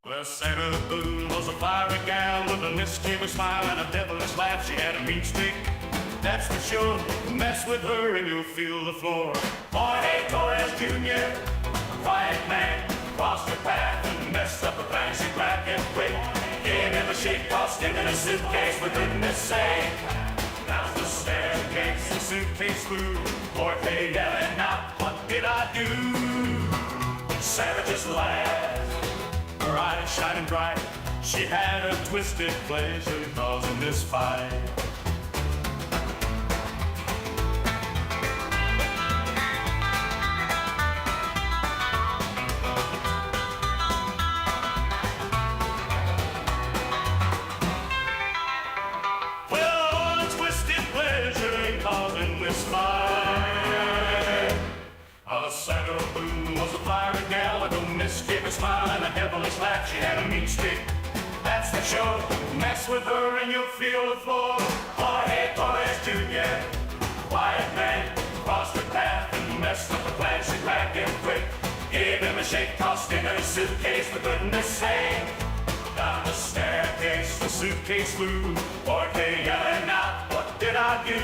Well, Sarah Boone was a fiery gal with a mischievous smile and a devilish laugh. She had a mean streak, that's for sure. Mess with her and you'll feel the floor. Jorge Torres Jr., a quiet man, crossed her path and messed up a plan. She grabbed him quick, gave him a shake, tossed him in a suitcase. For goodness sake, down the staircase, the suitcase flew. Jorge yelling out, what did I do? Sarah just laughed, her eyes shining bright. She had a twisted pleasure causing this fight. Well, a twisted pleasure causing this fight. Sarah Boone was a fiery gal with a mischievous smile and a devilish laugh. She had a mean streak, that's for sure. Mess with her and you'll feel the floor. Jorge Torres Jr., quiet man, crossed her path and messed up the plan. She grabbed him quick, gave him a shake, tossed him in a suitcase. For goodness sake, down the staircase, the suitcase flew. Jorge yelling out, what did I do?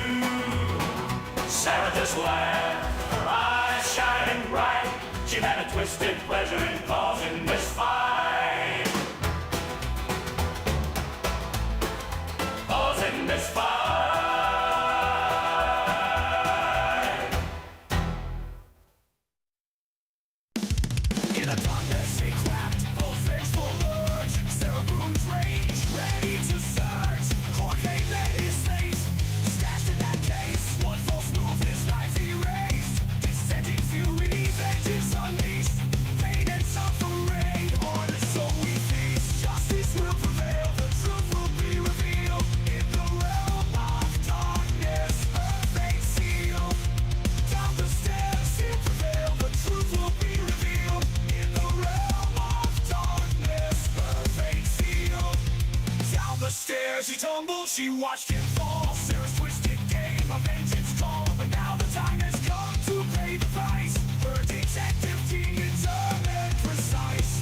Sarah just laughed, her eyes shining bright. She had a twisted pleasure in causing this fight. Causing this fight. In a darkness she clapped, both things full urge. Sarah Boone's rage, ready to surge. Jorge made his face, stashed in that case. One false move, his life erased. Descending fury, vengeance unleashed. Pain and suffering, on the soul we feast. Justice will prevail, the truth will be revealed. In the realm of darkness, her fate sealed. Down the stairs it prevail, the truth will be revealed. In the realm of darkness, her fate sealed. Down the stairs he tumbled, she watched him fall. Sarah's twisted game, a vengeance call. But now the time has come to pay the price. Her detective team determined, precise.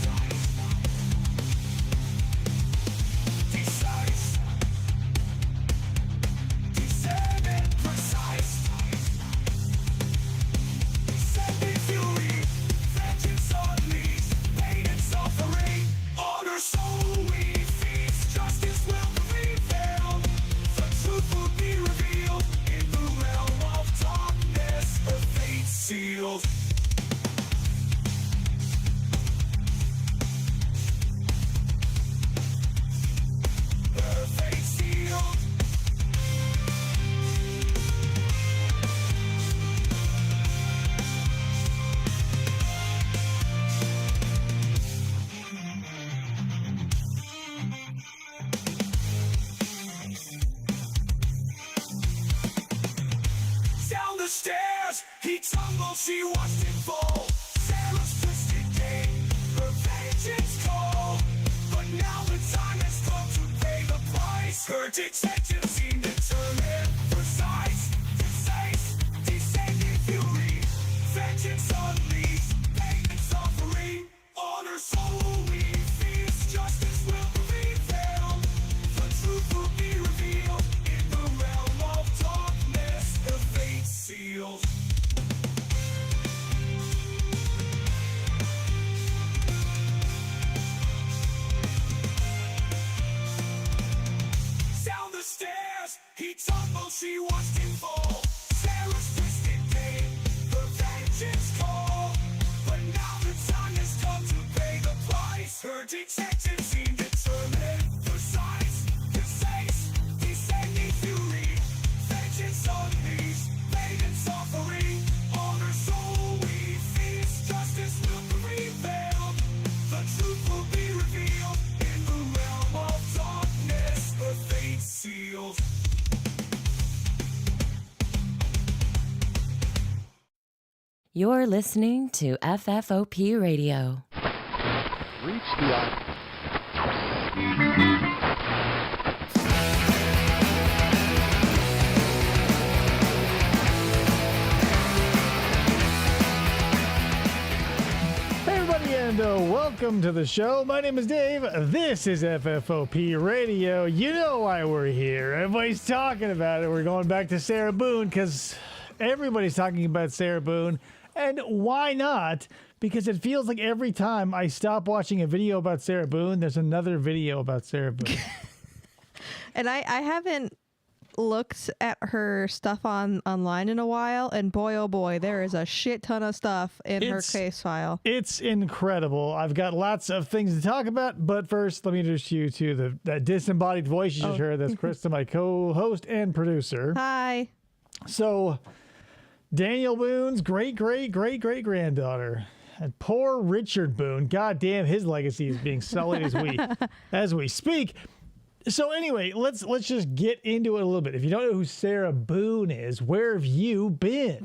Determined, precise. Descending fury, vengeance unleashed. Pain and suffering, on her soul we feast. Justice will prevail, the truth will be revealed. In the realm of darkness, her fate sealed. Her fate sealed. Down the stairs, he tumbled, she watched him fall. Sarah's twisted game, her vengeance call. But now the time has come to pay the price. Her detective team determined, precise. Descending fury, vengeance unleashed. Pain and suffering, on her soul we feast. Justice will prevail, the truth will be revealed. In the realm of darkness, her fate sealed. Down the stairs, he tumbled, she watched him fall. Sarah's twisted game, her vengeance call. But now the time has come to pay the price. Her detective team determined, precise. Descending fury, vengeance unleashed. Pain and suffering, on her soul we feast. Justice will prevail, the truth will be revealed. In the realm of darkness, her fate sealed. You're listening to FFOP Radio. Reach the and welcome to the show. My name is Dave. This is FFOP Radio. You know why we're here. Everybody's talking about it. We're going back to Sarah Boone because everybody's talking about Sarah Boone. And why not? Because it feels like every time I stop watching a video about Sarah Boone, there's another video about Sarah Boone. And I haven't looked at her stuff online in a while, and boy oh boy, there is a shit ton of stuff in her case file. It's incredible. I've got lots of things to talk about, but first let me introduce you to that disembodied voice you just heard. That's Krista, my co-host and producer. Hi. So Daniel Boone's great-great-great-great-granddaughter, and poor Richard Boone, goddamn, his legacy is being sullied as we speak. So anyway, let's just get into it a little bit. If you don't know who Sarah Boone is, where have you been?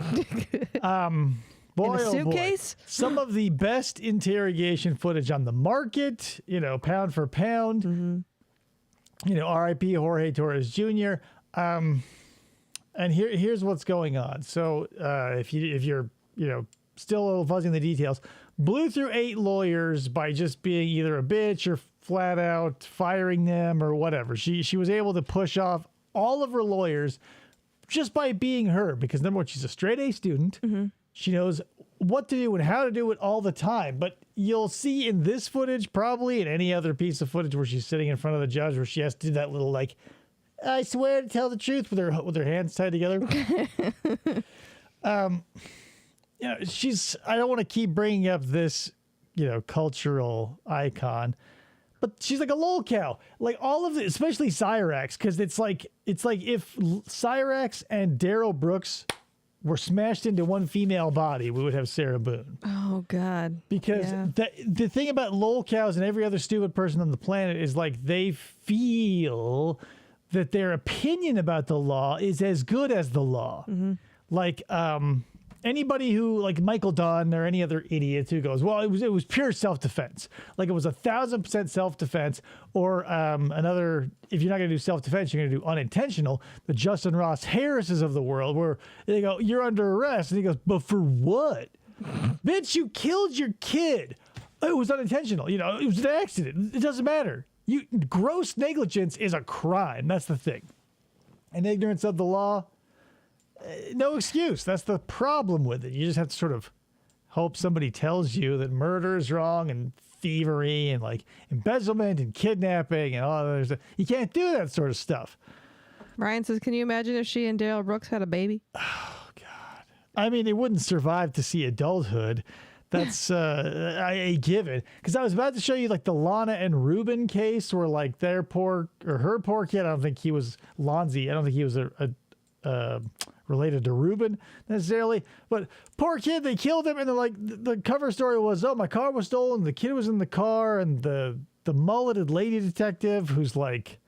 Boy, in a suitcase? Oh boy. Some of the best interrogation footage on the market, pound for pound. Mm-hmm. R.I.P. Jorge Torres Jr. And here's what's going on. So if you're still a little fuzzy in the details, blew through 8 lawyers by just being either a bitch or flat out firing them or whatever. She was able to push off all of her lawyers just by being her, because number one, she's a straight A student. Mm-hmm. She knows what to do and how to do it all the time. But you'll see in this footage, probably in any other piece of footage where she's sitting in front of the judge, where she has to do that little I swear to tell the truth with her hands tied together. I don't want to keep bringing up this, cultural icon, but she's like a lolcow. Like all of it, especially Cyrax, because it's like if Cyrax and Darrell Brookes were smashed into one female body, we would have Sarah Boone. Oh God. Because the thing about lolcows and every other stupid person on the planet is like they feel that their opinion about the law is as good as the law. Mm-hmm. Like anybody who, like Michael Dunn or any other idiot who goes, well, it was pure self-defense. Like it was 1,000% self-defense, or another, if you're not going to do self-defense, you're going to do unintentional, the Justin Ross Harrises of the world, where they go, you're under arrest. And he goes, but for what? Bitch, you killed your kid. It was unintentional. It was an accident. It doesn't matter. Gross negligence is a crime. That's the thing. And ignorance of the law, no excuse. That's the problem with it. You just have to sort of hope somebody tells you that murder is wrong and thievery and like embezzlement and kidnapping and all that other stuff. You can't do that sort of stuff. Ryan says, can you imagine if she and Darrell Brookes had a baby? Oh, God. I mean, it wouldn't survive to see adulthood. That's a given. Because I was about to show you like the Lana and Ruben case where like her poor kid, I don't think he was Lonzy. I don't think he was related to Ruben necessarily, but poor kid, they killed him, and they're like, the cover story was, oh, my car was stolen, the kid was in the car, and the mulleted lady detective who's like,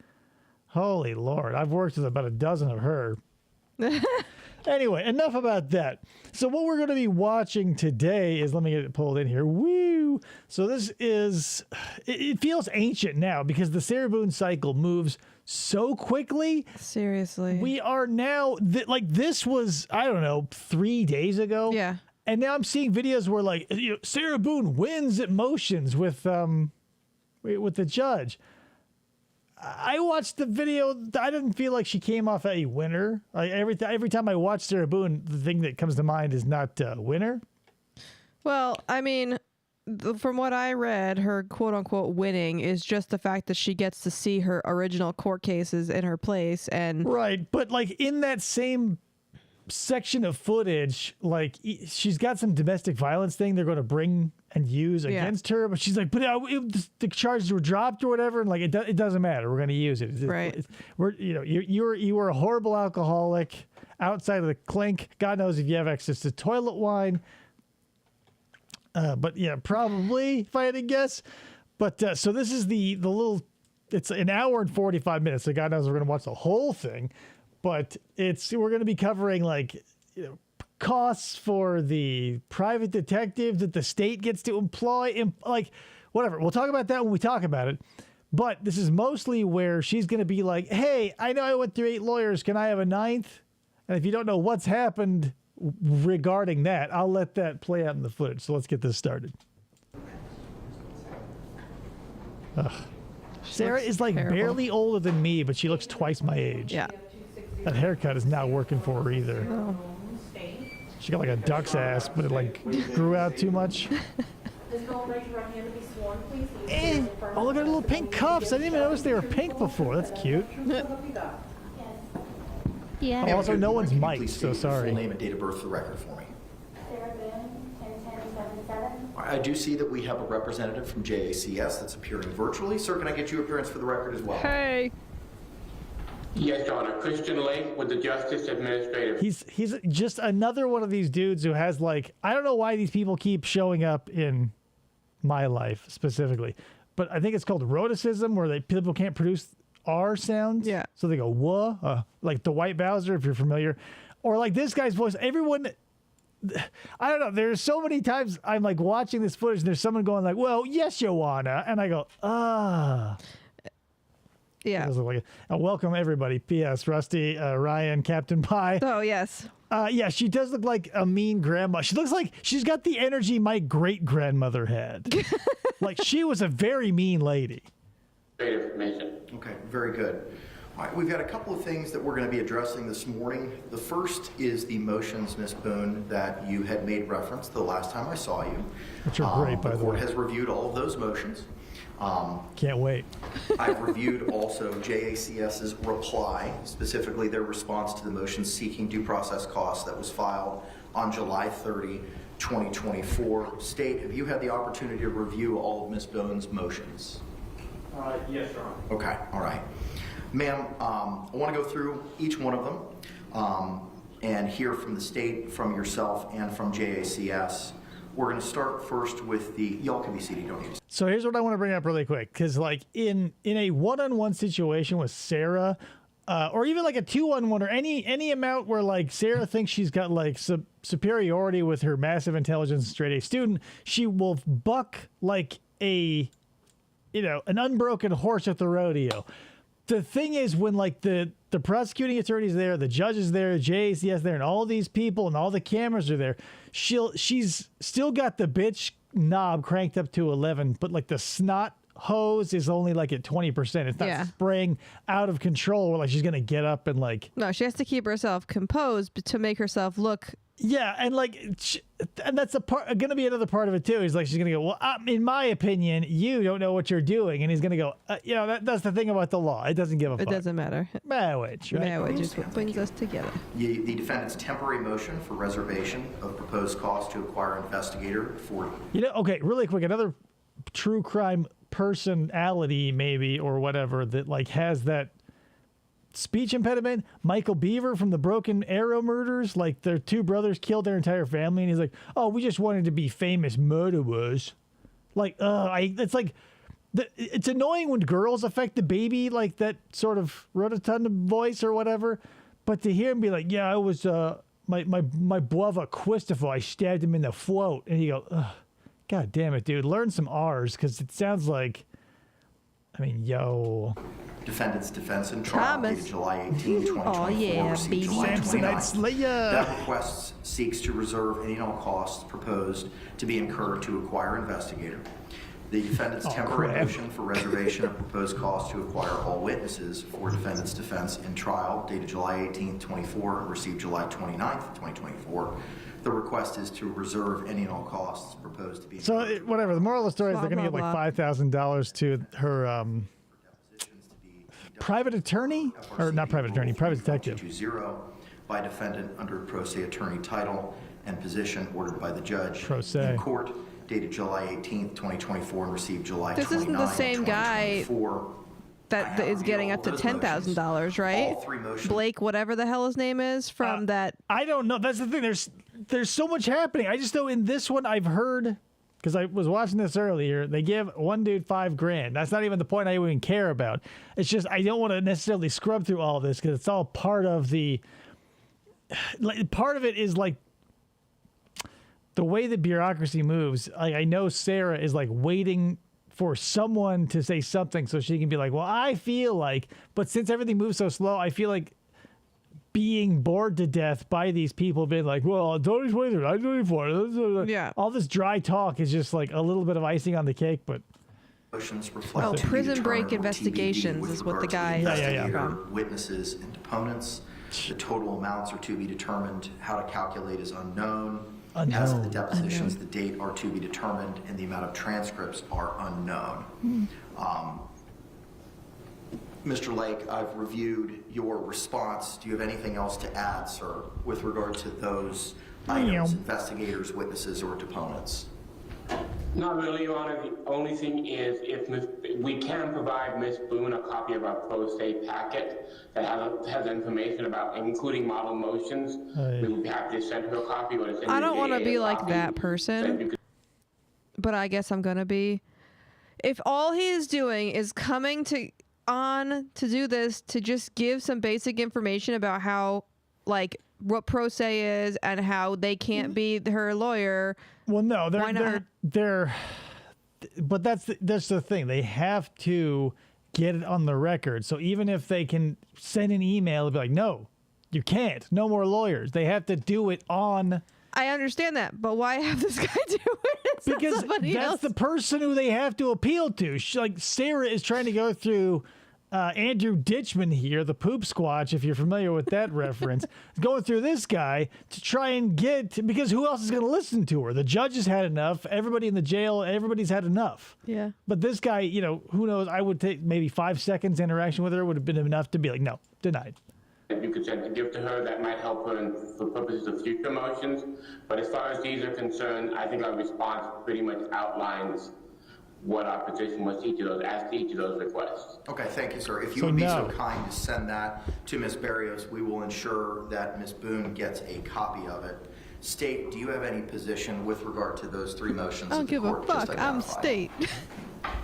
holy Lord, I've worked with about a dozen of her. Anyway, enough about that. So what we're going to be watching today is, let me get it pulled in here. Woo! So this is, it feels ancient now because the Sarah Boone cycle moves so quickly. Seriously. We are now, this was, I don't know, 3 days ago. Yeah. And now I'm seeing videos where like, Sarah Boone wins at motions with the judge. I watched the video. I didn't feel like she came off a winner. Like every time I watch Sarah Boone, the thing that comes to mind is not winner. Well, I mean, from what I read, her quote unquote winning is just the fact that she gets to see her original court cases in her place. And right. But like in that same section of footage, like she's got some domestic violence thing they're going to bring and use against her, but she's like, but the charges were dropped or whatever, and like it doesn't matter, we're going to use it. Right. You were a horrible alcoholic outside of the clink. God knows if you have access to toilet wine. But yeah, probably if I had to guess. But so this is the little. It's an hour and 45 minutes. So God knows we're going to watch the whole thing. But we're going to be covering like costs for the private detective that the state gets to employ, and like whatever. We'll talk about that when we talk about it. But this is mostly where she's going to be like, hey, I know I went through 8 lawyers. Can I have a 9th? And if you don't know what's happened regarding that, I'll let that play out in the footage. So let's get this started. Sarah looks is like terrible. barely older than me, but she looks twice my age. Yeah. That haircut is not working for her either. Oh. She got like a duck's ass, but it like grew out too much. Oh, look at her little pink cuffs. I didn't even notice they were pink before. That's cute. Yeah. Oh, also, no one's Can you mic'd, please so state your sorry. Full name and date of birth for the record for me. Sarah Boone, 101077. I do see that we have a representative from JACS that's appearing virtually. Sir, can I get you appearance for the record as well? Hey. Yes, Your Honor. Christian Lake with the Justice Administrative. He's just another one of these dudes who has like, I don't know why these people keep showing up in my life specifically, but I think it's called rhoticism, where people can't produce R sounds. Yeah. So they go wha, like the White Bowser, if you're familiar, or like this guy's voice. Everyone, I don't know. There's so many times I'm like watching this footage, and there's someone going like, "Well, yes, Joanna," and I go, "Ah." Yeah. Doesn't look like it. Welcome everybody. P.S. Rusty, Ryan, Captain Pie. Oh, yes. Yeah, she does look like a mean grandma. She looks like she's got the energy my great grandmother had. Like she was a very mean lady. Great information. Okay, very good. All right, we've got a couple of things that we're going to be addressing this morning. The first is the motions, Ms. Boone, that you had made reference the last time I saw you. Which are great, by the court way. has reviewed all of those motions. Can't wait. I've reviewed also JACS's reply, specifically their response to the motion seeking due process costs that was filed on July 30, 2024. State, have you had the opportunity to review all of Ms. Boone's motions? Yes, Your Honor. Okay, all right. Ma'am, I want to go through each one of them and hear from the state, from yourself, and from JACS. We're going to start first with the, y'all can be seated, you don't need to. So here's what I want to bring up really quick, because like in a one-on-one situation with Sarah, or even like a two-on-one, or any amount where like Sarah thinks she's got like superiority with her massive intelligence straight A student, she will buck like an unbroken horse at the rodeo. The thing is, when like the prosecuting attorney's there, the judge is there, JACS there, and all these people and all the cameras are there, she's still got the bitch knob cranked up to 11, but like the snot hose is only like at 20%. It's not spraying out of control where like she's gonna get up and like. No, she has to keep herself composed to make herself look. Yeah, and like, and that's going to be another part of it too. He's like, she's going to go, well, in my opinion, you don't know what you're doing, and he's going to go, that's the thing about the law. It doesn't give a fuck. It doesn't matter. Marriage, right? Marriage is what brings us together. The defendant's temporary motion for reservation of proposed cost to acquire investigator for. Okay, really quick, another true crime personality maybe or whatever that like has that speech impediment. Michael Beaver from the Broken Arrow murders, like their two brothers killed their entire family, and he's like, "Oh, we just wanted to be famous murderers." Like, it's like, it's annoying when girls affect the baby like that sort of rototunda voice or whatever, but to hear him be like, "Yeah, I was my brother Christopher, I stabbed him in the throat," and you go, "Ugh, God damn it, dude, learn some R's," because it sounds like, yo. Defendant's defense in trial Thomas. dated July 18, 2024. Oh, yeah, received baby. July Samsonite 29. Slayer. That request seeks to reserve any and all costs proposed to be incurred to acquire investigator. The defendant's temporary crap. motion for reservation of proposed costs to acquire all witnesses for defendant's defense in trial dated July 18, 24, and received July 29, 2024. The request is to reserve any and all costs proposed to be So incurred. Whatever. The moral of the story is they're Blah, going to give blah, like $5,000 to her private attorney, or not private attorney, private detective. 220 by defendant under pro se attorney title and position ordered by the judge Pro se. in court dated July 18th, 2024 and received July This 29th, isn't the same guy 2024. that is getting up to $10,000, right? All three motions. Blake, whatever the hell his name is, from that. I don't know. That's the thing. There's so much happening. I just know in this one I've heard, because I was watching this earlier, they give one dude $5,000. That's not even the point I even care about. It's just I don't want to necessarily scrub through all this because it's all part of the. Part of it is like the way that bureaucracy moves. Like I know Sarah is like waiting for someone to say something so she can be like, well, I feel like, but since everything moves so slow, I feel like being bored to death by these people being like, well, don't explain it. Yeah. All this dry talk is just like a little bit of icing on the cake, but Motions reflect Oh, to be Prison Break determined or TBD Investigations with is what the regard to guy Yeah, yeah, yeah. investigator, from. witnesses, and deponents. The total amounts are to be determined. How to calculate is unknown. As to the depositions, the date are to be determined, and the amount of transcripts are unknown. Mr. Lake, I've reviewed your response. Do you have anything else to add, sir, with regard to those items, investigators, witnesses, or deponents? Not really, Your Honor. The only thing is we can provide Ms. Boone a copy of our pro se packet that has information about, including model motions. We would be happy to send her a copy or to send I you don't want to a be like copy that so that person, you could- but I guess I'm going to be. If all he is doing is coming to do this to just give some basic information about how, like, what pro se is and how they can't be her lawyer. Well, no, Why not? but that's the thing. They have to get it on the record. So even if they can send an email and be like, no, you can't, no more lawyers. They have to do it on. I understand that, but why have this guy do it? It's not Because somebody that's else. the person who they have to appeal to. Like Sarah is trying to go through Andrew Ditchman here, the poop squatch, if you're familiar with that reference, going through this guy to try and because who else is going to listen to her? The judge has had enough. Everybody in the jail, everybody's had enough. Yeah. But this guy, who knows? I would take maybe 5 seconds interaction with her would have been enough to be like, no, denied. that you could send to give to her that might help her for purposes of future motions. But as far as these are concerned, I think our response pretty much outlines what our position was to each of those requests. Okay, thank you, sir. If you So would be no. so kind to send that to Ms. Barrios, we will ensure that Ms. Boone gets a copy of it. State, do you have any position with regard to those three motions? I don't that the give a court just fuck. I'm identified? state.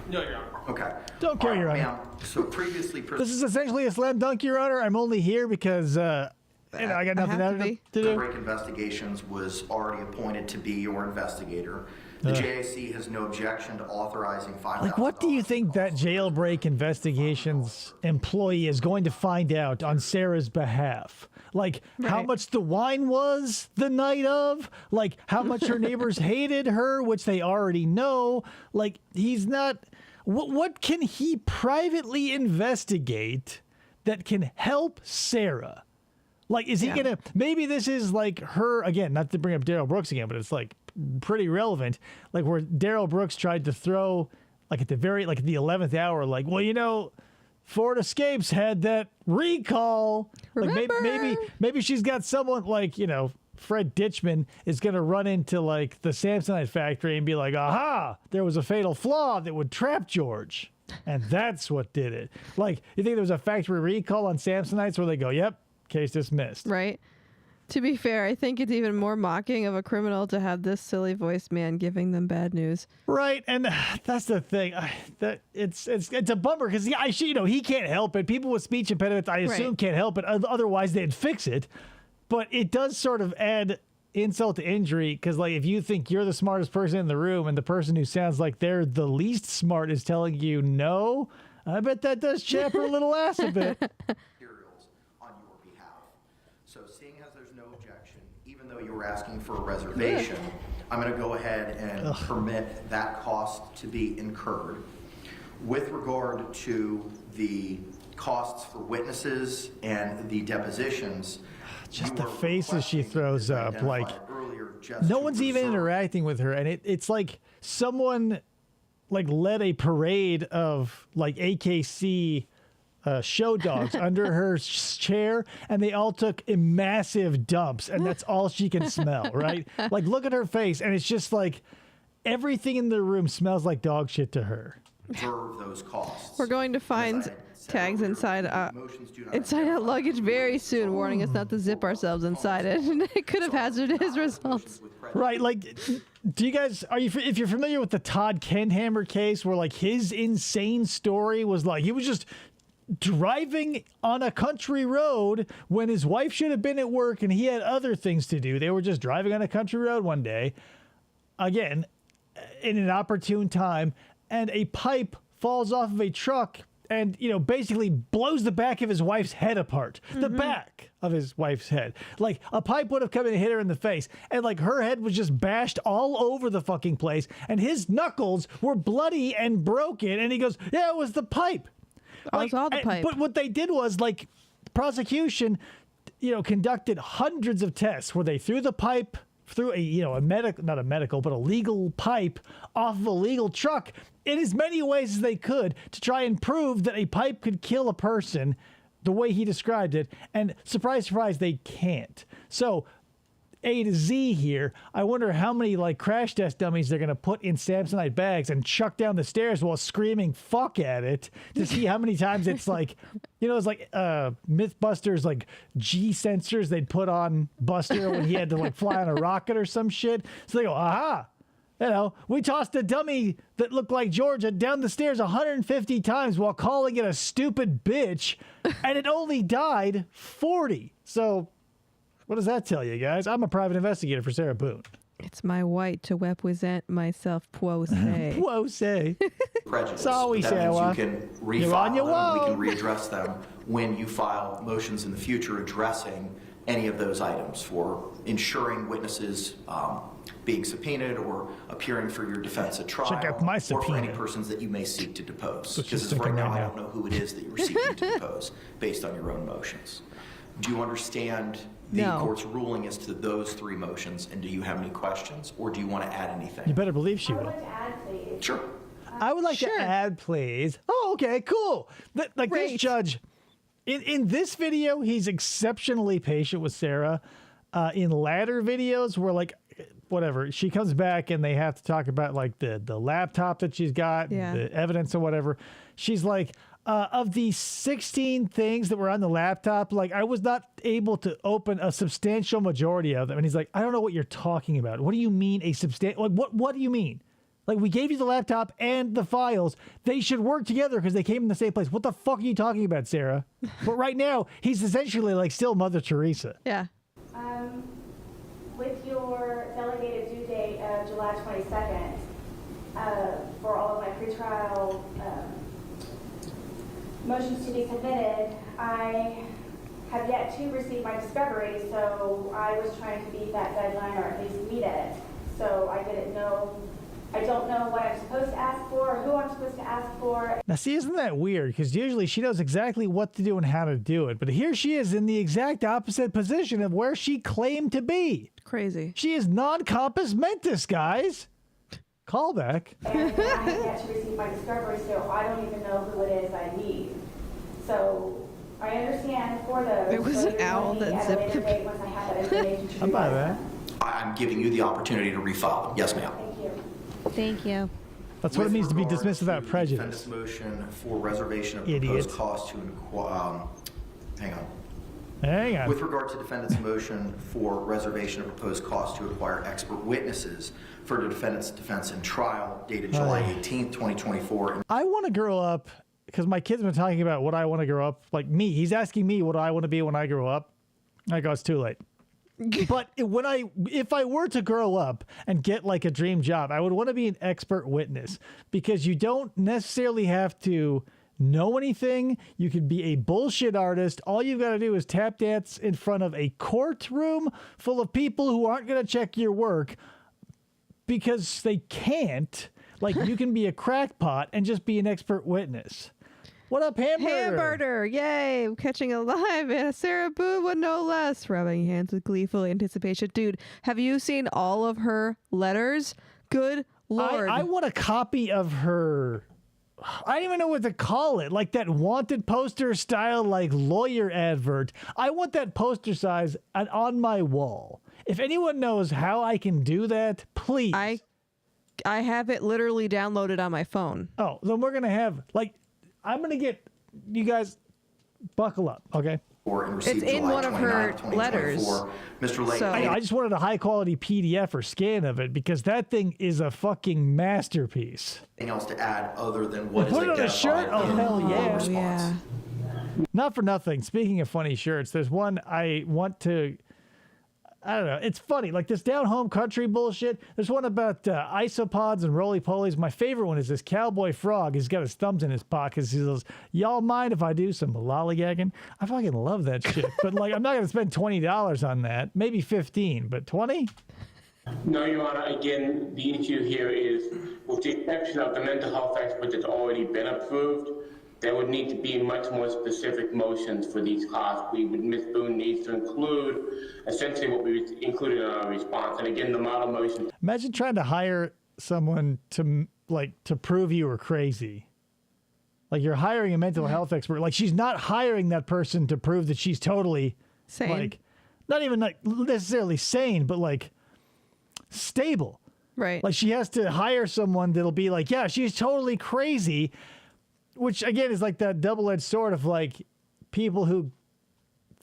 No, Your Honor. Okay. Don't care, All right, Your Honor. ma'am. So previously, This is essentially a slam dunk, Your Honor. I'm only here because I got nothing have to else be. to Prison do. Break Investigations was already appointed to be your investigator. The JAC has no objection to authorizing $5,000. Like, what do you think that jailbreak investigations employee is going to find out on Sarah's behalf? Like, how Right. much the wine was the night of? Like, how much her neighbors hated her, which they already know? Like, he's not... What can he privately investigate that can help Sarah? Like, is he gonna... Maybe this is like her... Again, not to bring up Darrell Brookes again, but it's like pretty relevant. Like, where Darrell Brookes tried to throw... Like, at the 11th hour, like, well, Ford Escapes had that recall. Like, maybe she's got someone like, Fred Ditchman is going to run into like the Samsonite factory and be like, aha, there was a fatal flaw that would trap George. And that's what did it. Like, you think there was a factory recall on Samsonites where they go, yep, case dismissed. Right. To be fair, I think it's even more mocking of a criminal to have this silly voiced man giving them bad news. Right, and that's the thing. That it's a bummer because he can't help it. People with speech impediments, I assume, Right. can't help it. Otherwise, they'd fix it. But it does sort of add insult to injury because, like, if you think you're the smartest person in the room and the person who sounds like they're the least smart is telling you no, I bet that does chap her little ass a bit. Materials on your behalf. So seeing as there's no objection, even though you were asking for a reservation, I'm going to go ahead and permit that cost to be incurred. With regard to the costs for witnesses and the depositions, Just you the were faces she requesting, throws as up, like, identified earlier, just no to one's even preserve- interacting with her, and it's like someone like led a parade of like AKC show dogs under her chair, and they all took massive dumps, and that's all she can smell, right? Like, look at her face, and it's just like everything in the room smells like dog shit to her. Preserve those costs. We're going to find As I said tags earlier, inside motions do not inside our identify luggage very soon, warning us not to zip ourselves inside it. It could have hazardous results. Right, like, do you guys if you're familiar with the Todd Kenhammer case, where like his insane story was like he was just driving on a country road when his wife should have been at work and he had other things to do. They were just driving on a country road one day, again, in an opportune time, and a pipe falls off of a truck and basically blows the back of his wife's head apart. The back of his wife's head. Like a pipe would have come in and hit her in the face, and like her head was just bashed all over the fucking place, and his knuckles were bloody and broken, and he goes, "Yeah, it was the pipe." It was all the pipe. But what they did was, like, prosecution, conducted hundreds of tests where they threw the pipe through a legal pipe off of a legal truck in as many ways as they could to try and prove that a pipe could kill a person the way he described it. And surprise, surprise, they can't. So A to Z here, I wonder how many like crash test dummies they're going to put in Samsonite bags and chuck down the stairs while screaming fuck at it to see how many times it's like, it's like Mythbusters like G sensors they'd put on Buster when he had to like fly on a rocket or some shit. So they go, aha, we tossed a dummy that looked like Georgia down the stairs 150 times while calling it a stupid bitch, and it only died 40. So what does that tell you, guys? I'm a private investigator for Sarah Boone. It's my right to represent myself pro se. Pro se. Prejudice. Sorry, That means Sarah. you can You're on refile your them. We own. can readdress them when you file motions in the future addressing any of those items for ensuring witnesses being subpoenaed or appearing for your defense at trial, Check out my or for any subpoena. persons that you may seek to depose. What Because she's as of right thinking now, right I now. don't know who it is that you're seeking to depose based on your own motions. Do you understand the No. court's ruling as to those three motions, and do you have any questions, or do you want to add anything? You better believe she I would will. like to add, please. Sure. I would like Sure. to add, please. Oh, okay, cool. Like this Great. judge, in this video, he's exceptionally patient with Sarah. In latter videos, where like, whatever, she comes back and they have to talk about like the laptop that she's got, Yeah. the evidence or whatever. She's like, of the 16 things that were on the laptop, like I was not able to open a substantial majority of them. And he's like, I don't know what you're talking about. What do you mean a substantial? Like, what do you mean? Like, we gave you the laptop and the files. They should work together because they came in the same place. What the fuck are you talking about, Sarah? But right now, he's essentially like still Mother Teresa. Yeah. With your delegated due date of July 22nd, for all of my pretrial motions to be submitted, I have yet to receive my discovery, so I was trying to beat that deadline or at least meet it. So I don't know what I'm supposed to ask for, or who I'm supposed to ask for. Now, see, isn't that weird? Because usually she knows exactly what to do and how to do it. But here she is in the exact opposite position of where she claimed to be. Crazy. She is non-compos mentis, guys. Callback. And I have yet to receive my discovery, so I don't even know who it is I need. So I understand for those. There was so an you're owl going to that meet at a zipped later the- date once I have that information to I'm by revise that. them. I'm giving you the opportunity to refile them. Yes, ma'am. Thank you. Thank you. That's what it With means to be regard dismissed without to prejudice. Defendant's motion for reservation of Idiot. proposed cost to hang on. Hang on. With regard to defendant's motion for reservation of proposed cost to acquire expert witnesses for the defendant's defense in trial dated July 18th, 2024. I want to grow up because my kids have been talking about what I want to grow up like me. He's asking me what I want to be when I grow up. I go, it's too late. But if I were to grow up and get like a dream job, I would want to be an expert witness because you don't necessarily have to know anything. You could be a bullshit artist. All you've got to do is tap dance in front of a courtroom full of people who aren't going to check your work because they can't. Like, you can be a crackpot and just be an expert witness. What up, Hamburger? Hamburger, yay! Catching alive, and Sarah Boone would no less, rubbing hands with gleeful anticipation. Dude, have you seen all of her letters? Good Lord. I want a copy of her. I don't even know what to call it. Like that wanted poster style, like lawyer advert. I want that poster size on my wall. If anyone knows how I can do that, please. I have it literally downloaded on my phone. Oh, then we're going to have, like, I'm going to get, you guys, buckle up, okay? And received It's in July one of her 29th, 2024. letters. Mr. Lake, So- I just wanted a high quality PDF or scan of it because that thing is a fucking masterpiece. anything else to add other than what is Put it on a shirt? identified Oh, in hell the yeah. response? Yeah. Not for nothing. Speaking of funny shirts, there's one I want to. I don't know. It's funny. Like this down home country bullshit. There's one about isopods and roly-polies. My favorite one is this cowboy frog. He's got his thumbs in his pockets. He goes, y'all mind if I do some lollygagging? I fucking love that shit. But like, I'm not going to spend $20 on that. Maybe 15, but 20? No, Your Honor. Again, the issue here is, with the exception of the mental health expert that's already been approved, there would need to be much more specific motions for these costs. Ms. Boone needs to include essentially what we included in our response. And again, the model motion. Imagine trying to hire someone to prove you were crazy. Like you're hiring a mental health expert. Like she's not hiring that person to prove that she's totally Sane. like, not even like necessarily sane, but like stable. Right. Like she has to hire someone that'll be like, yeah, she's totally crazy, which again is like that double-edged sword of like people who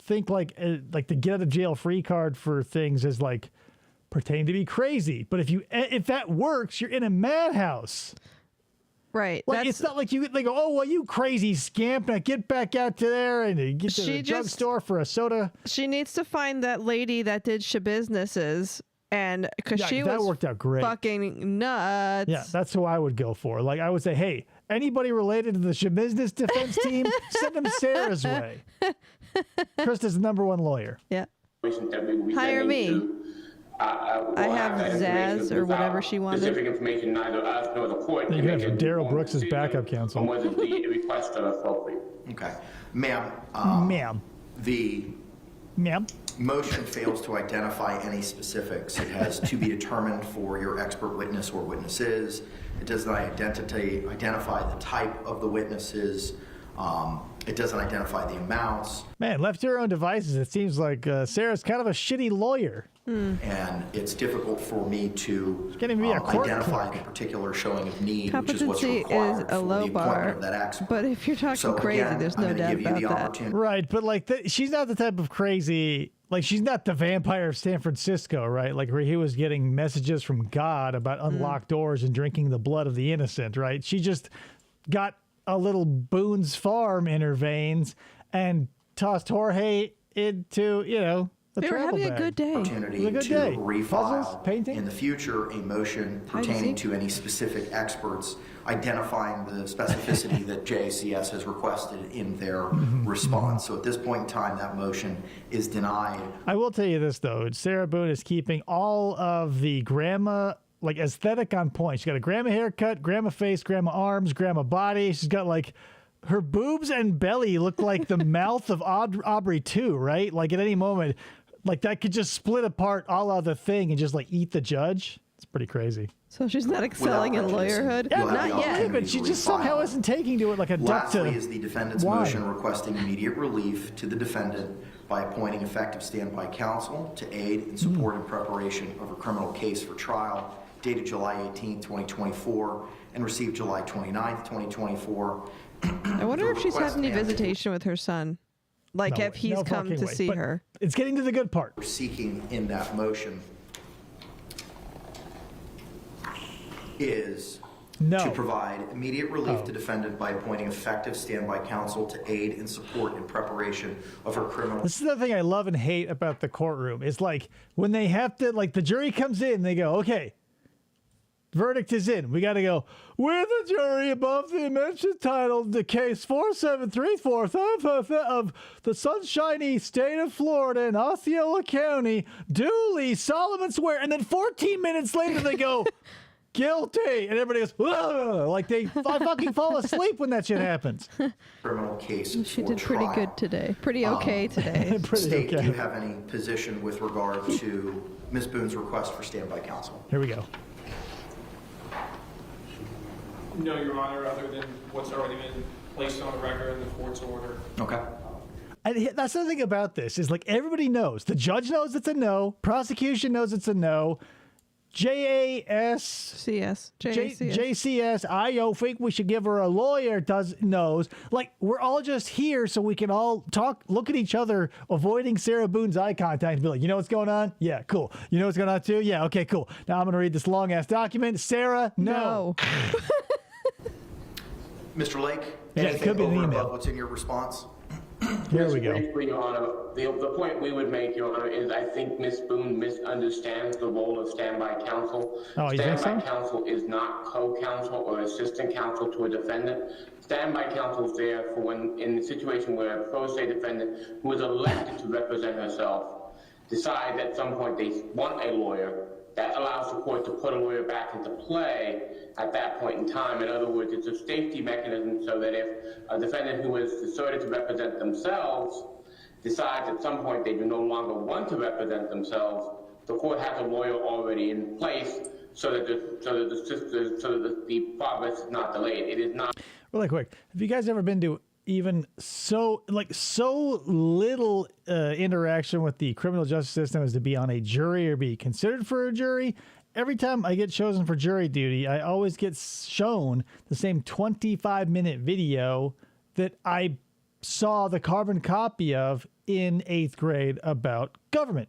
think like the get out of jail free card for things is like pretending to be crazy. But if that works, you're in a madhouse. Right. Like it's not like they go, oh well, you crazy scamp, now get back out to there and get to the drugstore for a soda. She needs to find that lady that did businesses. And because she that was worked out great. Fucking nuts. Yeah, that's who I would go for. Like I would say, hey, anybody related to the business defense team, send them Sarah's way. Krista's the #1 lawyer. Yeah. Hire Hire me. I have Zaz or whatever she wanted. Specific information, neither us nor the court. You can have Darrell Brooks' backup counsel. On whether the requests are appropriate. Okay. Ma'am. Ma'am. Motion fails to identify any specifics. It has to be determined for your expert witness or witnesses. It does not identify the type of the witnesses. It doesn't identify the amounts. Man, left to her own devices, it seems like Sarah's kind of a shitty lawyer. And it's difficult for me to Can't even be a court identify clerk. the particular showing of need, which is what's Competency required is for a low the appointment bar. of that expert. But if you're talking So crazy, again, there's no I'm doubt gonna give you about the that. opportunity. Right, but like she's not the type of crazy, like she's not the vampire of San Francisco, right? Like where he was getting messages from God about unlocked doors and drinking the blood of the innocent, right? She just got a little Boone's Farm in her veins and tossed Jorge into, the They were travel having a bag. good day. Opportunity It was a good to day. refile Puzzles, painting? in the future a motion Hide and pertaining seek? to any specific experts identifying the specificity that JACS has requested in their response. So at this point in time, that motion is denied. I will tell you this though, Sarah Boone is keeping all of the grandma like aesthetic on point. She's got a grandma haircut, grandma face, grandma arms, grandma body. She's got like her boobs and belly look like the mouth of Aubrey 2, right? Like at any moment, like that could just split apart all of the Thing and just like eat the judge. It's pretty crazy. So she's not excelling in prejudice. lawyerhood? You'll have Not the yet. opportunity But she to just refile. somehow isn't taking to it like a duck to Lastly is the defendant's wine. motion requesting immediate relief to the defendant by appointing effective standby counsel to aid in support and preparation of a criminal case for trial dated July 18, 2024 and received July 29, 2024. I wonder if she's had any Request and- visitation with her son. Like No if way. he's No come fucking to way. see But her. It's getting to the good part. We're seeking in that motion is No. to provide immediate relief to defendant by appointing effective standby counsel to aid in support and preparation of her criminal. This is the thing I love and hate about the courtroom. It's like when they have to, like the jury comes in, they go, okay, verdict is in. We got to go, with the jury above the mentioned title, the case 4734 of the sunshiny state of Florida in Osceola County, duly Solomon swear. And then 14 minutes later, they go, guilty. And everybody goes, whoa, like I fucking fall asleep when that shit happens. Criminal case She for did pretty trial. good today. Pretty okay today. Pretty State, do okay. you have any position with regard to Ms. Boone's request for standby counsel? Here we go. No, Your Honor, other than what's already been placed on the record in the court's order. Okay. And that's the thing about this is like everybody knows. The judge knows it's a no. Prosecution knows it's a no. JCS, I don't think we should give her a lawyer, knows. Like, we're all just here so we can all talk, look at each other, avoiding Sarah Boone's eye contact and be like, you know what's going on? Yeah, cool. You know what's going on too? Yeah, okay, cool. Now I'm going to read this long-ass document. Sarah, no. Mr. Lake, Yeah, it anything could be an over and email. above what's in your response? Here we go. Briefly, Your Honor, the point we would make, Your Honor, is I think Ms. Boone misunderstands the role of standby counsel. Oh, you think so? Standby counsel is not co-counsel or assistant counsel to a defendant. Standby counsel is there for when, in the situation where a pro se defendant who is elected to represent herself decides at some point they want a lawyer, that allows the court to put a lawyer back into play at that point in time. In other words, it's a safety mechanism so that if a defendant who is decided to represent themselves decides at some point they do no longer want to represent themselves, the court has a lawyer already in place so that the progress is not delayed. It is not. Really quick, have you guys ever been to even so little interaction with the criminal justice system as to be on a jury or be considered for a jury? Every time I get chosen for jury duty, I always get shown the same 25-minute video that I saw the carbon copy of in 8th grade about government,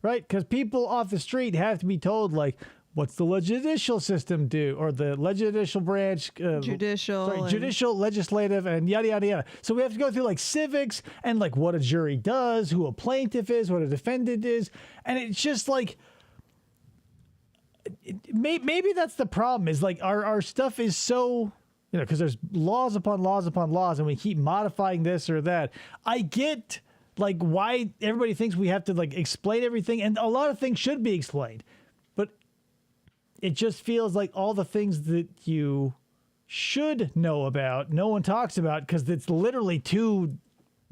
right? Because people off the street have to be told, like, what's the judicial system do? Or the judicial branch. Judicial, legislative, and yada, yada, yada. So we have to go through like civics and like what a jury does, who a plaintiff is, what a defendant is. And it's just like, maybe that's the problem is like our stuff is so, because there's laws upon laws upon laws and we keep modifying this or that. I get like why everybody thinks we have to like explain everything. And a lot of things should be explained. It just feels like all the things that you should know about, no one talks about because it's literally too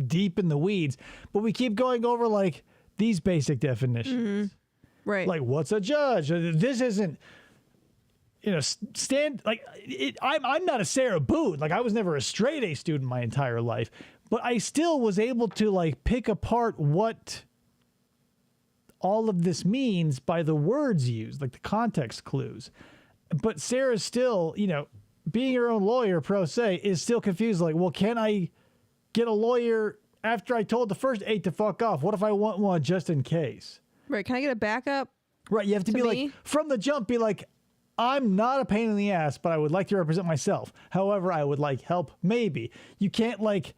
deep in the weeds. But we keep going over like these basic definitions. Mm-hmm. Right. Like, what's a judge? This isn't, I'm not a Sarah Boone. Like, I was never a straight A student my entire life. But I still was able to like pick apart what all of this means by the words used, like the context clues. But Sarah's still, being her own lawyer, pro se, is still confused. Like, well, can I get a lawyer after I told the first 8 to fuck off? What if I want one just in case? Right. Can I get a backup? Right. You have to be me? like, from the jump, be like, I'm not a pain in the ass, but I would like to represent myself. However, I would like help. Maybe. You can't like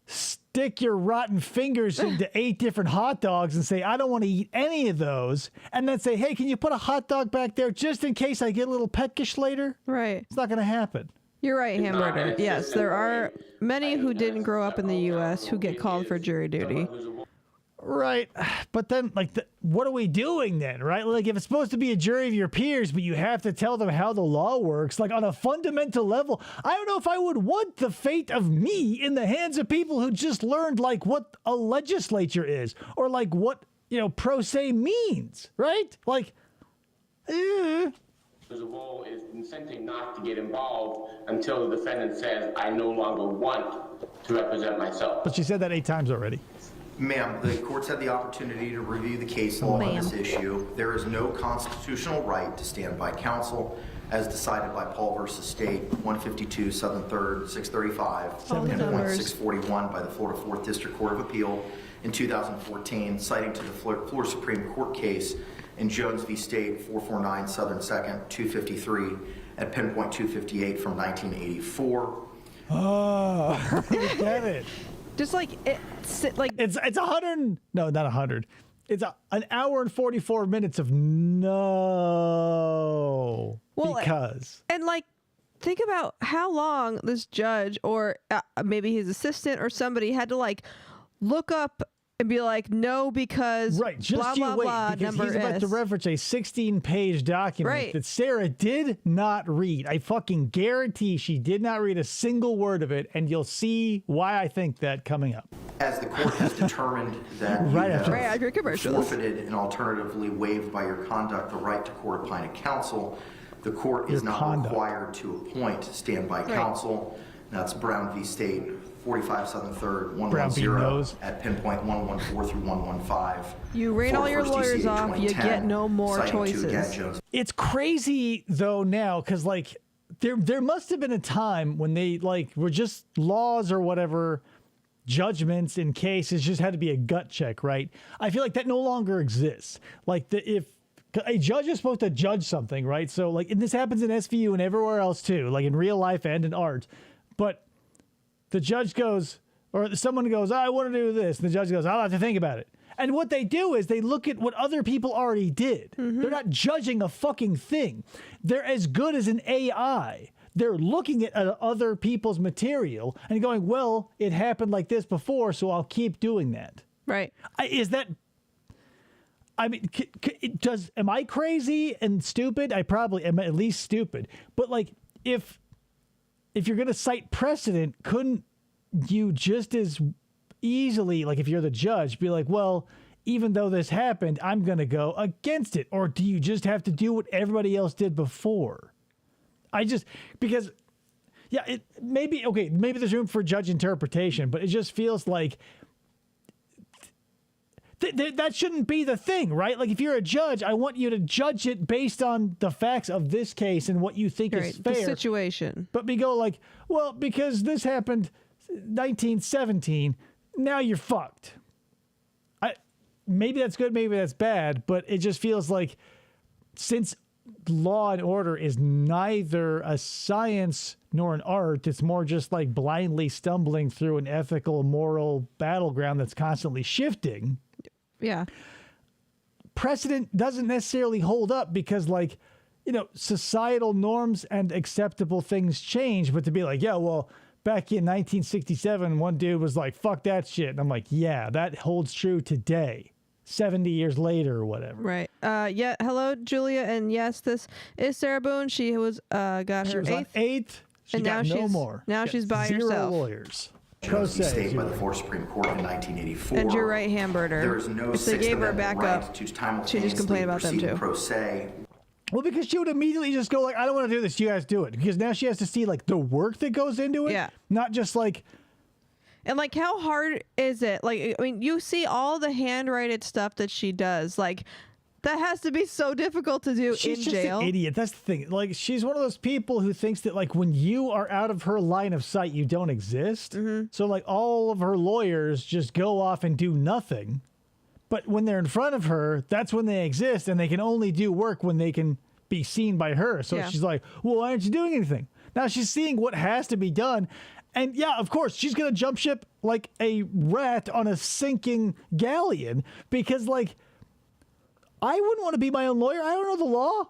stick your rotten fingers into 8 different hot dogs and say, I don't want to eat any of those. And then say, hey, can you put a hot dog back there just in case I get a little peckish later? Right. It's not going to happen. You're right, Hamburger. Yes, there are many who didn't grow up in the U.S. who get called for jury duty. Right. But then, like, what are we doing then, right? Like, if it's supposed to be a jury of your peers, but you have to tell them how the law works, like, on a fundamental level, I don't know if I would want the fate of me in the hands of people who just learned, like, what a legislature is, or, like, what, pro se means, right? Like, The role is incenting not to get involved until the defendant says, I no longer want to represent myself. But she said that 8 times already. Ma'am, the court's had the opportunity to review the case law on this issue. There is no constitutional right to stand by counsel as decided by Paul v. State, 152 Southern 3rd, 635, and 641 by the Florida 4th District Court of Appeal in 2014, citing to the Florida Supreme Court case in Jones v. State, 449 Southern 2nd, 253 at pinpoint 258 from 1984. Oh, you get it. Just like it's 100. No, not 100. It's an hour and 44 minutes of no. Well, because and like think about how long this judge or maybe his assistant or somebody had to like look up and be like, no, because right, just blah, you blah, wait, blah, because number he's about to reference a 16-page document that Sarah did not read. I fucking guarantee she did not read a single word of it, and you'll see why I think that coming up. As the court has determined that you have forfeited and alternatively waived by your conduct the right to court-appointed counsel, the court is not required to appoint standby counsel. That's Brown v. State, 45 Southern 3rd, 110 at pinpoint 114 through 115. You ran all your lawyers off, you get no more choices. It's crazy though now, because like there must have been a time when they like were just laws or whatever, judgments in cases just had to be a gut check, right? I feel like that no longer exists. Like if a judge is supposed to judge something, right? So like, and this happens in SVU and everywhere else too, like in real life and in art. But the judge goes, Or someone goes, I want to do this. And the judge goes, I'll have to think about it. And what they do is they look at what other people already did. They're not judging a fucking thing. They're as good as an AI. They're looking at other people's material and going, well, it happened like this before, so I'll keep doing that. Right. Is that... I mean, am I crazy and stupid? I probably am at least stupid. But like, if you're going to cite precedent, couldn't you just as easily, like if you're the judge, be like, well, even though this happened, I'm going to go against it? Or do you just have to do what everybody else did before? Because, yeah, maybe there's room for judge interpretation, but it just feels like that shouldn't be the thing, right? Like if you're a judge, I want you to judge it based on the facts of this case and what you think is fair. The situation. But we go like, well, because this happened 1917, now you're fucked. Maybe that's good, maybe that's bad, but it just feels like since law and order is neither a science nor an art, it's more just like blindly stumbling through an ethical, moral battleground that's constantly shifting. Yeah. Precedent doesn't necessarily hold up because, like, you know, societal norms and acceptable things change, but to be like, yeah, well, back in 1967, one dude was like, fuck that shit. And I'm like, yeah, that holds true today, 70 years later or whatever. Right. Yeah. Hello, Julia. And yes, this is Sarah Boone. She was got her eighth. She and got now no more. Now she's by zero herself. Lawyers. Chosen state by the Florida Supreme Court in 1984. And your right hamburger. There is no if they gave her a backup, to she just complained about them too. Pro se. Well, because she would immediately just go like, I don't want to do this. You guys do it. Because now she has to see like the work that goes into it. Yeah. Not just like. And like, how hard is it? Like, I mean, you see all the handwritten stuff that she does. Like, that has to be so difficult to do She's in just jail. an idiot. That's the thing. Like, she's one of those people who thinks that like when you are out of her line of sight, you don't exist. So like all of her lawyers just go off and do nothing. But when they're in front of her, that's when they exist, and they can only do work when they can be seen by her. So she's like, well, why aren't you doing anything? Now she's seeing what has to be done. And yeah, of course, she's going to jump ship like a rat on a sinking galleon because, like, I wouldn't want to be my own lawyer. I don't know the law.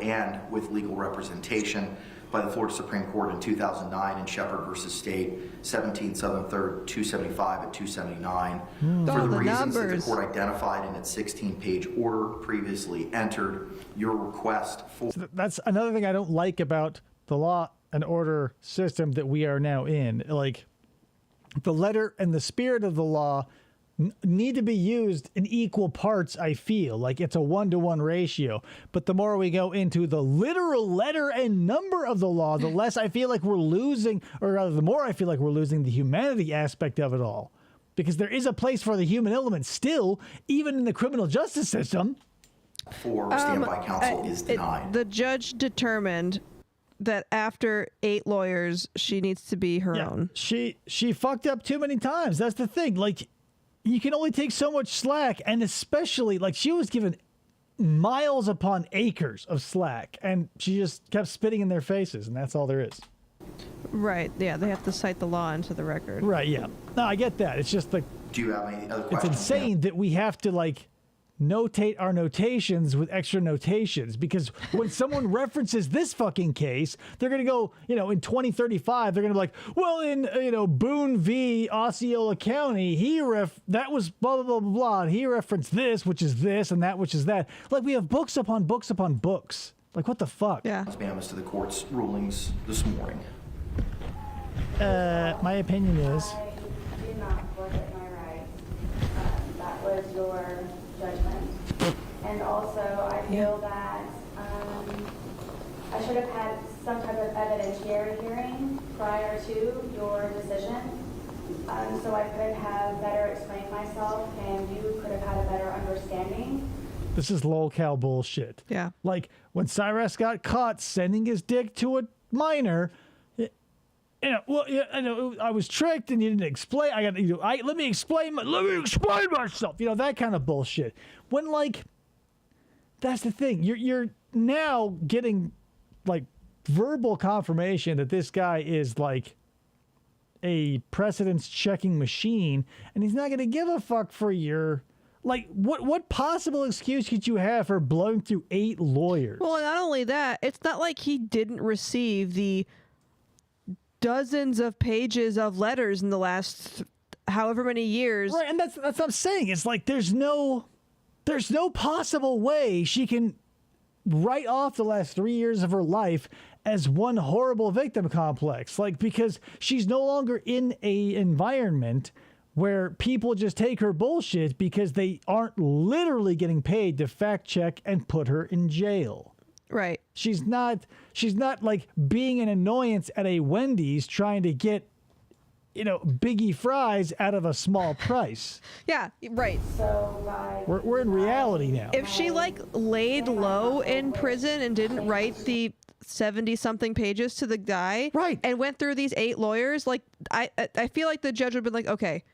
And with legal representation by the Florida Supreme Court in 2009 in Shepard versus State, 17 Southern 3rd, 275 and 279. For the reasons that the court identified in its 16-page order previously entered, your request for... So that's another thing I don't like about the law and order system that we are now in. Like, the letter and the spirit of the law need to be used in equal parts, I feel. Like, it's a 1-to-1 ratio. But the more we go into the literal letter and number of the law, the less I feel like we're losing, or rather, the more I feel like we're losing the humanity aspect of it all. Because there is a place for the human element still, even in the criminal justice system. For standby counsel is denied. The judge determined that after 8 lawyers, she needs to be her own. She fucked up too many times. That's the thing. Like, you can only take so much slack, and especially, like, she was given miles upon acres of slack, and she just kept spitting in their faces, and that's all there is. Right, yeah, they have to cite the law into the record. Right, yeah. No, I get that. It's just like... Do you have any other questions? It's insane that we have to, like, notate our notations with extra notations, because when someone references this fucking case, they're going to go, you know, in 2035, they're going to be like, well, in, you know, Boone v. Osceola County, that was blah, blah, blah, blah, blah, and he referenced this, which is this, and that, which is that. Like, we have books upon books upon books. Like, what the fuck? Yeah. As to the court's rulings this morning. My opinion is... I did not forfeit my rights. That was your judgment. And also, I feel that I should have had some type of evidentiary hearing prior to your decision, so I could have better explained myself and you could have had a better understanding. This is lol-cal bullshit. Yeah. Like, when Cyrus got caught sending his dick to a minor... You know, well, yeah, I know I was tricked, and you didn't explain. Let me explain myself. You know, that kind of bullshit. When, like, that's the thing. You're now getting like verbal confirmation that this guy is like a precedence checking machine, and he's not going to give a fuck for your. Like, what possible excuse could you have for blowing through 8 lawyers? Well, not only that, it's not like he didn't receive the dozens of pages of letters in the last however many years. Right, and that's what I'm saying. It's like there's no possible way she can write off the last 3 years of her life as one horrible victim complex. Like, because she's no longer in a environment where people just take her bullshit because they aren't literally getting paid to fact check and put her in jail. Right. She's not like being an annoyance at a Wendy's trying to get, biggie fries out of a small price. Yeah, right. So We're in reality now. If she laid low in prison and didn't write the 70-something pages to the guy, right, and went through these 8 lawyers, I feel like the judge would have been like, okay,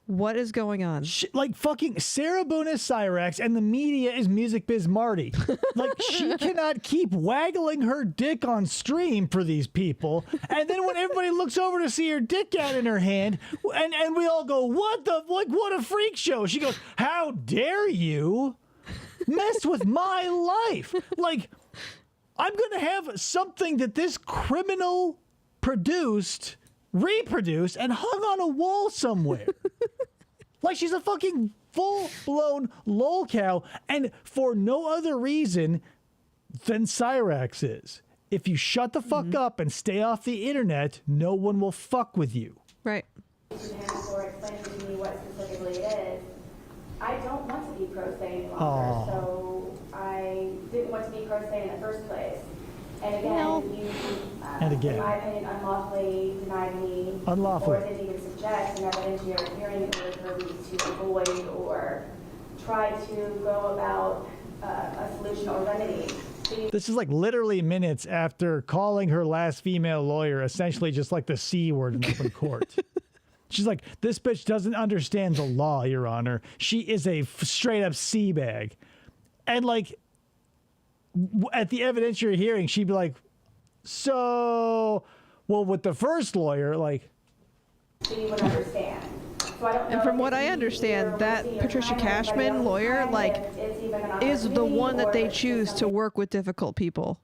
what is going on? Like fucking Sarah Boone is Cyrax and the media is Music Biz Marty. Like, she cannot keep waggling her dick on stream for these people. And then when everybody looks over to see her dick out in her hand, and we all go, what a freak show. She goes, how dare you mess with my life? Like, I'm going to have something that this criminal reproduced, and hung on a wall somewhere. Like, she's a fucking full-blown lol cow, and for no other reason than Cyrax is. If you shut the fuck up and stay off the internet, no one will fuck with you. Right. To him for explaining to me what specifically it is. I don't want to be pro se any longer, so I didn't want to be pro se in the first place. And again, you, in my opinion, unlawfully denied me, or didn't even suggest an evidentiary hearing in order for me to avoid or try to go about a solution or remedy. This is like literally minutes after calling her last female lawyer essentially just like the C word in open court. She's like, this bitch doesn't understand the law, Your Honor. She is a straight up C bag. And like, at the evidentiary hearing, she'd be like, so, well, with the first lawyer, like. So you would understand. So I don't know, and from what I understand, that Patricia Cashman lawyer, is the one that they choose to work with difficult people.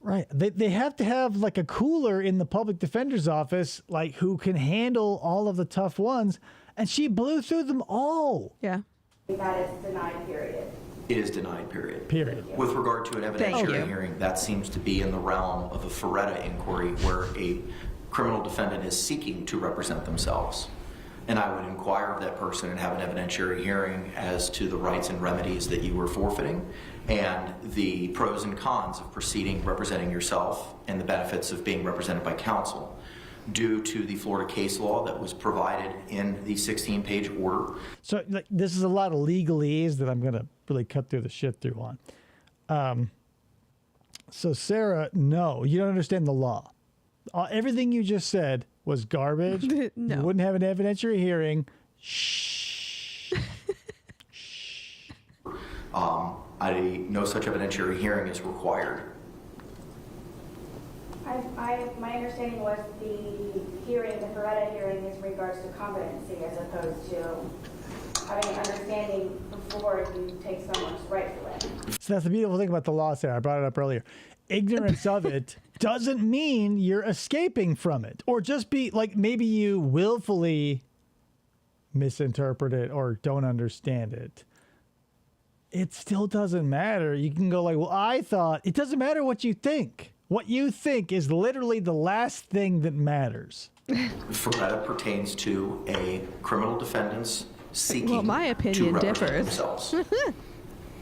Right. They have to have like a cooler in the public defender's office, like, who can handle all of the tough ones. And she blew through them all. Yeah. That is denied, period. It is denied, period. Period. With regard to an evidentiary hearing, that seems to be in the realm of a Ferretta inquiry where a criminal defendant is seeking to represent themselves. And I would inquire of that person and have an evidentiary hearing as to the rights and remedies that you were forfeiting and the pros and cons of proceeding representing yourself and the benefits of being represented by counsel due to the Florida case law that was provided in the 16-page order. So like, this is a lot of legalese that I'm going to really cut through the shit through on. So Sarah, no, you don't understand the law. Everything you just said was garbage. No. You wouldn't have an evidentiary hearing. Shh. Shh. No such evidentiary hearing is required. My understanding was the hearing, the Ferretta hearing, is in regards to competency as opposed to having an understanding before you take someone's right away. So that's the beautiful thing about the law, Sarah. I brought it up earlier. Ignorance of it doesn't mean you're escaping from it. Or just be like, maybe you willfully misinterpret it or don't understand it. It still doesn't matter. You can go like, well, I thought, it doesn't matter what you think. What you think is literally the last thing that matters. Ferretta pertains to a criminal defendant's seeking my opinion to represent differs. themselves.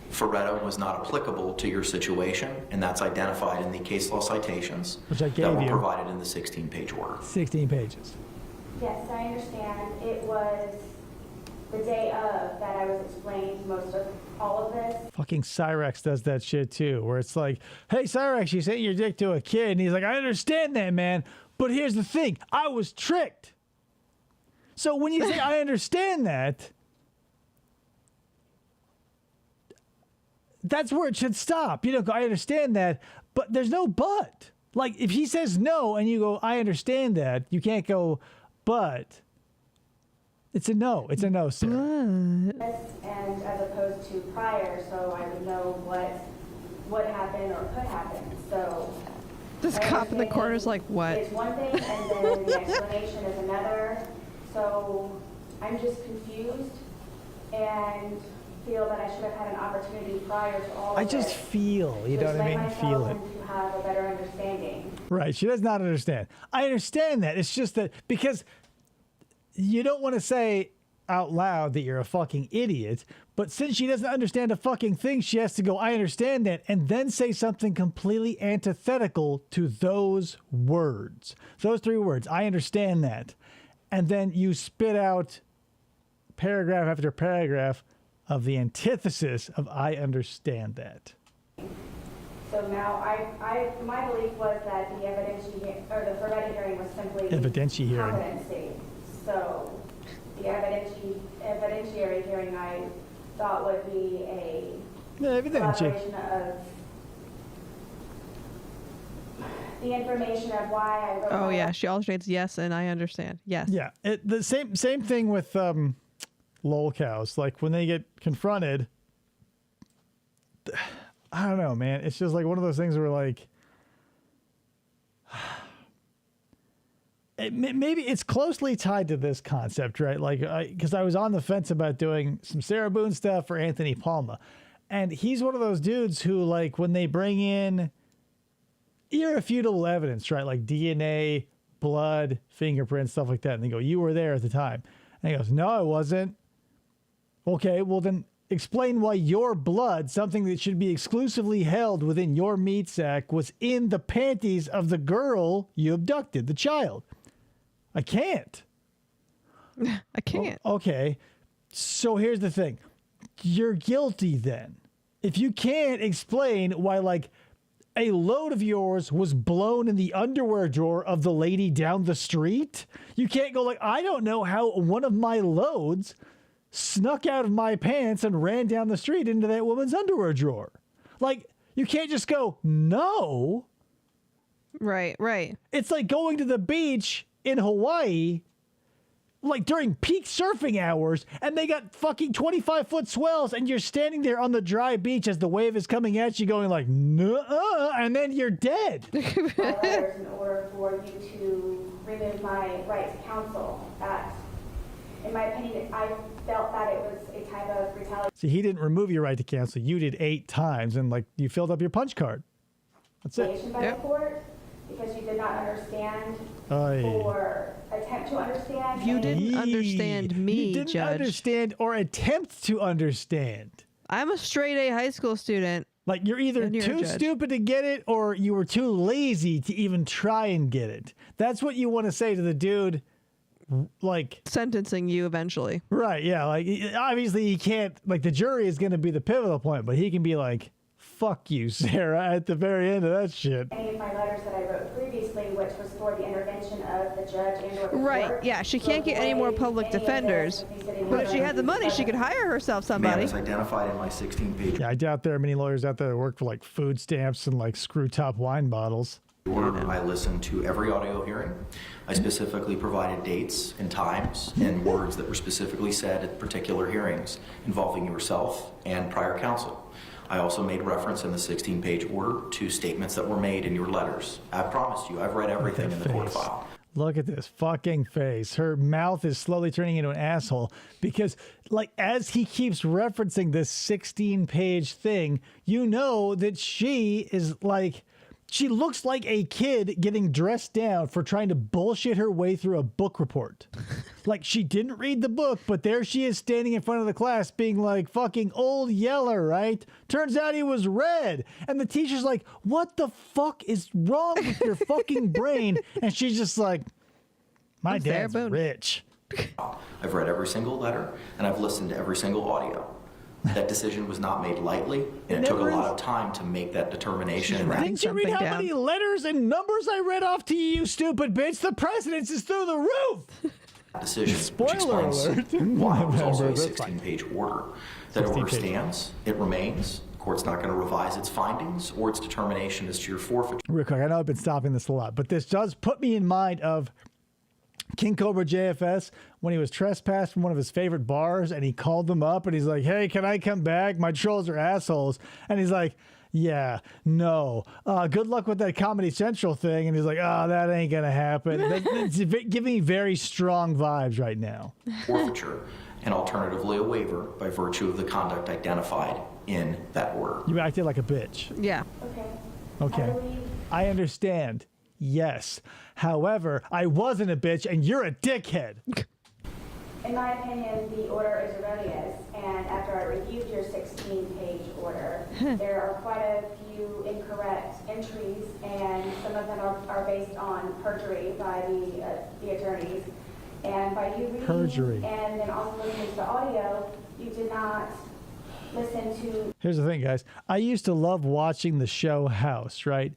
Ferretta was not applicable to your situation, and that's identified in the case law citations Which I gave that were you. provided in the 16-page order. 16 pages. Yes, I understand. It was the day of that I was explaining most of all of this. Fucking Cyrax does that shit too, where it's like, hey, Cyrax, you sent your dick to a kid. And he's like, I understand that, man. But here's the thing. I was tricked. So when you say, I understand that, that's where it should stop. You know, I understand that, but there's no but. Like, if he says no and you go, I understand that, you can't go, but it's a no. It's a no, Sarah. And as opposed to prior, so I would know what would happen or could happen. So This cop in the corner is like, what? it's one thing, and then the explanation is another. So I'm just confused and feel that I should have had an opportunity prior to all of I just this feel, you to know what I explain mean? Feel myself it. and to have a better understanding. Right. She does not understand. I understand that. It's just that because you don't want to say out loud that you're a fucking idiot, but since she doesn't understand a fucking thing, she has to go, I understand that, and then say something completely antithetical to those words. Those 3 words. I understand that. And then you spit out paragraph after paragraph of the antithesis of I understand that. So now my belief was that the the Ferretti hearing was simply Evidentiary hearing. competency. So the evidentiary hearing I thought would be a collaboration of the information of why I wrote. Oh yeah, she alternates yes and I understand. Yes. Yeah, the same thing with lol cows. Like when they get confronted, I don't know, man. It's just like one of those things where like maybe it's closely tied to this concept, right? Like, because I was on the fence about doing some Sarah Boone stuff for Anthony Palma, and he's one of those dudes who, like, when they bring in irrefutable evidence, right, like DNA, blood, fingerprints, stuff like that, and they go, "You were there at the time," and he goes, "No, I wasn't." Okay, well then explain why your blood, something that should be exclusively held within your meat sack, was in the panties of the girl you abducted, the child. I can't. I can't. Okay. So here's the thing. You're guilty then. If you can't explain why, like, a load of yours was blown in the underwear drawer of the lady down the street, you can't go like, I don't know how one of my loads snuck out of my pants and ran down the street into that woman's underwear drawer. Like, you can't just go, no. Right, right. It's like going to the beach in Hawaii, like during peak surfing hours, and they got fucking 25-foot swells, and you're standing there on the dry beach as the wave is coming at you going like, nuh-uh, and then you're dead. My letters in order for you to remove my right to counsel. That, in my opinion, I felt that it was a type of retaliation. See, he didn't remove your right to counsel. You did 8 times, and like you filled up your punch card. That's it. By the court, because you did not understand or attempt to understand. You didn't understand me, You didn't Judge. understand or attempt to understand. I'm a straight A high school student. Like, you're either And you're a too judge. stupid to get it or you were too lazy to even try and get it. That's what you want to say to the dude. Like, Sentencing you eventually. right, yeah. Like, obviously he can't, like, the jury is going to be the pivotal point, but he can be like, fuck you, Sarah, at the very end of that shit. Any of my letters that I wrote previously, which was for the intervention of the judge and or the Right, court, yeah, she can't get any more public any of this defenders. But if she had the money, she could hire herself Man somebody. is identified in my 16-page Yeah, I doubt there are many lawyers out there that work for, like, food stamps and, like, screw-top wine bottles. order. I listened to every audio hearing. I specifically provided dates and times and words that were specifically said at particular hearings involving yourself and prior counsel. I also made reference in the 16-page order to statements that were made in your letters. I promised you, I've read everything in the court file. Look at this fucking face. Her mouth is slowly turning into an asshole because, like, as he keeps referencing this 16-page thing, you know that she is like, she looks like a kid getting dressed down for trying to bullshit her way through a book report. Like, she didn't read the book, but there she is standing in front of the class being like, fucking Old Yeller, right? Turns out he was red. And the teacher's like, what the fuck is wrong with your fucking brain? And she's just like, my dad's rich. I've read every single letter, and I've listened to every single audio. That decision was not made lightly, and it took a lot of time to make that determination. Didn't you read how many letters and numbers I read off to you, you stupid bitch? The precedence is through the roof. Decision, Spoiler which explains alert. why it was also a That's fine. 16-page order. That order 16 pages. stands, it remains. court's not going to revise its findings or its determination as to your forfeiture. Real quick, I know I've been stopping this a lot, but this does put me in mind of King Cobra JFS when he was trespassed from one of his favorite bars, and he called them up and he's like, "Hey, can I come back? My trolls are assholes." And he's like, "Yeah, no. Good luck with that Comedy Central thing." And he's like, "Oh, that ain't gonna happen." It's giving me very strong vibes right now. Forfeiture, and alternatively a waiver by virtue of the conduct identified in that order. You acted like a bitch. Yeah. Okay. I understand. Yes. However, I wasn't a bitch and you're a dickhead. In my opinion, the order is erroneous, and after I reviewed your 16-page order, there are quite a few incorrect entries, and some of them are based on perjury by the attorneys. And by you reading Perjury. and then also listening to the audio, you did not listen to... Here's the thing, guys. I used to love watching the show House, right?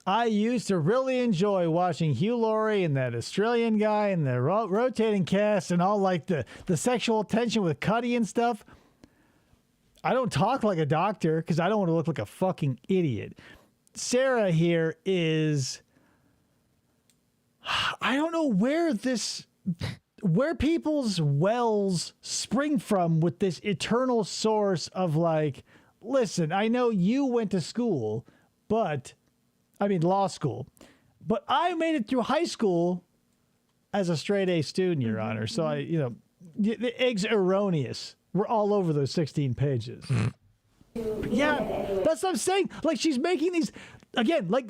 I used to really enjoy watching Hugh Laurie and that Australian guy and the rotating cast and all like the sexual tension with Cuddy and stuff. I don't talk like a doctor because I don't want to look like a fucking idiot. Sarah here is... I don't know where people's wells spring from with this eternal source of like, listen, I know you went to school, law school, but I made it through high school as a straight A student, Your Honor. So the eggs erroneous. We're all over those 16 pages. Yeah, that's what I'm saying. Like she's making these, again, like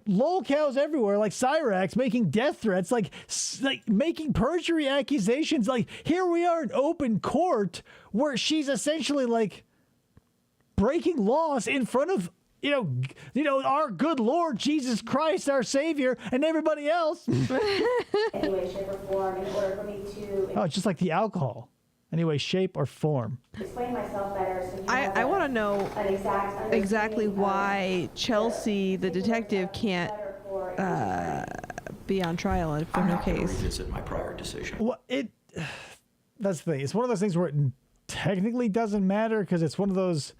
lol cows everywhere, like Cyrax making death threats, like making perjury accusations. Like here we are in open court where she's essentially like breaking laws in front of our good Lord Jesus Christ, our Savior, and everybody else. Any way, shape, or form in order for me to... Oh, it's just like the alcohol. Any way, shape, or form. Explain myself better. So I want to know an exact exactly why Chelsea, the detective, can't be on trial for no case. Revisit my prior decision. Well, that's the thing. It's one of those things where it technically doesn't matter because it's one of those.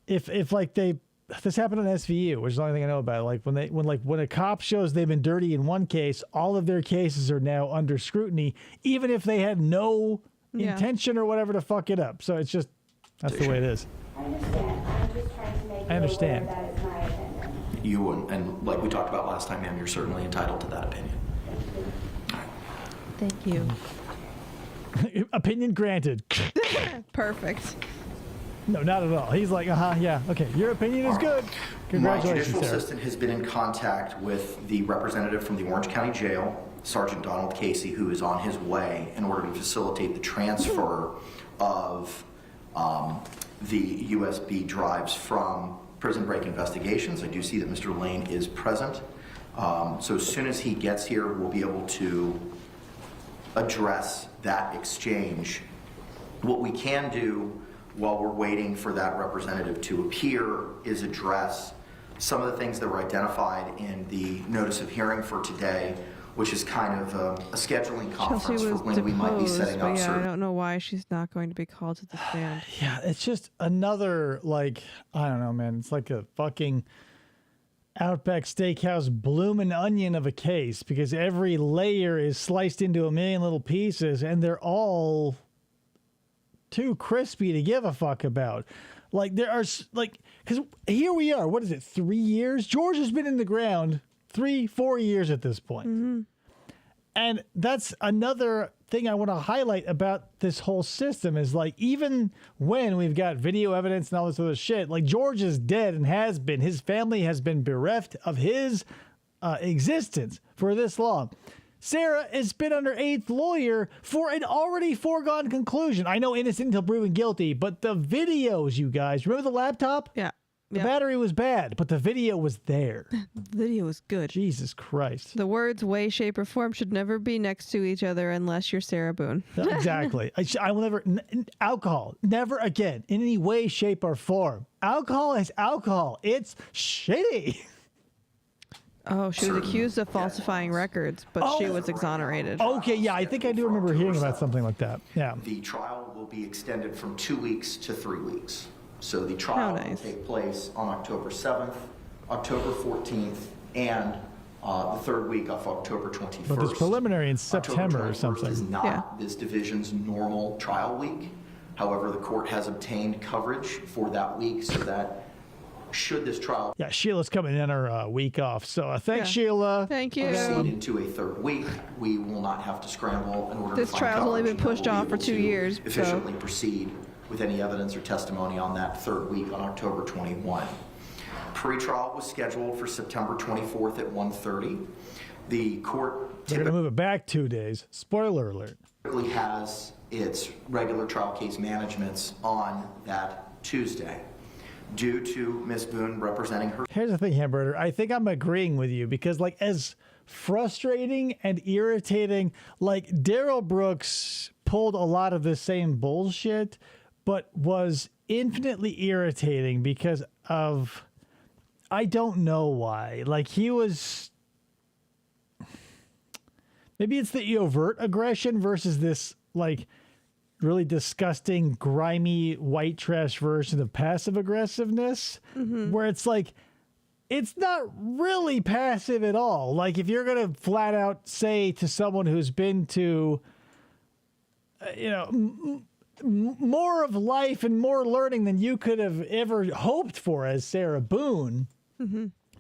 If like this happened on SVU, which is the only thing I know about. Like when a cop shows they've been dirty in one case, all of their cases are now under scrutiny, even if they had no intention or whatever to fuck it up. So it's just that's the way it is. I understand. I'm just trying to make I understand. you aware that is my opinion. You and like we talked about last time, ma'am, you're certainly entitled to that opinion. Thank you. Opinion granted. Perfect. No, not at all. He's like, yeah, okay. Your opinion is good. Congratulations, My judicial Sarah. assistant has been in contact with the representative from the Orange County Jail, Sergeant Donald Casey, who is on his way in order to facilitate the transfer of the USB drives from Prison Break Investigations. I do see that Mr. Lane is present. So as soon as he gets here, we'll be able to address that exchange. What we can do while we're waiting for that representative to appear is address some of the things that were identified in the notice of hearing for today, which is kind of a scheduling conference for when we might be setting up but certain... I don't know why she's not going to be called to the stand. Yeah, it's just another, like, I don't know, man. It's like a fucking Outback Steakhouse bloomin' onion of a case because every layer is sliced into a million little pieces and they're all too crispy to give a fuck about. Like there are like, because here we are, what is it, 3 years? George has been in the ground 3-4 years at this point. Mm-hmm. And that's another thing I want to highlight about this whole system is like, even when we've got video evidence and all this other shit, like George is dead and has been, his family has been bereft of his existence for this long. Sarah has been under eighth lawyer for an already foregone conclusion. I know innocent until proven guilty, but the videos, you guys, remember the laptop? Yeah. The battery was bad, but the video was there. The video was good. Jesus Christ. The words way, shape, or form should never be next to each other unless you're Sarah Boone. Exactly. I will never, alcohol, never again, in any way, shape, or form. Alcohol is alcohol. It's shitty. Oh, she was accused of falsifying records, but she was exonerated. Okay, yeah, I think I do remember hearing about something like that. Yeah. The trial will be extended from 2 weeks to 3 weeks. So the trial nice. will take place on October 7th, October 14th, and the third week of October 21st. But there's preliminary in September October or 21st something. is not Yeah. this division's normal trial week. However, the court has obtained coverage for that week so that should this trial Yeah, Sheila's coming in her week off. So thanks, Yeah. Sheila. Thank you. proceed into a third week, we will not have to scramble in order This to find trial's only coverage, been and pushed we'll be off for able 2 to years, so- efficiently proceed with any evidence or testimony on that third week on October 21. Pre-trial was scheduled for September 24th at 1:30. The court They're going to move it back 2 days. Spoiler alert. typically has its regular trial case managements on that Tuesday. Due to Ms. Boone representing her Here's the thing, Hamburger. I think I'm agreeing with you because, like, as frustrating and irritating, like, Darrell Brookes pulled a lot of the same bullshit, but was infinitely irritating because of, I don't know why. Like, he was, maybe it's the overt aggression versus this, like, really disgusting, grimy, white trash version of passive aggressiveness, where it's like, it's not really passive at all. Like, if you're going to flat out say to someone who's been to, more of life and more learning than you could have ever hoped for as Sarah Boone,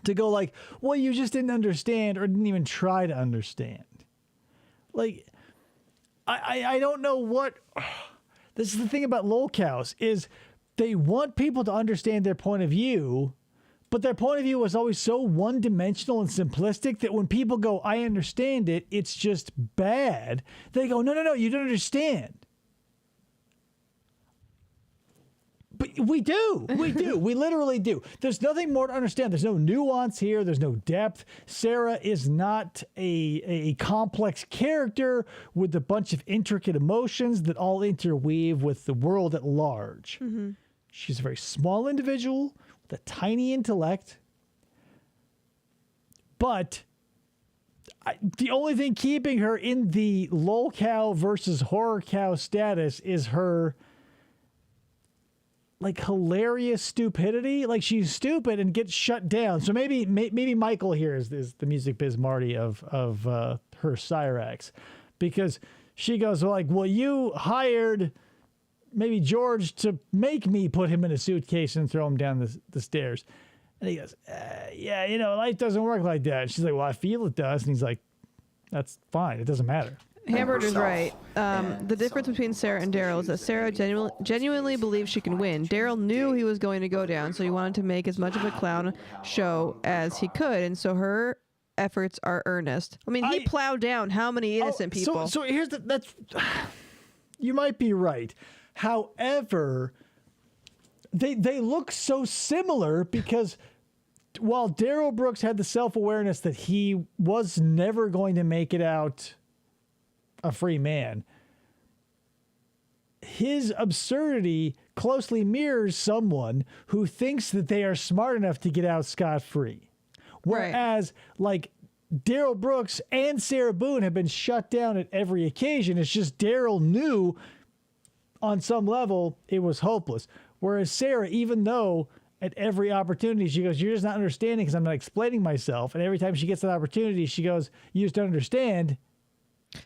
to go like, well, you just didn't understand or didn't even try to understand. Like, I don't know what. This is the thing about lolcows is they want people to understand their point of view, but their point of view is always so one-dimensional and simplistic that when people go, I understand it, it's just bad. They go, no, you don't understand. But we do. We literally do. There's nothing more to understand. There's no nuance here. There's no depth. Sarah is not a complex character with a bunch of intricate emotions that all interweave with the world at large. She's a very small individual with a tiny intellect. But the only thing keeping her in the lol cow versus horror cow status is her, like, hilarious stupidity. Like, she's stupid and gets shut down. So maybe Michael here is the music biz Marty of her Cyrax, because she goes like, well, you hired maybe George to make me put him in a suitcase and throw him down the stairs. And he goes, yeah, life doesn't work like that. And she's like, well, I feel it does. And he's like, that's fine. It doesn't matter. Hamburger's herself. right. The difference between Sarah and Darrell is that Sarah genuinely believes she can win. Darrell knew he was going to go down, so he wanted to make as much of a clown show as he could, and so her efforts are earnest. I mean, he plowed down how many innocent people? So here's that's you might be right. However, they look so similar because while Darrell Brookes had the self-awareness that he was never going to make it out a free man, his absurdity closely mirrors someone who thinks that they are smart enough to get out scot-free. Whereas, like, Darrell Brookes and Sarah Boone have been shut down at every occasion. It's just Darrell knew on some level it was hopeless. Whereas Sarah, even though at every opportunity she goes, you're just not understanding because I'm not explaining myself. And every time she gets an opportunity, she goes, you just don't understand.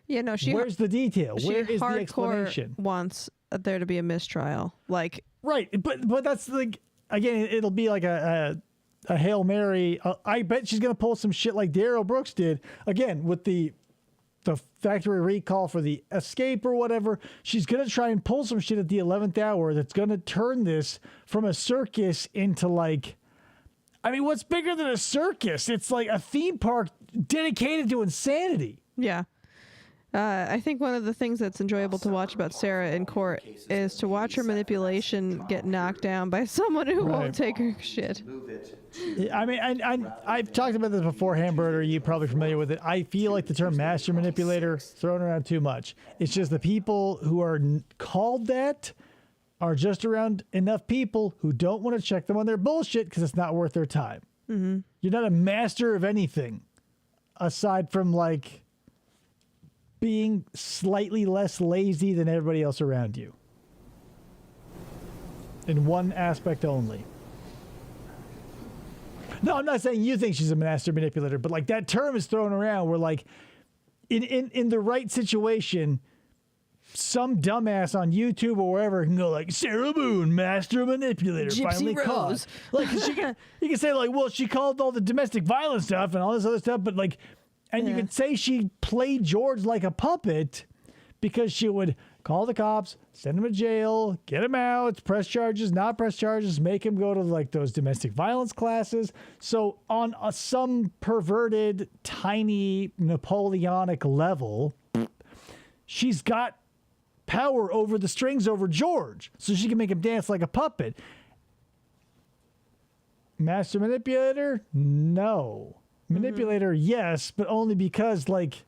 Yeah, no, Where's the detail? She Where is the hardcore explanation? wants there to be a mistrial. Like, right, but that's like, again, it'll be like a Hail Mary. I bet she's gonna pull some shit like Darrell Brookes did again with the factory recall for the escape or whatever. She's gonna try and pull some shit at the 11th hour that's gonna turn this from a circus into, like, I mean, what's bigger than a circus? It's like a theme park dedicated to insanity. yeah. I think one of the things that's enjoyable to watch about Sarah in court is to watch her manipulation get knocked down by someone who won't take her shit. I mean, I've talked about this before, Hamburger. You're probably familiar with it. I feel like the term master manipulator thrown around too much. It's just the people who are called that are just around enough people who don't want to check them on their bullshit because it's not worth their time. Mm-hmm. You're not a master of anything aside from, like, being slightly less lazy than everybody else around you. in one aspect only. No, I'm not saying you think she's a master manipulator, but like that term is thrown around where like in the right situation, some dumbass on YouTube or wherever can go like, Sarah Boone, master manipulator, Gypsy finally Rose. caught. Like you can say like, well, she called all the domestic violence stuff and all this other stuff, but like, and you could say she played George like a puppet because she would call the cops, send him to jail, get him out, press charges, not press charges, make him go to like those domestic violence classes. So on some perverted, tiny Napoleonic level, she's got power over the strings over George, so she can make him dance like a puppet. Master manipulator? No. Manipulator, yes, but only because like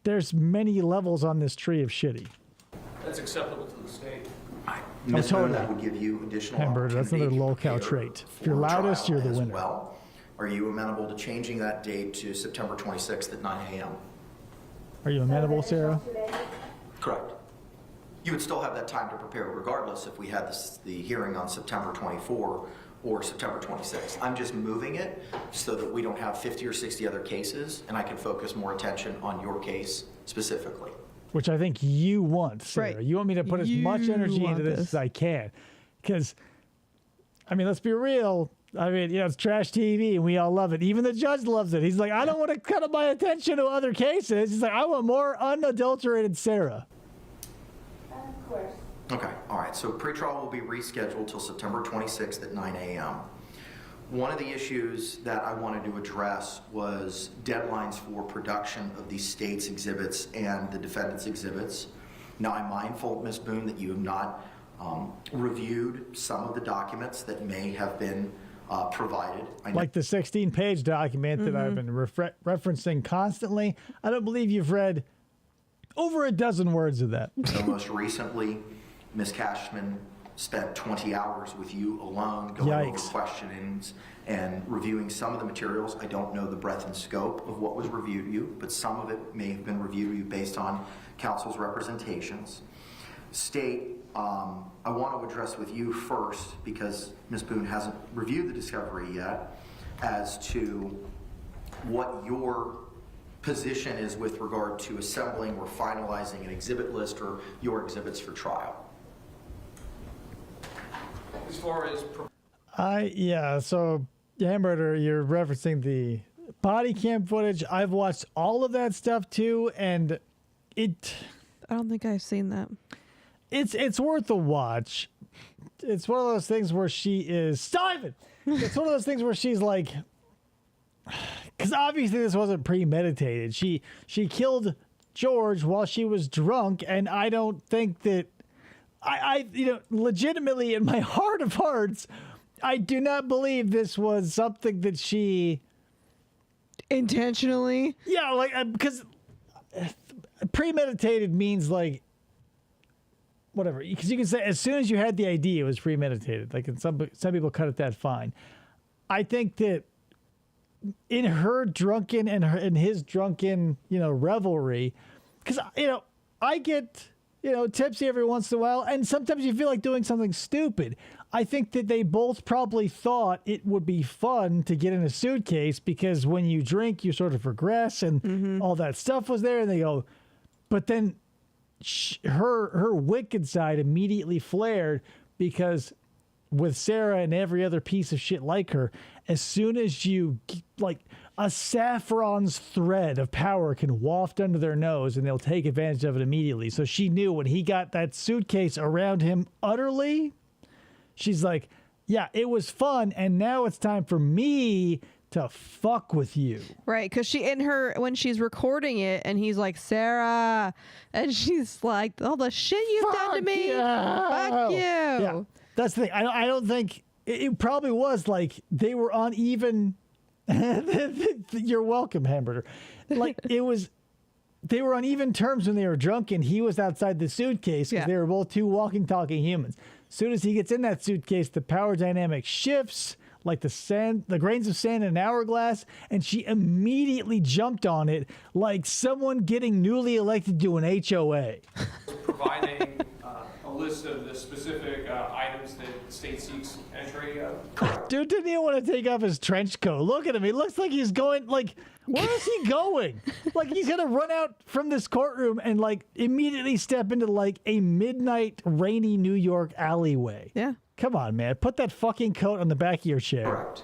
there's many levels on this tree of shitty. That's acceptable to the state. Ms. Boone, totally. that would give you additional Hamburger, that's opportunity another to lolcow prepare trait. If for you're loudest, trial you're the as winner. Well. Are you amenable to changing that date to September 26th at 9 a.m.? Are you amenable, Sarah? Correct. You would still have that time to prepare regardless if we had the hearing on September 24 or September 26th. I'm just moving it so that we don't have 50 or 60 other cases and I can focus more attention on your case specifically. Which I think you want, Sarah. Right. You want me to put as much You energy want into this as I can. Because, I mean, let's be real. I mean, you know, it's trash TV and we all love it. Even the judge loves it. He's like, I don't want to cut up my attention to other cases. He's like, I want more unadulterated Sarah. Of course. Okay, all right, so pretrial will be rescheduled till September 26th at 9 a.m. One of the issues that I wanted to address was deadlines for production of the state's exhibits and the defendant's exhibits. Now, I'm mindful, Ms. Boone, that you have not reviewed some of the documents that may have been provided. I know Like the 16-page document that I've been referencing constantly. I don't believe you've read over a dozen words of that. so most recently, Ms. Cashman spent 20 hours with you alone going over Yikes. questionings and reviewing some of the materials. I don't know the breadth and scope of what was reviewed to you, but some of it may have been reviewed to you based on counsel's representations. State, I want to address with you first, because Ms. Boone hasn't reviewed the discovery yet, as to what your position is with regard to assembling or finalizing an exhibit list or your exhibits for trial. As far as So Hamburger, you're referencing the body cam footage. I've watched all of that stuff too, and I don't think I've seen that. it's worth a watch. It's one of those things where she is Steven. It's one of those things where she's like, because obviously this wasn't premeditated. She killed George while she was drunk, and I don't think that I legitimately in my heart of hearts, I do not believe this was something that she Intentionally? Yeah, like because premeditated means like whatever. Because you can say as soon as you had the idea, it was premeditated. Like, and some people cut it that fine. I think that in her drunken and in his drunken, revelry, because I get tipsy every once in a while, and sometimes you feel like doing something stupid. I think that they both probably thought it would be fun to get in a suitcase because when you drink, you sort of regress, and all that stuff was there, and they go, but then her wicked side immediately flared because with Sarah and every other piece of shit like her, as soon as you like a saffron's thread of power can waft under their nose and they'll take advantage of it immediately. So she knew when he got that suitcase around him utterly, she's like, yeah, it was fun. And now it's time for me to fuck with you. Right, because when she's recording it and he's like, Sarah, and she's like, all the shit you've done to me, fuck you. Yeah, that's the thing. I don't think it probably was like they were on even. You're welcome, Hamburger. Like they were on even terms when they were drunk, and he was outside the suitcase because they were both two walking, talking humans. As soon as he gets in that suitcase, the power dynamic shifts like the grains of sand in an hourglass, and she immediately jumped on it like someone getting newly elected to an HOA. providing a list of the specific items that the state seeks entry of? Dude didn't even want to take off his trench coat. Look at him. He looks like he's going, like, where is he going? Like, he's going to run out from this courtroom and, like, immediately step into, like, a midnight rainy New York alleyway. Yeah. Come on, man. Put that fucking coat on the back of your chair. Correct.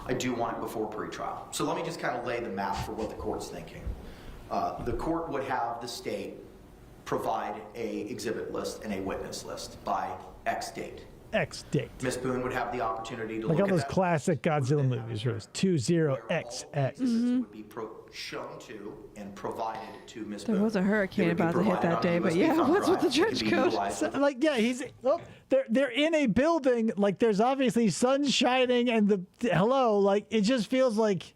I do want it before pretrial. So let me just kind of lay the map for what the court's thinking. The court would have the state provide a exhibit list and a witness list by X date. X date. Ms. Boone would have the opportunity to Like look all at those that. classic Godzilla movies, where it's 20XX. Witnesses would be shown to and provided to Ms. Boone. There was a hurricane It would be about to hit provided that on day, a but USB yeah, thumb what's with drive. the It could trench be coat? utilized So, like, yeah, they're in a building, like there's obviously sun shining and hello, like it just feels like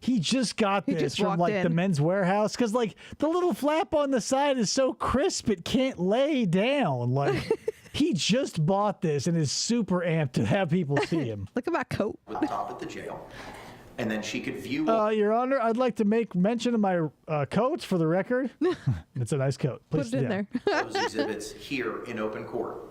he just got He this just from walked like the in. Men's Warehouse, because like the little flap on the side is so crisp it can't lay down. Like he just bought this and is super amped to have people see him. Look at my coat. with the top at the jail. And then she could view Your Honor, I'd like to make mention of my coats for the record. It's a nice coat. Please Put it in sit there. down. those exhibits here in open court.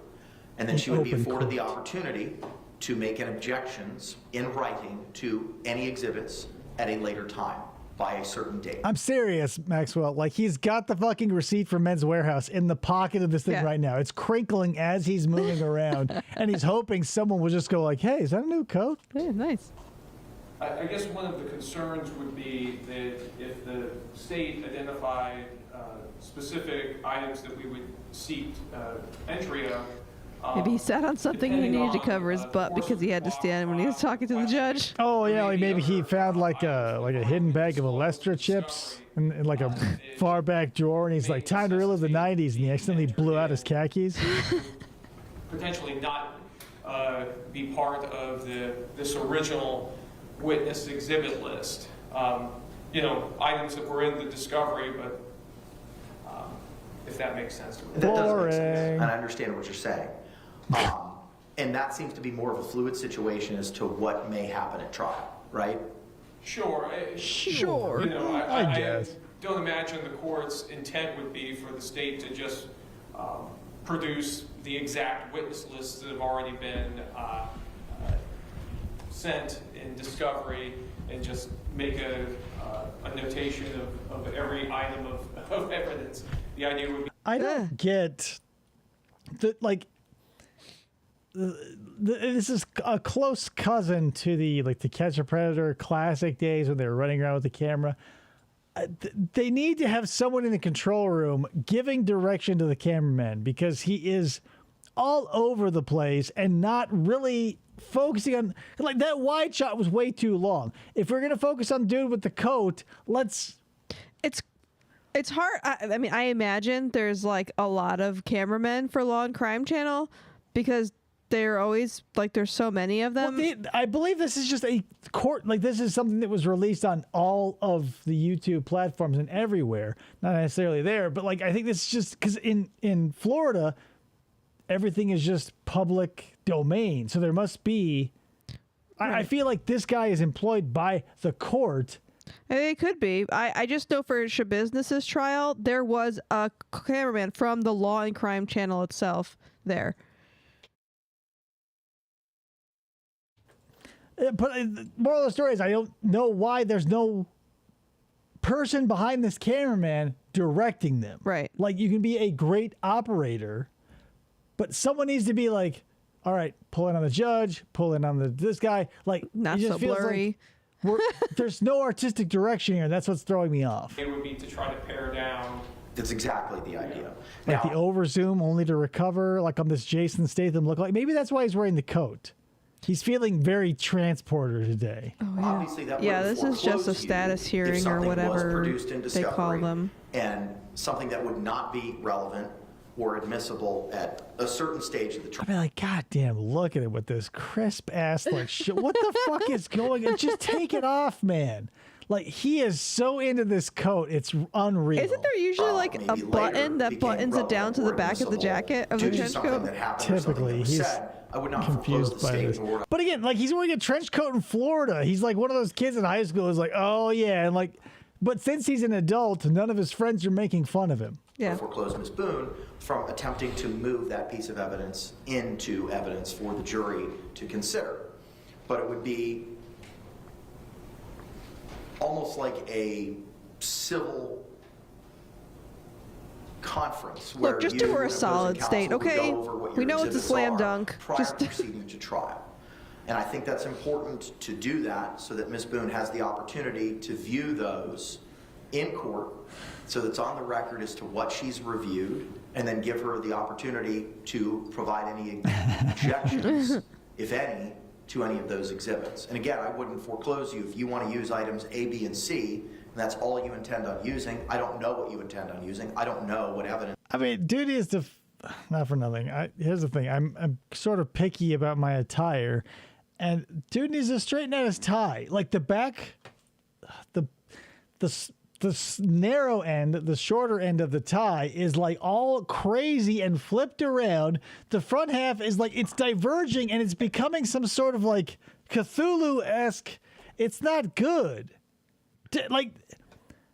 And then she would be open afforded the court. opportunity to make an objections in writing to any exhibits at a later time by a certain date. I'm serious, Maxwell. Like, he's got the fucking receipt for Men's Warehouse in the pocket of this thing Yeah. right now. It's crinkling as he's moving around, and he's hoping someone will just go like, hey, is that a new coat? Yeah, nice. I guess one of the concerns would be that if the state identified specific items that we would seek entry of. Maybe he sat on something and he depending needed to on, cover his butt force because he had to of stand law, when he was talking to the judge. Oh, yeah, like maybe he other, found like a items hidden bag of that Alestra chips discovery, in like a far back drawer, and he's like, time to relive the 90s, and he accidentally blew out his khakis. potentially not be part of this original witness exhibit list. Items that were in the discovery, but if that makes sense. That does make Boring. sense, and I understand what you're saying. And that seems to be more of a fluid situation as to what may happen at trial, right? Sure. Sure. I guess. Don't imagine the court's intent would be for the state to just produce the exact witness lists that have already been sent in discovery and just make a notation of every item of evidence. The idea would be I don't get that, like, this is a close cousin to the Catch a Predator classic days when they were running around with the camera. They need to have someone in the control room giving direction to the cameraman, because he is all over the place and not really focusing on, like, that wide shot was way too long. If we're gonna focus on the dude with the coat, let's. It's hard. I mean, I imagine there's like a lot of cameramen for Law and Crime Channel because they're always like there's so many of them. Well, I believe this is just a court. Like, this is something that was released on all of the YouTube platforms and everywhere. Not necessarily there, but like I think this is just because in Florida, everything is just public domain. So there must be. I feel like this guy is employed by the court. It could be. I just know for Shabusiness's trial, there was a cameraman from the Law and Crime Channel itself there. But moral of the story is, I don't know why there's no person behind this cameraman directing them. Right. Like, you can be a great operator, but someone needs to be like, all right, pull in on the judge, pull in on this guy. Like, Not it just so feels blurry. Like there's no artistic direction here. That's what's throwing me off. it would be to try to pare down. That's exactly the idea. Like the over zoom only to recover, like on this Jason Statham look. Like, maybe that's why he's wearing the coat. He's feeling very transporter today. Obviously, that Yeah, wouldn't this is just a foreclose you status if hearing or something was whatever produced in they call discovery them. and something that would not be relevant or admissible at a certain stage of the trial. I'd be like, God damn, look at it with this crisp ass, like, shit. What the fuck is going on? Just take it off, man. Like, he is so into this coat, it's unreal. Isn't there usually like a Maybe button later that became buttons it down to the relevant or back of the admissible jacket of the due to trench something coat? that happened or something that Typically, was he's said. I would not foreclose confused the by state this. nor But again, like, he's wearing a trench coat in Florida. He's like one of those kids in high school who's like, oh yeah, and like But since he's an adult, none of his friends are making fun of him. Yeah. Foreclose Ms. Boone from attempting to move that piece of evidence into evidence for the jury to consider. But it would be almost like a civil conference where Look, just you do her a and opposing solid counsel state, would go okay? over what We your know it's a exhibits slam are dunk. prior Just to proceeding to trial. And I think that's important to do that so that Ms. Boone has the opportunity to view those in court so that's on the record as to what she's reviewed, and then give her the opportunity to provide any objections, if any, to any of those exhibits. And again, I wouldn't foreclose you if you want to use items A, B, and C, and that's all you intend on using. I don't know what you intend on using. I don't know what evidence. I mean, duty is to, not for nothing. Here's the thing. I'm sort of picky about my attire, and dude needs to straighten out his tie. Like the back, the narrow end, the shorter end of the tie is like all crazy and flipped around. The front half is like it's diverging and it's becoming some sort of like Cthulhu-esque. It's not good. Like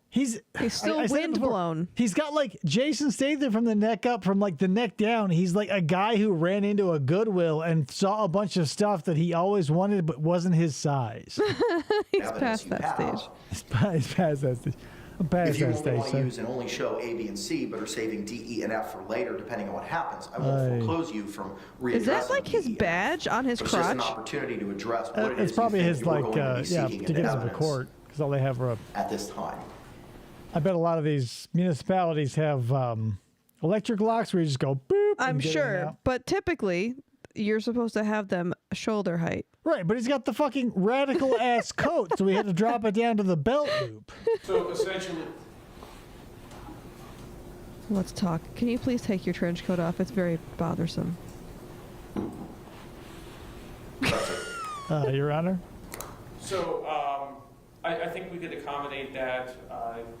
he's still I said it before. windblown. He's got like Jason Statham from the neck up, from like the neck down. He's like a guy who ran into a Goodwill and saw a bunch of stuff that he always wanted but wasn't his size. He's past that stage. He's past that stage. I'm past If you that only stage. want to son. use and only show A, B, and C, but are saving D, E, and F for later, depending on what happens, I won't foreclose you from readdressing Is that like his D, E, and F. badge on his It's just an crotch? opportunity to address what it is It's probably you his think you're like going to be yeah seeking to in get him to evidence court because all they have are. at this time. I bet a lot of these municipalities have electric locks where you just go boop. I'm and get in and sure, out. but typically you're supposed to have them shoulder height. Right, but he's got the fucking radical ass coat, so we had to drop it down to the belt loop. So essentially, Let's talk. Can you please take your trench coat off? It's very bothersome. Your Honor. so I think we could accommodate that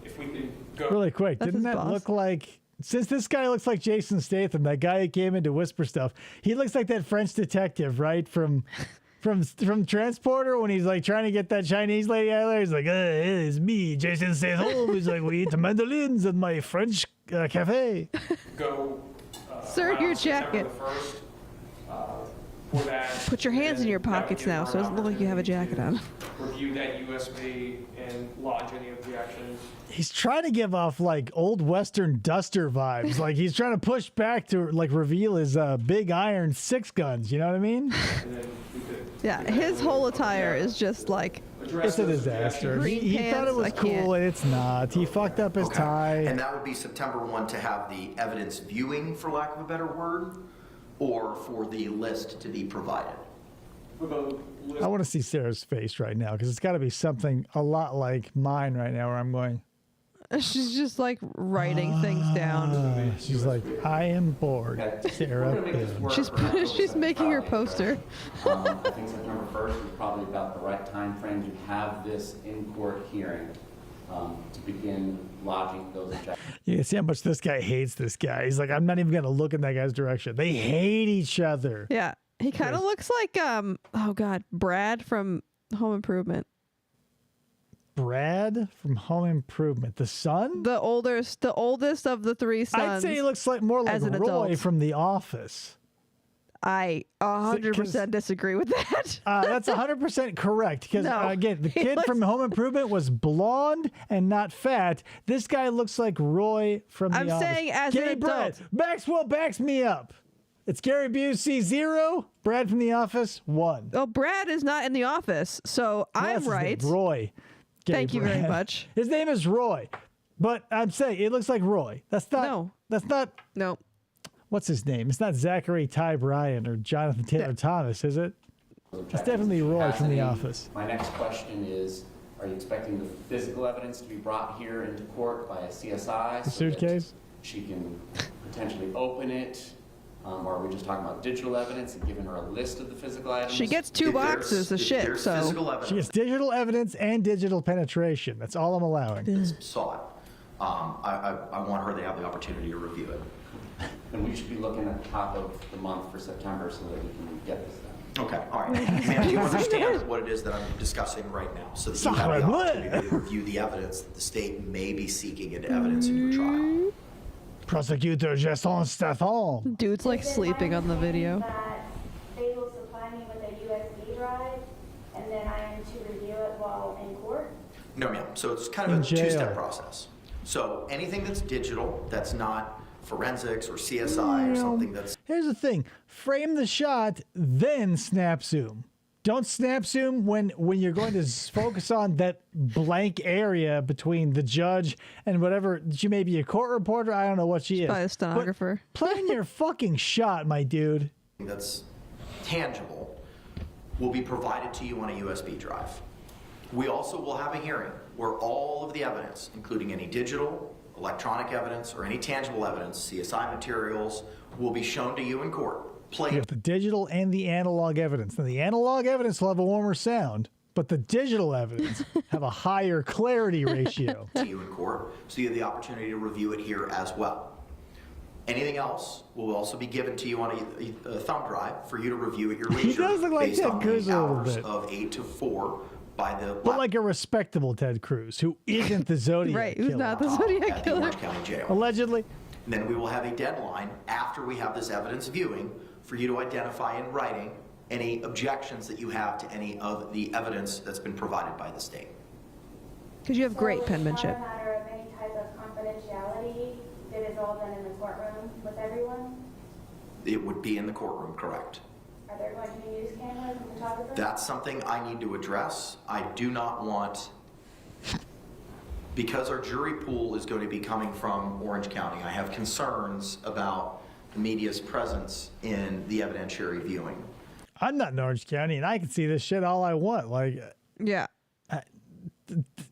if we could go. Really quick, That's didn't his that boss. look like? Since this guy looks like Jason Statham, that guy who came in to whisper stuff, he looks like that French detective, right? From Transporter, when he's like trying to get that Chinese lady out there. He's like, it's me, Jason Statham. He's like, we eat mandolins at my French cafe. Go. Sir, around your September jacket. the 1st, for that. Put your hands in your And that would pockets give now, her so it an doesn't look like you have a jacket on. opportunity to Review that USB and lodge any objections. He's trying to give off like old Western duster vibes. Like he's trying to push back to like reveal his big iron 6 guns. You know what I mean? And then we could Yeah, his whole attire is just like address It's a those disaster. Green He thought it pants, was I can't. cool, and it's not. He fucked up his tie. And that would be September 1 to have the evidence viewing, for lack of a better word, or for the list to be provided. for the list. I want to see Sarah's face right now because it's got to be something a lot like mine right now, where I'm going. she's just like writing things down. She's like, I am bored, Sarah. We're gonna make this Boone." work She's for October she's making her 7th. poster. I think September 1st is probably about the right time frame to have this in-court hearing to begin lodging those objections. You can see how much this guy hates this guy. He's like, I'm not even going to look in that guy's direction. They hate each other. Yeah, he kind of looks like oh god, Brad from Home Improvement. Brad from Home Improvement, the son. The oldest of the 3 sons. I'd say he looks like more like as an Roy adult. from The Office. I 100% disagree with that. That's 100% correct. Because No, again, the he kid looks- from Home Improvement was blonde and not fat. This guy looks like Roy from The I'm Office. saying as an Gay Brad. adult. Maxwell backs me up. It's Gary Busey 0. Brad from The Office 1. Well, Brad is not in the office, so That's I'm his name, right. Roy. Gay Thank you very Brad. much. His name is Roy, but I'm saying it looks like Roy. That's not. No. That's not. No. What's his name? It's not Zachary Ty Bryan or Jonathan Taylor Thomas, is it? It's definitely Roy from The Office. My next question is, are you expecting the physical evidence to be brought here into court by a CSI? The so that suitcase? she can potentially open it? Or are we just talking about digital evidence and giving her a list of the physical items? She gets 2 If there's- boxes of if shit, there's so physical She evidence gets digital evidence and digital penetration. That's all I'm allowing. sought, I want her to have the opportunity to review it. And we should be looking at the top of the month for September so that we can get this done. Okay, all right. Ma'am, do you understand what it is that I'm discussing right now? So that you have the opportunity to review the evidence that the state may be seeking into evidence in your trial. Prosecutor Jason Statham. Dude's like Is it my sleeping on the video. that they will supply me with a USB drive, and then I am to review it while in court? No, ma'am. So it's kind of In a jail. two-step process. So anything that's digital, that's not forensics or CSI or something that's Here's the thing: frame the shot, then snap zoom. Don't snap zoom when you're going to focus on that blank area between the judge and whatever. She may be a court reporter. I don't know what she is. Probably a stenographer. But plan your fucking shot, my dude. that's tangible will be provided to you on a USB drive. We also will have a hearing where all of the evidence, including any digital, electronic evidence, or any tangible evidence, CSI materials, will be shown to you in court. You have the digital and the analog evidence. Now, the analog evidence will have a warmer sound, but the digital evidence have a higher clarity ratio. To you in court, so you have the opportunity to review it here as well. Anything else will also be given to you on a thumb drive for you to review at your leisure. He does look like based Ted on Cruz the a little hours bit. of 8 to 4 by the But like a respectable Ted Cruz, who isn't the Zodiac Right, who's killer. not the Zodiac at the killer. Orange County Jail. Allegedly. Then we will have a deadline after we have this evidence viewing for you to identify in writing any objections that you have to any of the evidence that's been provided by the state. Because you have great So penmanship. it's not a matter of any type of confidentiality. It is all done in the courtroom with everyone? It would be in the courtroom, correct? Are there going to be news cameras and photographers? That's something I need to address. I do not want, because our jury pool is going to be coming from Orange County, I have concerns about the media's presence in the evidentiary viewing. I'm not in Orange County, and I can see this shit all I want. Like, Yeah.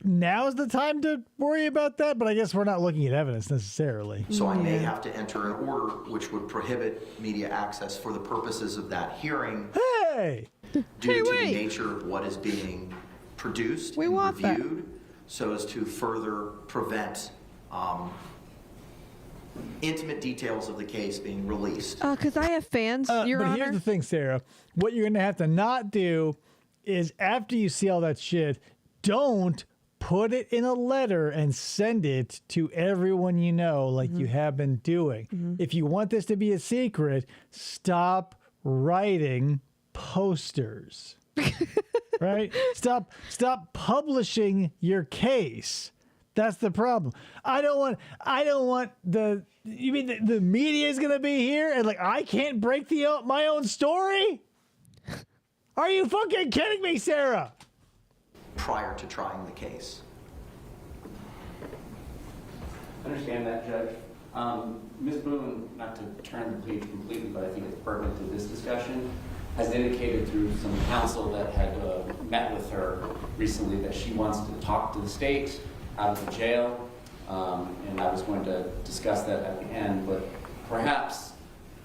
now's the time to worry about that, but I guess we're not looking at evidence necessarily. So I may have to enter an order which would prohibit media access for the purposes of that hearing Hey! due to the wait. nature of what is being produced We and want that. reviewed, so as to further prevent intimate details of the case being released. Because I have fans, Your But Honor. here's the thing, Sarah. What you're going to have to not do is after you see all that shit, don't put it in a letter and send it to everyone you know like you have been doing. If you want this to be a secret, stop writing posters. Right? Stop publishing your case. That's the problem. I don't want you mean the media is going to be here and like I can't break my own story? Are you fucking kidding me, Sarah? Prior to trying the case. I understand that, Judge. Ms. Boone, not to turn the page completely, but I think it's pertinent to this discussion, has indicated through some counsel that had met with her recently that she wants to talk to the state out of the jail, and I was going to discuss that at the end, but perhaps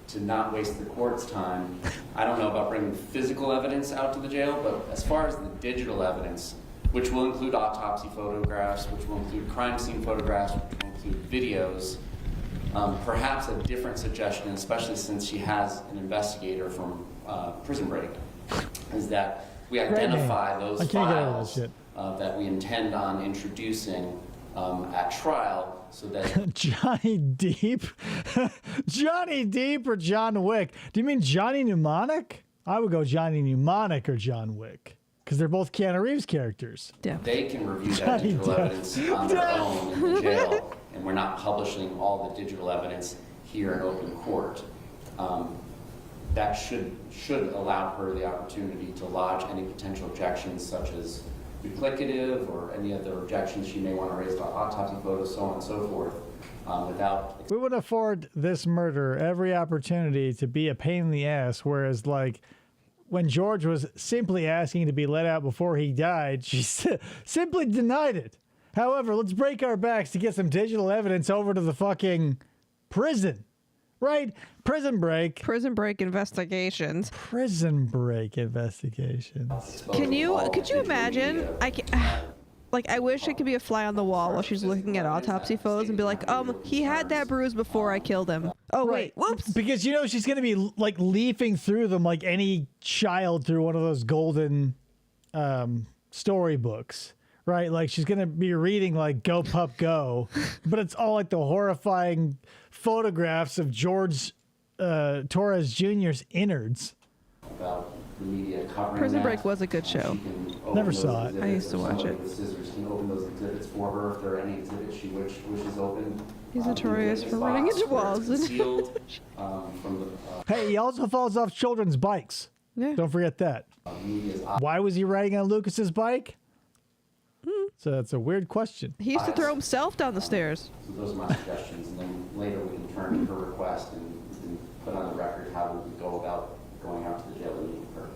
to not waste the court's time, I don't know about bringing physical evidence out to the jail, but as far as the digital evidence, which will include autopsy photographs, which will include crime scene photographs, which will include videos, perhaps a different suggestion, especially since she has an investigator from Prison Break, is that we identify those I can't get over files that shit. that we intend on introducing at trial so that Johnny Depp? Johnny Depp or John Wick? Do you mean Johnny Mnemonic? I would go Johnny Mnemonic or John Wick because they're both Keanu Reeves characters. they can review that Johnny digital Depp. evidence on their own in the jail, and we're not publishing all the digital evidence here in open court. That should allow her the opportunity to lodge any potential objections such as duplicative or any other objections she may want to raise to autopsy photos, so on and so forth, without. We would afford this murderer every opportunity to be a pain in the ass, whereas like when George was simply asking to be let out before he died, she simply denied it. However, let's break our backs to get some digital evidence over to the fucking prison. Right? Prison break. Prison break investigations. Prison break investigations. Could you imagine? Like, I wish it could be a fly on the wall while she's looking at autopsy photos and be like, he had that bruise before I killed him. Oh, wait, whoops. Because, you know, she's going to be, like, leafing through them like any child through one of those golden storybooks, right? Like, she's going to be reading, like, Go Pup Go, but it's all, like, the horrifying photographs of George Torres Jr.'s innards. About the media covering Prison that. Break was a good show. She can open Never those saw it. exhibits, I used to or watch somebody it. with scissors can open those exhibits for her if there are any exhibits she wishes open. He's notorious for running into walls. Concealed, from the Hey, he also falls off children's bikes. Yeah. Don't forget that. media's Why was he riding on Lucas's bike? So that's a weird question. He used to throw himself down the stairs. So those are my suggestions, and then later we can turn to her request and put on the record how we would go about going out to the jail and meeting her.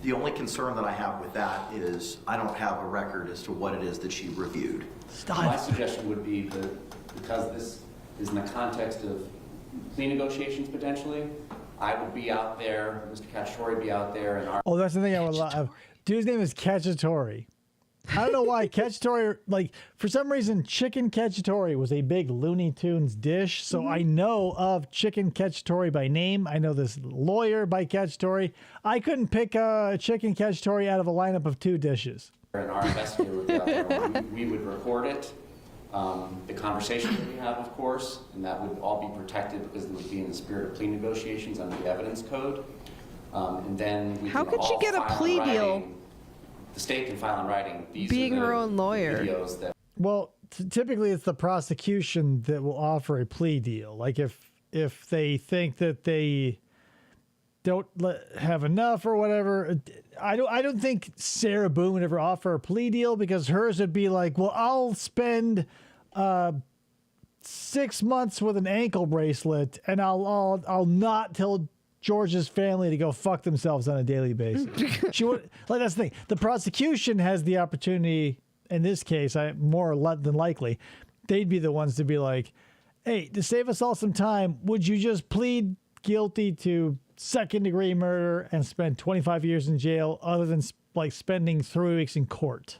The only concern that I have with that is I don't have a record as to what it is that she reviewed. My suggestion would be that because this is in the context of plea negotiations potentially, I would be out there, Mr. Cacciatore be out there, and our Oh, that's the thing I would love. Dude's name is Cacciatore. I don't know why Cacciatore, like, for some reason, chicken Cacciatore was a big Looney Tunes dish. So I know of chicken Cacciatore by name. I know this lawyer by Cacciatore. I couldn't pick chicken Cacciatore out of a lineup of 2 dishes. and our investigator would be out there. We would record it, the conversation that we have, of course, and that would all be protected because it would be in the spirit of plea negotiations under the evidence code. And then we How can could she all get a file in plea deal? writing- The state can file in writing. These Being are the her own lawyer. videos that Well, typically it's the prosecution that will offer a plea deal. Like if they think that they don't have enough or whatever. I don't think Sarah Boone would ever offer a plea deal because hers would be like, well, I'll spend 6 months with an ankle bracelet and I'll not tell George's family to go fuck themselves on a daily basis. She would, like, that's the thing. The prosecution has the opportunity. In this case, more than likely, they'd be the ones to be like, hey, to save us all some time, would you just plead guilty to second-degree murder and spend 25 years in jail other than, like, spending 3 weeks in court?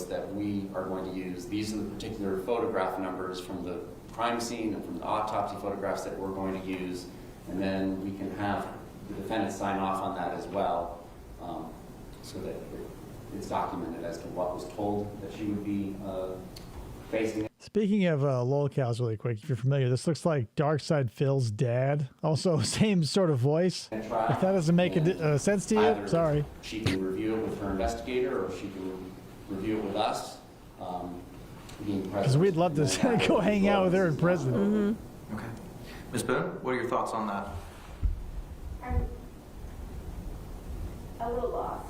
that we are going to use. These are the particular photograph numbers from the crime scene and from the autopsy photographs that we're going to use. And then we can have the defendant sign off on that as well, so that it's documented as to what was told that she would be facing. Speaking of lolcows really quick, if you're familiar, this looks like Darkside Phil's dad. Also, same sort of voice. If that doesn't make sense to you, Either sorry. She can review it with her investigator, or she can review it with us. Because we'd love to go hang out with her in prison. Okay. Ms. Boone, what are your thoughts on that? I'm a little lost.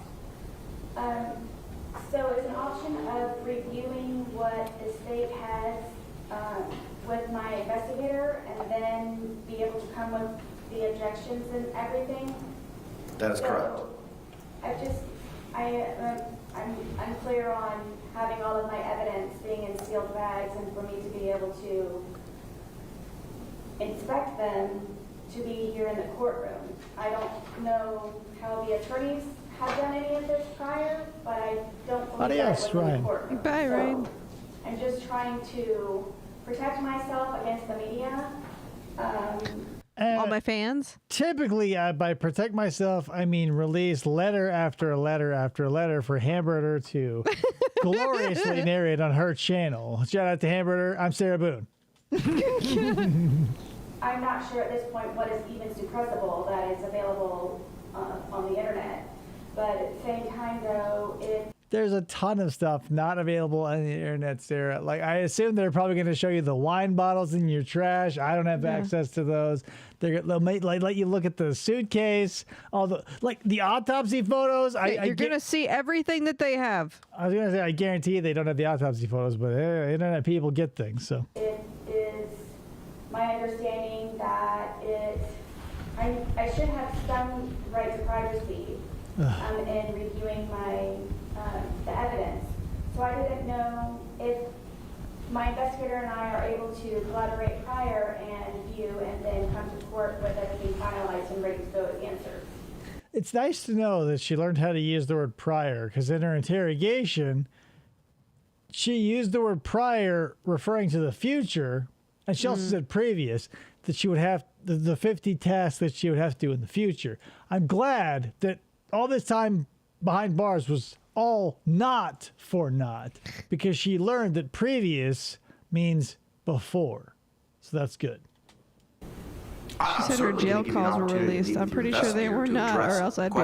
So it's an option of reviewing what the state has with my investigator and then be able to come with the objections and everything. That is correct. I'm unclear on having all of my evidence being in sealed bags and for me to be able to inspect them to be here in the courtroom. I don't know how the attorneys have done any of this prior, but I don't believe that it was in the Ryan. courtroom. Bye, So, Ryan. I'm just trying to protect myself against the media. All my fans. Typically, by protect myself, I mean release letter after letter after letter for Hamburger to gloriously narrate on her channel. Shout out to Hamburger. I'm Sarah Boone. I'm not sure at this point what is even suppressible that is available on the internet. But at the same time, though, There's a ton of stuff not available on the internet, Sarah. Like, I assume they're probably going to show you the wine bottles in your trash. I don't have access to those. They'll let you look at the suitcase, all the autopsy photos. You're going to see everything that they have. I was going to say, I guarantee you they don't have the autopsy photos, but internet people get things. So it is my understanding that I should have some right to privacy in reviewing the evidence. So I didn't know if my investigator and I are able to collaborate prior and view and then come to court with everything finalized and ready to go with answers. it's nice to know that she learned how to use the word prior, because in her interrogation, she used the word prior referring to the future, and she also said previous, that she would have the 50 tasks that she would have to do in the future. I'm glad that all this time behind bars was all not for naught, because she learned that previous means before. So that's good. She said her jail calls were released. I'm pretty sure they were not, or else I'd be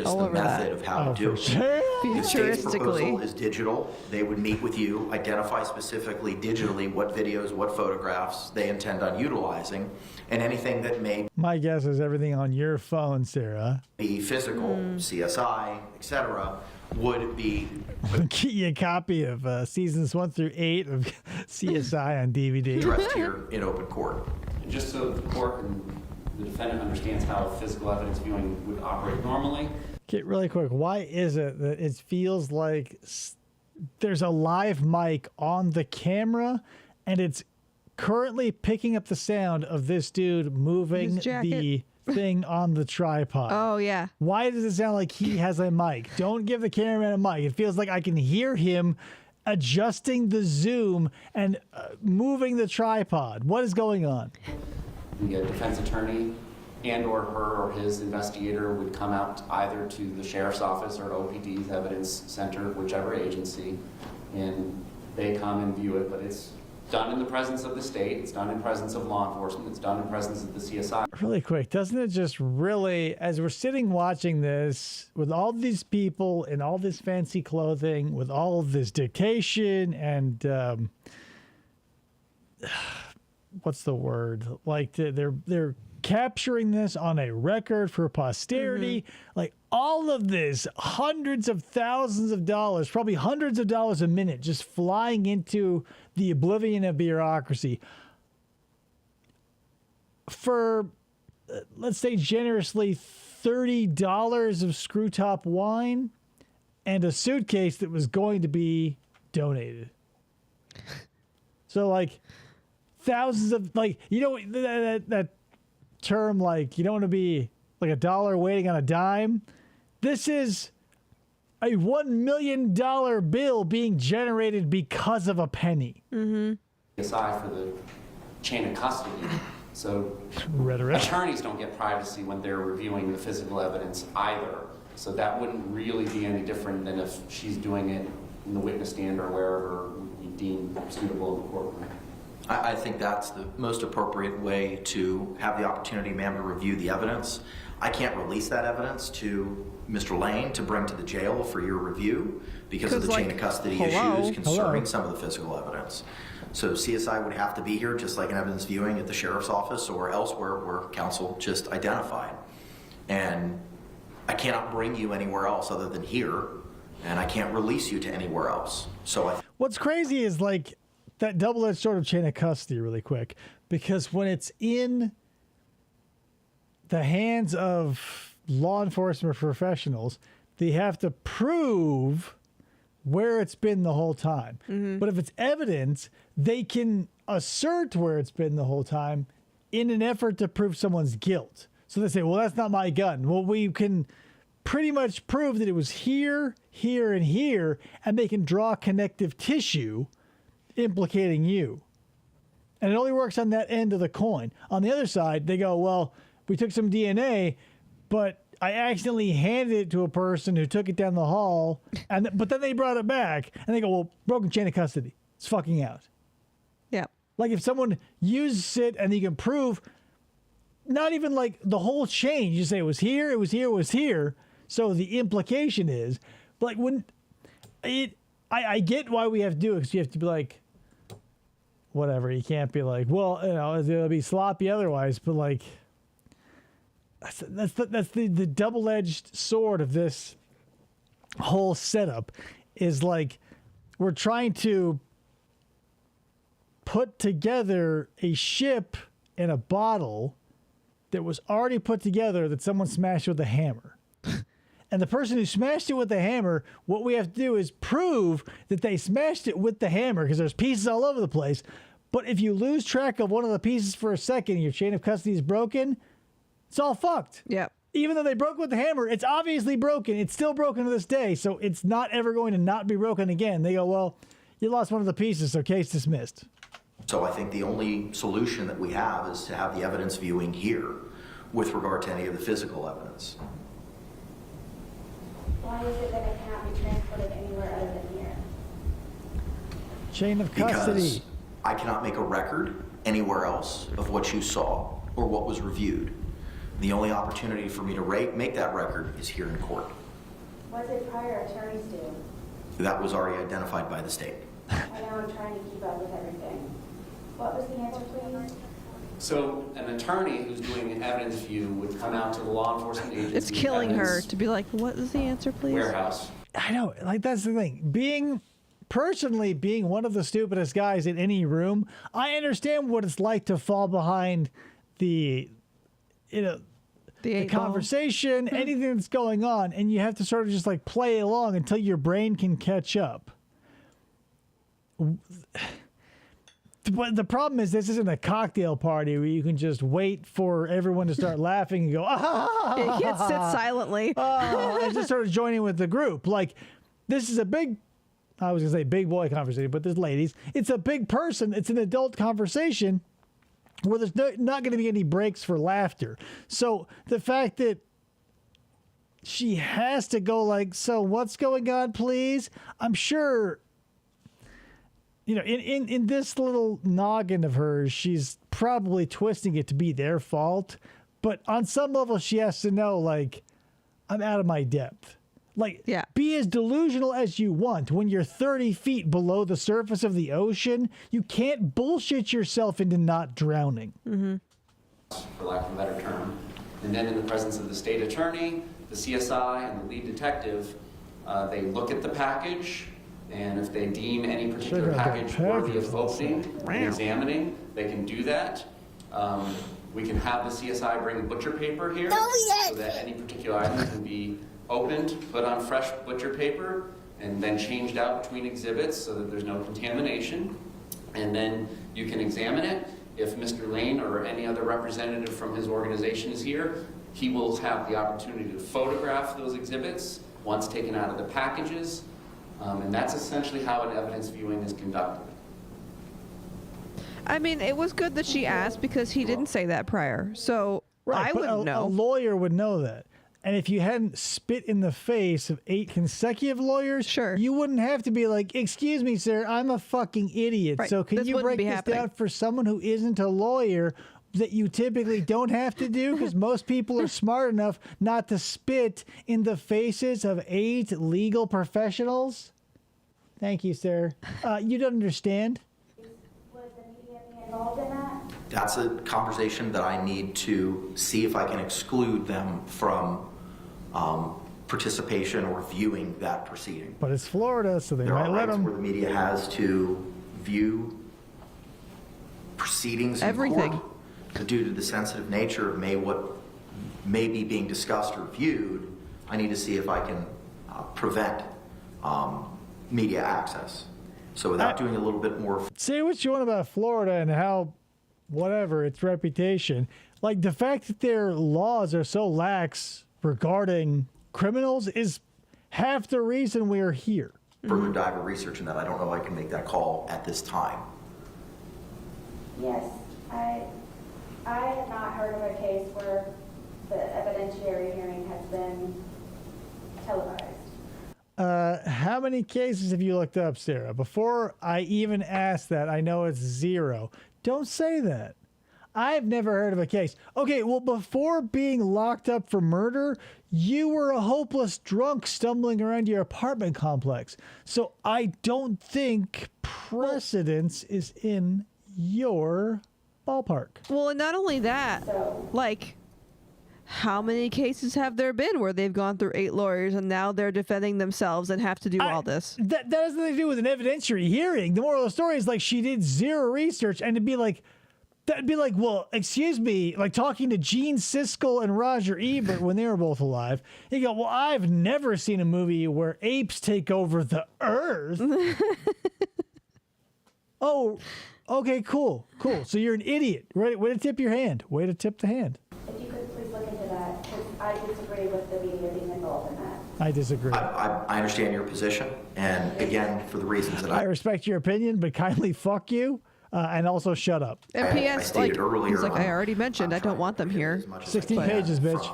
all over that. Of how to do it. The state's proposal Futuristically. is digital. They would meet with you, identify specifically digitally what videos, what photographs they intend on utilizing, and anything that may My guess is everything on your phone, Sarah. be physical, CSI, etc., would be Get you a copy of seasons 1 through 8 of CSI on DVD. addressed here in open court. Just so the court and the defendant understands how physical evidence viewing would operate normally. Okay, really quick. Why is it that it feels like there's a live mic on the camera and it's currently picking up the sound of this dude moving His jacket. the thing on the tripod? Oh, yeah. Why does it sound like he has a mic? Don't give the cameraman a mic. It feels like I can hear him adjusting the zoom and moving the tripod. What is going on? The defense attorney and or her or his investigator would come out either to the sheriff's office or OPD's evidence center, whichever agency, and they come and view it, but it's done in the presence of the state, it's done in presence of law enforcement, it's done in presence of the CSI. Really quick, doesn't it just really, as we're sitting watching this with all these people in all this fancy clothing, with all of this dictation and what's the word? Like they're capturing this on a record for posterity. Like all of this, hundreds of thousands of dollars, probably hundreds of dollars a minute, just flying into the oblivion of bureaucracy for, let's say generously, $30 of screw top wine and a suitcase that was going to be donated. So like thousands of, like, you know, that term, like, you don't want to be like a dollar waiting on a dime. This is a $1 million bill being generated because of a penny. CSI for the chain of custody. So Rhetoric. attorneys don't get privacy when they're reviewing the physical evidence either. So that wouldn't really be any different than if she's doing it in the witness stand or wherever you deem suitable in the courtroom. I think that's the most appropriate way to have the opportunity, ma'am, to review the evidence. I can't release that evidence to Mr. Lane to bring to the jail for your review because of the chain of custody issues concerning some of the physical evidence. So CSI would have to be here just like an evidence viewing at the sheriff's office or elsewhere where counsel just identified. And I cannot bring you anywhere else other than here, and I can't release you to anywhere else. So What's crazy is like that double-edged sword of chain of custody really quick, because when it's in the hands of law enforcement professionals, they have to prove where it's been the whole time. But if it's evidence, they can assert where it's been the whole time in an effort to prove someone's guilt. So they say, well, that's not my gun. Well, we can pretty much prove that it was here, here, and here, and they can draw connective tissue implicating you. And it only works on that end of the coin. On the other side, they go, well, we took some DNA, but I accidentally handed it to a person who took it down the hall, but then they brought it back, and they go, well, broken chain of custody. It's fucking out. Yeah. Like if someone uses it and you can prove not even like the whole chain, you say it was here, it was here, it was here. So the implication is, but like when I get why we have to do it, because you have to be like, whatever. You can't be like, well, you know, it'll be sloppy otherwise. But like, that's the double-edged sword of this whole setup is like we're trying to put together a ship in a bottle that was already put together that someone smashed with a hammer. And the person who smashed it with the hammer, what we have to do is prove that they smashed it with the hammer because there's pieces all over the place. But if you lose track of one of the pieces for a second, your chain of custody is broken, it's all fucked. Yeah. Even though they broke with the hammer, it's obviously broken. It's still broken to this day, so it's not ever going to not be broken again. They go, well, You lost one of the pieces, so case dismissed. So I think the only solution that we have is to have the evidence viewing here with regard to any of the physical evidence. Why is it that it cannot be transported anywhere other than here? Chain of custody. Because I cannot make a record anywhere else of what you saw or what was reviewed. The only opportunity for me to make that record is here in court. What did prior attorneys do? That was already identified by the state. I know I'm trying to keep up with everything. What was the answer, please? So an attorney who's doing an evidence view would come out to the law enforcement agency. It's killing her to be like, what is the answer, please? Warehouse. I know, like that's the thing. Being one of the stupidest guys in any room, I understand what it's like to fall behind the conversation, anything that's going on, and you have to sort of just like play along until your brain can catch up. But the problem is this isn't a cocktail party where you can just wait for everyone to start laughing and go, ah! You can't sit silently. And just sort of joining with the group. Like, this is a big, I was going to say big boy conversation, but there's ladies. It's a big person. It's an adult conversation where there's not going to be any breaks for laughter. So the fact that she has to go like, so what's going on, please? I'm sure, in this little noggin of hers, she's probably twisting it to be their fault. But on some level, she has to know, like, I'm out of my depth. Like, be as delusional as you want. When you're 30 feet below the surface of the ocean, you can't bullshit yourself into not drowning. Mm-hmm. For lack of a better term. And then in the presence of the state attorney, the CSI, and the lead detective, they look at the package, and if they deem any particular package worthy of opening and examining, they can do that. We can have the CSI bring butcher paper here so that any particular item can be opened, put on fresh butcher paper, and then changed out between exhibits so that there's no contamination. And then you can examine it. If Mr. Lane or any other representative from his organization is here, he will have the opportunity to photograph those exhibits once taken out of the packages. And that's essentially how an evidence viewing is conducted. I mean, it was good that she asked because he didn't say that prior. So I wouldn't know. A lawyer would know that. And if you hadn't spit in the face of 8 consecutive lawyers, you wouldn't have to be like, excuse me, sir, I'm a fucking idiot. Right. So can you break this down for someone who isn't a lawyer that you typically don't have to do? Because most people are smart enough not to spit in the faces of 8 legal professionals. Thank you, sir. You don't understand? Was the media involved in that? That's a conversation that I need to see if I can exclude them from participation or viewing that proceeding. But it's Florida, so they There might are let rights them. where the media has to view proceedings in court. Due to the sensitive nature of what may be being discussed or viewed, I need to see if I can prevent media access. So without doing a little bit more... Say what you want about Florida and how, whatever, its reputation. Like, the fact that their laws are so lax regarding criminals is half the reason we're here. Further dive or research in that. I don't know if I can make that call at this time. Yes, I have not heard of a case where the evidentiary hearing has been televised. How many cases have you looked up, Sarah? Before I even asked that, I know it's 0. Don't say that. I've never heard of a case. Okay, well, before being locked up for murder, you were a hopeless drunk stumbling around your apartment complex. So I don't think precedence is in your ballpark. Well, and not only that, like, how many cases have there been where they've gone through 8 lawyers and now they're defending themselves and have to do all this? That has nothing to do with an evidentiary hearing. The moral of the story is, like, she did 0 research, and it'd be like, that'd be like, well, excuse me, like talking to Gene Siskel and Roger Ebert when they were both alive. You go, well, I've never seen a movie where apes take over the earth. Oh, okay, cool. So you're an idiot. Way to tip your hand. Way to tip the hand. If you could please look into that, because I disagree with the media being involved in that. I disagree. I understand your position, and again, for the reasons that I respect your opinion, but kindly fuck you, and also shut up. And I P.S. stated earlier, he's like, I already mentioned, I don't trying want them to get here. as much as I 16 can pages, bitch.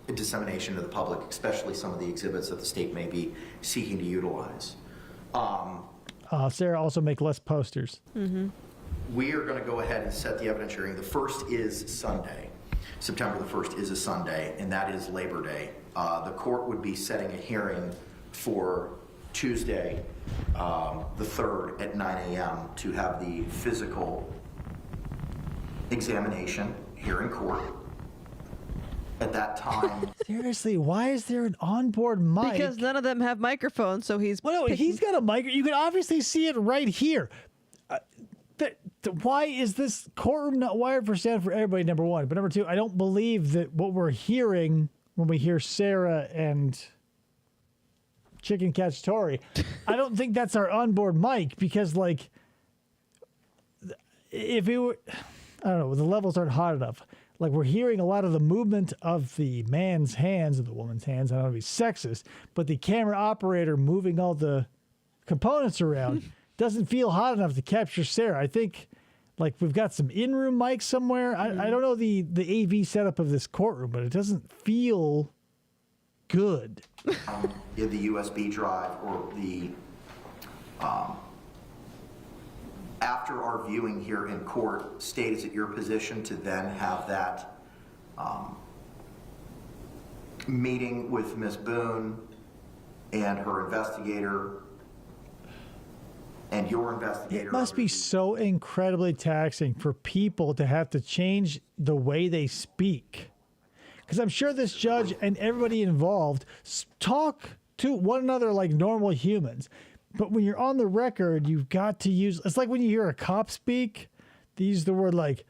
from dissemination to the public, especially some of the exhibits that the state may be seeking to utilize. Sarah, also make less posters. We are going to go ahead and set the evidence hearing. The first is Sunday. September the 1st is a Sunday, and that is Labor Day. The court would be setting a hearing for Tuesday, the 3rd at 9 a.m. to have the physical examination here in court. At that time, Seriously, why is there an onboard mic? Because none of them have microphones, so he's. Well, no, picking- he's got a mic. You can obviously see it right here. Why is this courtroom not wired for sound for everybody, number one? But number two, I don't believe that what we're hearing when we hear Sarah and Chicken Cacciatore, I don't think that's our onboard mic because, like, if it were, I don't know, the levels aren't hot enough. Like, we're hearing a lot of the movement of the man's hands or the woman's hands. I don't want to be sexist, but the camera operator moving all the components around doesn't feel hot enough to capture Sarah. I think, like, we've got some in-room mics somewhere. I don't know the AV setup of this courtroom, but it doesn't feel good. in the USB drive or the after our viewing here in court, state, is it your position to then have that meeting with Ms. Boone and her investigator and your investigator? It must be so incredibly taxing for people to have to change the way they speak. Because I'm sure this judge and everybody involved talk to one another like normal humans. But when you're on the record, you've got to use, it's like when you hear a cop speak, they use the word like,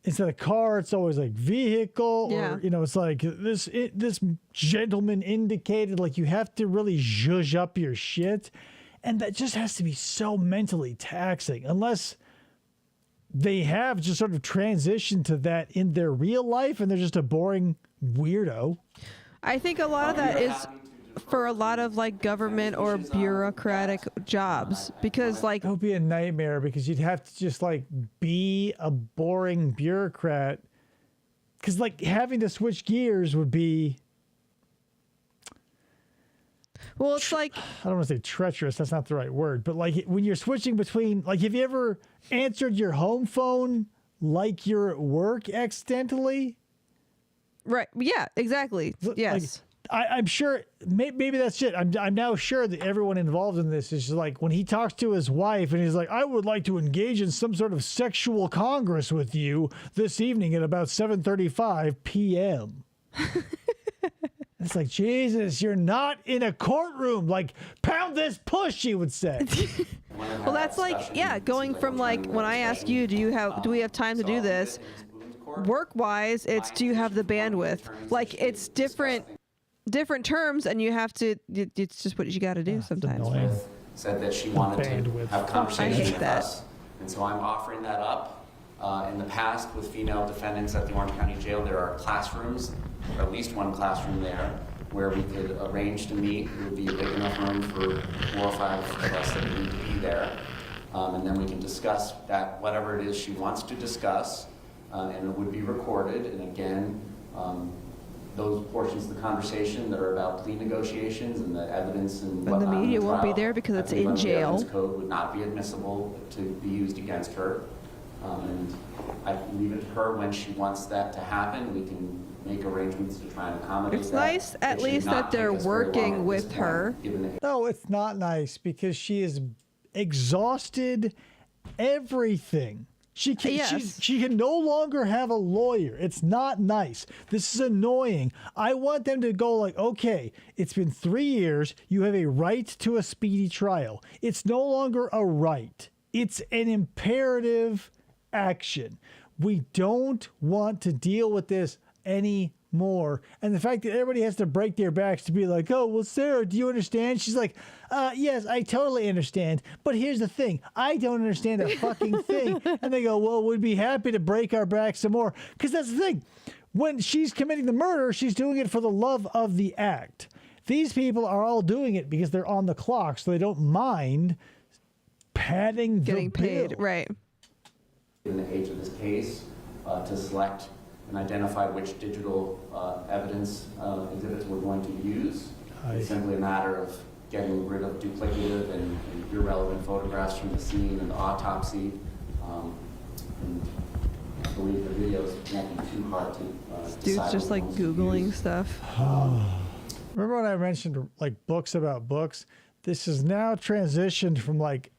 instead of car, it's always like vehicle, Yeah. or, you know, it's like this gentleman indicated, like you have to really zhuzh up your shit. And that just has to be so mentally taxing, unless they have just sort of transitioned to that in their real life and they're just a boring weirdo. I think a lot of that is for a lot of like government or bureaucratic jobs because like That would be a nightmare because you'd have to just like be a boring bureaucrat. Because like having to switch gears would be, well, it's like I don't want to say treacherous, that's not the right word, but like when you're switching between, like, have you ever answered your home phone like you're at work accidentally? right, yeah, exactly, yes. I'm sure maybe that's it. I'm now sure that everyone involved in this is just like when he talks to his wife and he's like, I would like to engage in some sort of sexual congress with you this evening at about 7:35 p.m. It's like, Jesus, you're not in a courtroom. Like, pound this push, she would say. Well, that's like, yeah, going from like when I ask you, do we have time to do this? Work-wise, it's do you have the bandwidth? Like, it's different terms, and you have to. It's just what you got to do sometimes. annoying. Said that she wanted to Bandwidth. have conversations hate with that. us. And so I'm offering that up. In the past, with female defendants at the Orange County Jail, there are classrooms, or at least one classroom there, where we could arrange to meet. It would be a big enough room for 4 or 5 of us that need to be there. And then we can discuss that, whatever it is she wants to discuss, and it would be recorded. And again, those portions of the conversation that are about plea negotiations and the evidence and the whatnot in media won't be trial, there because I it's believe in under the jail. evidence code would not be admissible to be used against her. And I can leave it to her when she wants that to happen. We can make arrangements to try and accommodate It's that. nice at It should least not that they're take us very long working at with this point, her. given the No, it's not nice because she is exhausted everything. She can, Yes. she can no longer have a lawyer. It's not nice. This is annoying. I want them to go like, okay, it's been 3 years. You have a right to a speedy trial. It's no longer a right. It's an imperative action. We don't want to deal with this anymore. And the fact that everybody has to break their backs to be like, oh, well, Sarah, do you understand? She's like, yes, I totally understand. But here's the thing. I don't understand a fucking thing. And they go, well, we'd be happy to break our backs some more. Because that's the thing. When she's committing the murder, she's doing it for the love of the act. These people are all doing it because they're on the clock, so they don't mind padding Getting the paid, bill. right? In the age of this case, to select and identify which digital evidence exhibits we're going to use. It's simply a matter of getting rid of duplicative and irrelevant photographs from the scene and the autopsy. And I believe the videos can't be too hard to Dude's decide just which like ones to Googling use. stuff. Remember when I mentioned like books about books? This has now transitioned from like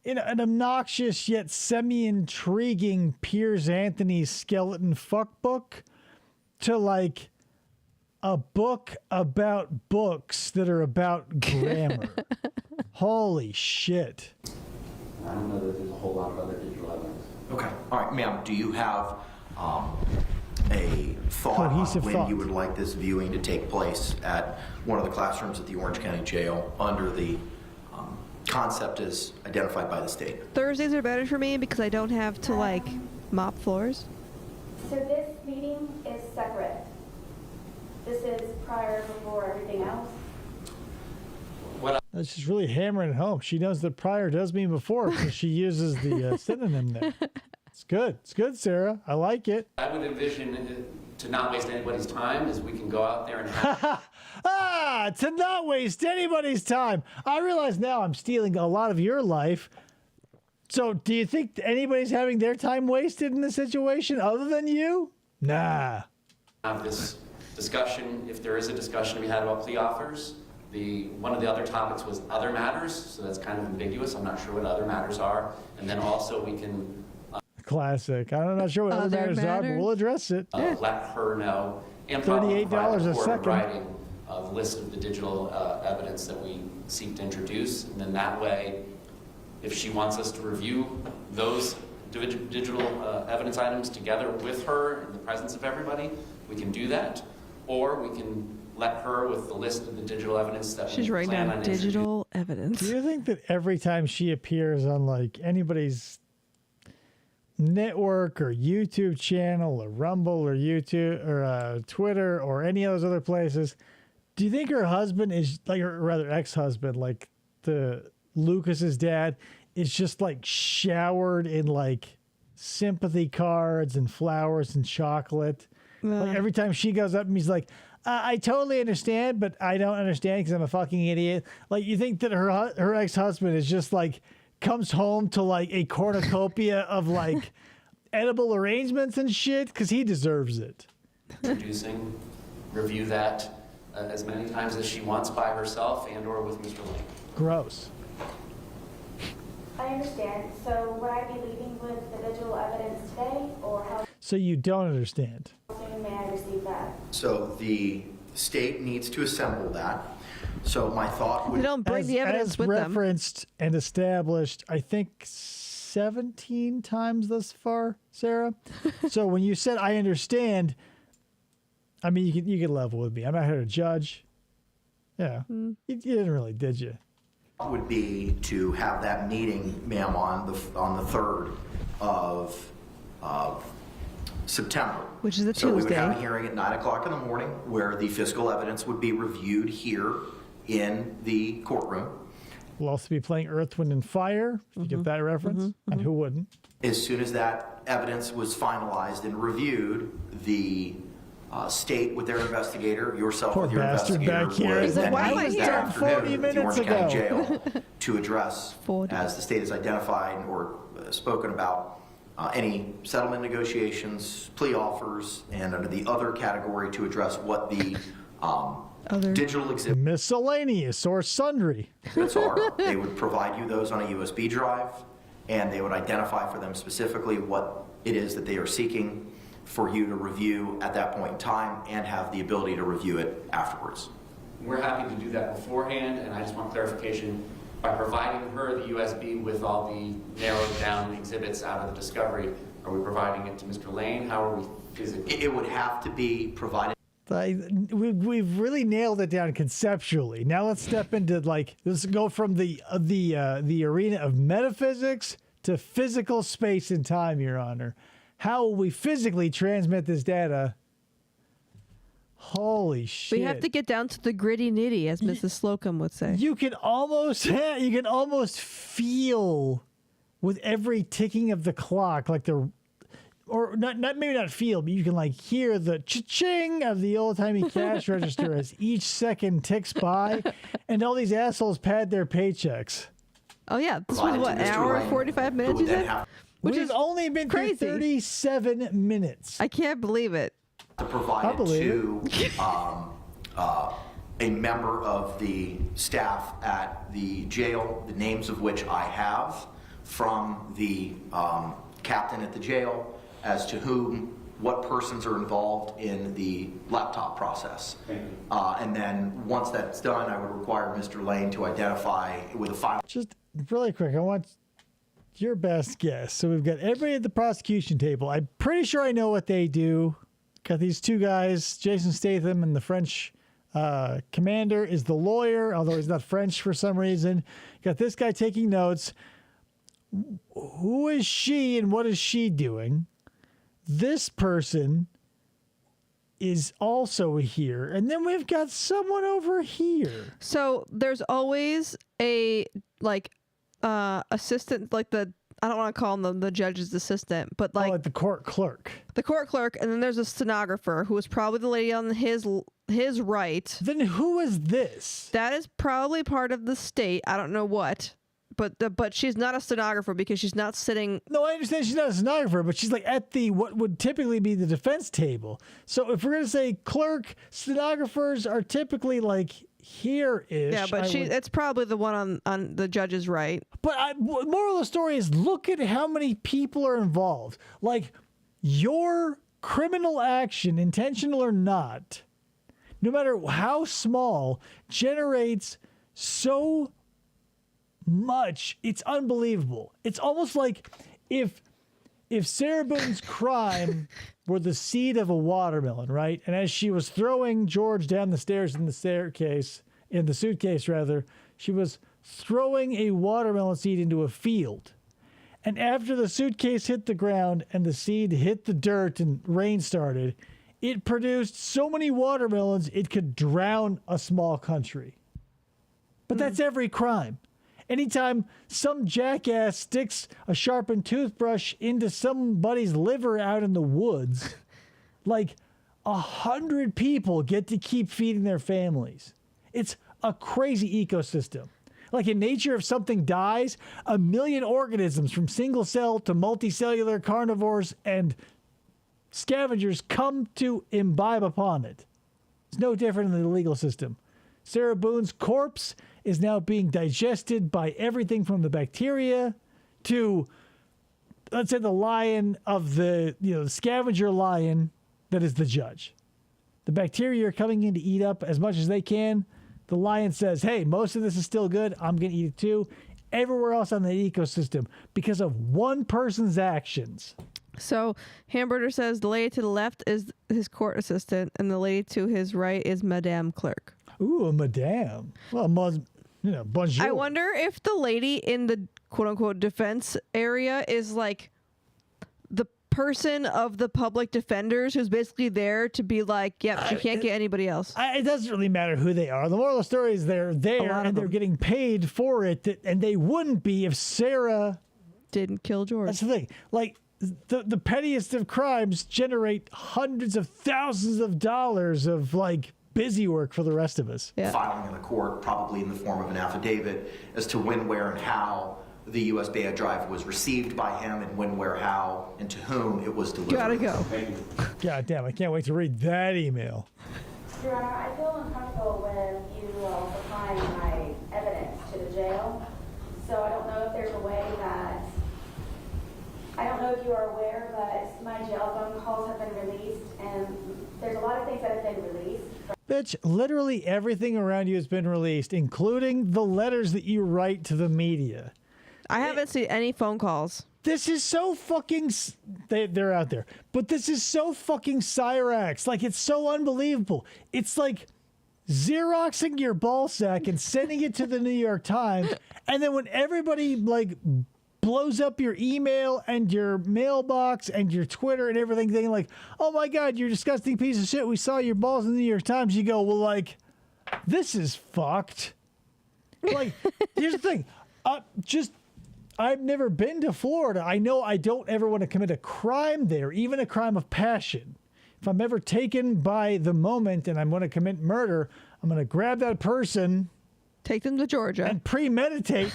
an obnoxious yet semi-intriguing Piers Anthony skeleton fuck book to like a book about books that are about grammar. Holy shit. I don't know that there's a whole lot of other digital evidence. Okay. All right, ma'am, do you have a thought on Cohesive when thought. you would like this viewing to take place at one of the classrooms at the Orange County Jail under the concept as identified by the state? Thursdays are better for me because I don't have to like mop floors. So this meeting is separate. This is prior before everything else. That's just really hammering it home. She knows that prior does mean before because she uses the synonym there. It's good. It's good, Sarah. I like it. I would envision to not waste anybody's time is we can go out there and have To not waste anybody's time. I realize now I'm stealing a lot of your life. So do you think anybody's having their time wasted in this situation other than you? Nah. have this discussion, if there is a discussion to be had about plea offers. One of the other topics was other matters, so that's kind of ambiguous. I'm not sure what other matters are. And then also we can Classic. I'm not sure what other matters are, but we'll address it. let her know and probably $38 provide a the court in second. writing the list of the digital evidence that we seek to introduce. And then that way, if she wants us to review those digital evidence items together with her in the presence of everybody, we can do that. Or we can let her with the list of the digital evidence that She's we writing plan down on digital evidence. Do you think that every time she appears on like anybody's network or YouTube channel or Rumble or YouTube or Twitter or any of those other places, do you think her husband is like, or rather ex-husband, like the Lucas's dad, is just like showered in like sympathy cards and flowers and chocolate? Like every time she goes up and he's like, I totally understand, but I don't understand because I'm a fucking idiot. Like, you think that her ex-husband is just like comes home to like a cornucopia of like edible arrangements and shit because he deserves it. introducing, review that as many times as she wants by herself and or with Mr. Lane. Gross. I understand. So would I be leaving with the digital evidence today, or how So you don't understand. soon may I receive that? So the state needs to assemble that. So my thought They would, don't bring the evidence as with them. referenced and established, I think 17 times thus far, Sarah. So when you said I understand, I mean you can level with me. I'm not here to judge. Yeah, you didn't really, did you? would be to have that meeting, ma'am, on the 3rd of September. Which is a So we would have a Tuesday. hearing at 9 o'clock in the morning where the physical evidence would be reviewed here in the courtroom. We'll also be playing Earth, Wind, and Fire, if you get that reference. And who wouldn't? As soon as that evidence was finalized and reviewed, the state with their investigator, yourself Poor with your bastard investigator, back here. would He's like, then "Why am I meet here?" that 40 afternoon at the minutes Orange County ago. Jail to address, 40. as the state has identified or spoken about, any settlement negotiations, plea offers, and under the other category to address what the Other. digital exhibits Miscellaneous or sundry. are. They would provide you those on a USB drive, and they would identify for them specifically what it is that they are seeking for you to review at that point in time and have the ability to review it afterwards. We're happy to do that beforehand, and I just want clarification. By providing her the USB with all the narrowed down exhibits out of the discovery, are we providing it to Mr. Lane? How are we physically? It would have to be provided. We've really nailed it down conceptually. Now let's step into let's go from the arena of metaphysics to physical space and time, Your Honor. How will we physically transmit this data? Holy shit. We have to get down to the gritty nitty, as Mrs. Slocum would say. You can almost feel with every ticking of the clock, like or not maybe not feel, but you can like hear the cha-ching of the old-timey cash register as each second ticks by, and all these assholes pad their paychecks. Oh yeah, this was what, an hour and 45 minutes, you said? Which We've is only been crazy. through 37 minutes. I can't believe it. To provide to a member of the staff at the jail, the names of which I have from the captain at the jail, as to what persons are involved in the laptop process. And then once that's done, I would require Mr. Lane to identify with a file. Just really quick, I want your best guess. So we've got everybody at the prosecution table. I'm pretty sure I know what they do. Got these two guys, Jason Statham and the French commander is the lawyer, although he's not French for some reason. Got this guy taking notes. Who is she and what is she doing? This person is also here. And then we've got someone over here. So there's always a assistant, like I don't want to call him the judge's assistant, but like the court clerk. The court clerk, and then there's a stenographer who is probably the lady on his right. Then who is this? That is probably part of the state. I don't know what. But she's not a stenographer because she's not sitting. No, I understand she's not a stenographer, but she's like at what would typically be the defense table. So if we're gonna say clerk, stenographers are typically like here-ish. Yeah, but it's probably the one on the judge's right. But moral of the story is, look at how many people are involved. Like, your criminal action, intentional or not, no matter how small, generates so much. It's unbelievable. It's almost like if Sarah Boone's crime were the seed of a watermelon, right? And as she was throwing George down the stairs in the suitcase rather, she was throwing a watermelon seed into a field. And after the suitcase hit the ground and the seed hit the dirt and rain started, it produced so many watermelons it could drown a small country. But that's every crime. Anytime some jackass sticks a sharpened toothbrush into somebody's liver out in the woods, like 100 people get to keep feeding their families. It's a crazy ecosystem. Like in nature, if something dies, 1 million organisms from single cell to multicellular carnivores and scavengers come to imbibe upon it. It's no different in the legal system. Sarah Boone's corpse is now being digested by everything from the bacteria to, let's say, the lion of the scavenger lion that is the judge. The bacteria are coming in to eat up as much as they can. The lion says, hey, most of this is still good. I'm going to eat it too. Everywhere else on the ecosystem because of one person's actions. So Hamburger says the lady to the left is his court assistant and the lady to his right is Madame Clerk. Ooh, a madame. Well, bonjour. I wonder if the lady in the quote-unquote defense area is like the person of the public defenders who's basically there to be like, yep, she can't get anybody else. It doesn't really matter who they are. The moral of the story is they're there and they're getting paid for it, and they wouldn't be if Sarah didn't kill George. That's the thing. Like, the pettiest of crimes generate hundreds of thousands of dollars of like busy work for the rest of us. Yeah. Filing in the court, probably in the form of an affidavit, as to when, where, and how the USB drive was received by him, and when, where, how, and to whom it was delivered. Gotta go. God damn, I can't wait to read that email. Your Honor, I feel uncomfortable with you supplying my evidence to the jail. So I don't know if there's a way that, I don't know if you are aware, but my jail phone calls have been released, and there's a lot of things that have been released. Bitch, literally everything around you has been released, including the letters that you write to the media. I haven't seen any phone calls. This is so fucking... They're out there. But this is so fucking Cyrax. Like, it's so unbelievable. It's like Xeroxing your ball sack and sending it to the New York Times, and then when everybody, like, blows up your email and your mailbox and your Twitter and everything, thinking like, oh my God, you're a disgusting piece of shit. We saw your balls in the New York Times. You go, well, like, this is fucked. Like, here's the thing. I've never been to Florida. I know I don't ever want to commit a crime there, even a crime of passion. If I'm ever taken by the moment and I'm going to commit murder, I'm going to grab that person, take them to Georgia, and premeditate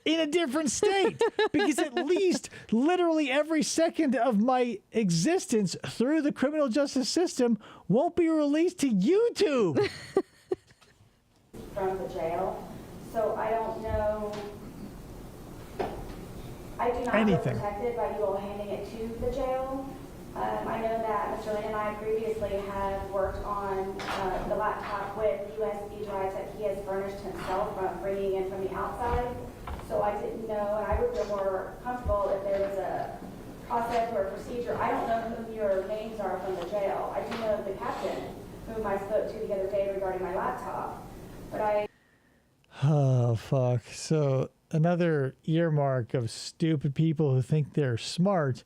in a different state. Because at least literally every second of my existence through the criminal justice system won't be released to YouTube. From the jail. So I don't know. I do not feel protected by you all handing it to the jail. I know that Mr. Lane and I previously have worked on the laptop with USB drives that he has furnished himself from bringing in from the outside. So I didn't know, and I would feel more comfortable if there was a process or a procedure. I don't know who your names are from the jail. I do know the captain, whom I spoke to the other day regarding my laptop. But Oh, fuck. So another earmark of stupid people who think they're smart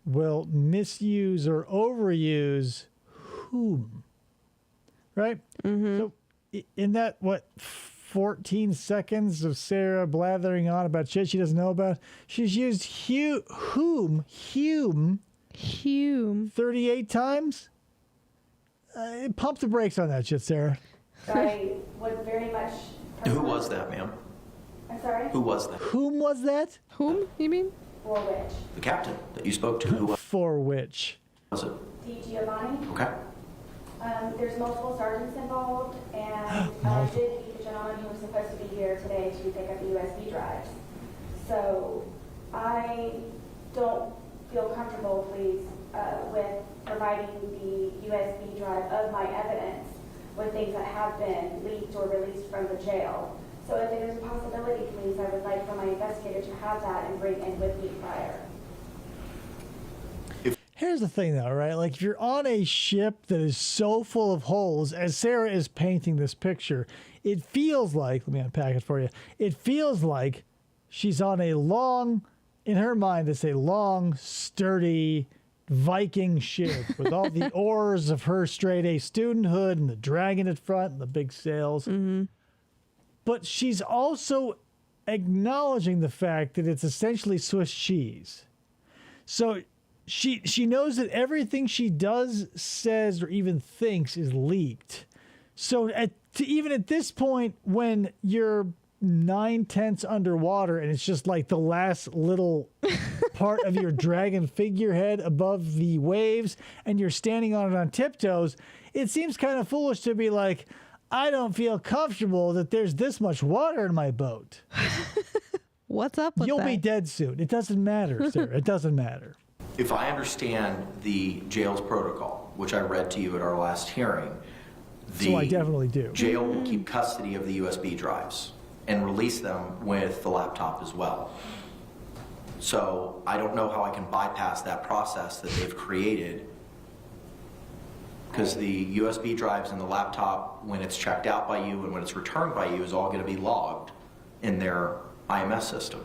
will misuse or overuse whom, right? So in that, 14 seconds of Sarah blathering on about shit she doesn't know about, she's used whom 38 times? Pump the brakes on that shit, Sarah. I would very much... Who was that, ma'am? I'm sorry? Who was that? Whom was that? Whom, you mean? For which? The captain that you spoke to. Who was For which? it? D. Giovanni. Okay. There's multiple sergeants involved, and I did meet the gentleman who was supposed to be here today to pick up the USB drives. So I don't feel comfortable, please, with providing the USB drive of my evidence with things that have been leaked or released from the jail. So if there's a possibility, please, I would like for my investigator to have that and bring in with me prior. Here's the thing, though, right? Like, if you're on a ship that is so full of holes, as Sarah is painting this picture, it feels like, let me unpack it for you, it feels like she's on a long, in her mind, it's a long, sturdy Viking ship with all the oars of her straight A studenthood and the dragon at front and the big sails. But she's also acknowledging the fact that it's essentially Swiss cheese. So she knows that everything she does, says, or even thinks is leaked. So even at this point, when you're 9/10 underwater and it's just like the last little part of your dragon figurehead above the waves and you're standing on it on tiptoes, it seems kind of foolish to be like, I don't feel comfortable that there's this much water in my boat. What's up with You'll that? be dead soon. It doesn't matter, Sarah. It doesn't matter. If I understand the jail's protocol, which I read to you at our last hearing, So I definitely do. Jail will keep custody of the USB drives and release them with the laptop as well. So I don't know how I can bypass that process that they've created, because the USB drives and the laptop, when it's checked out by you and when it's returned by you, is all going to be logged in their IMS system.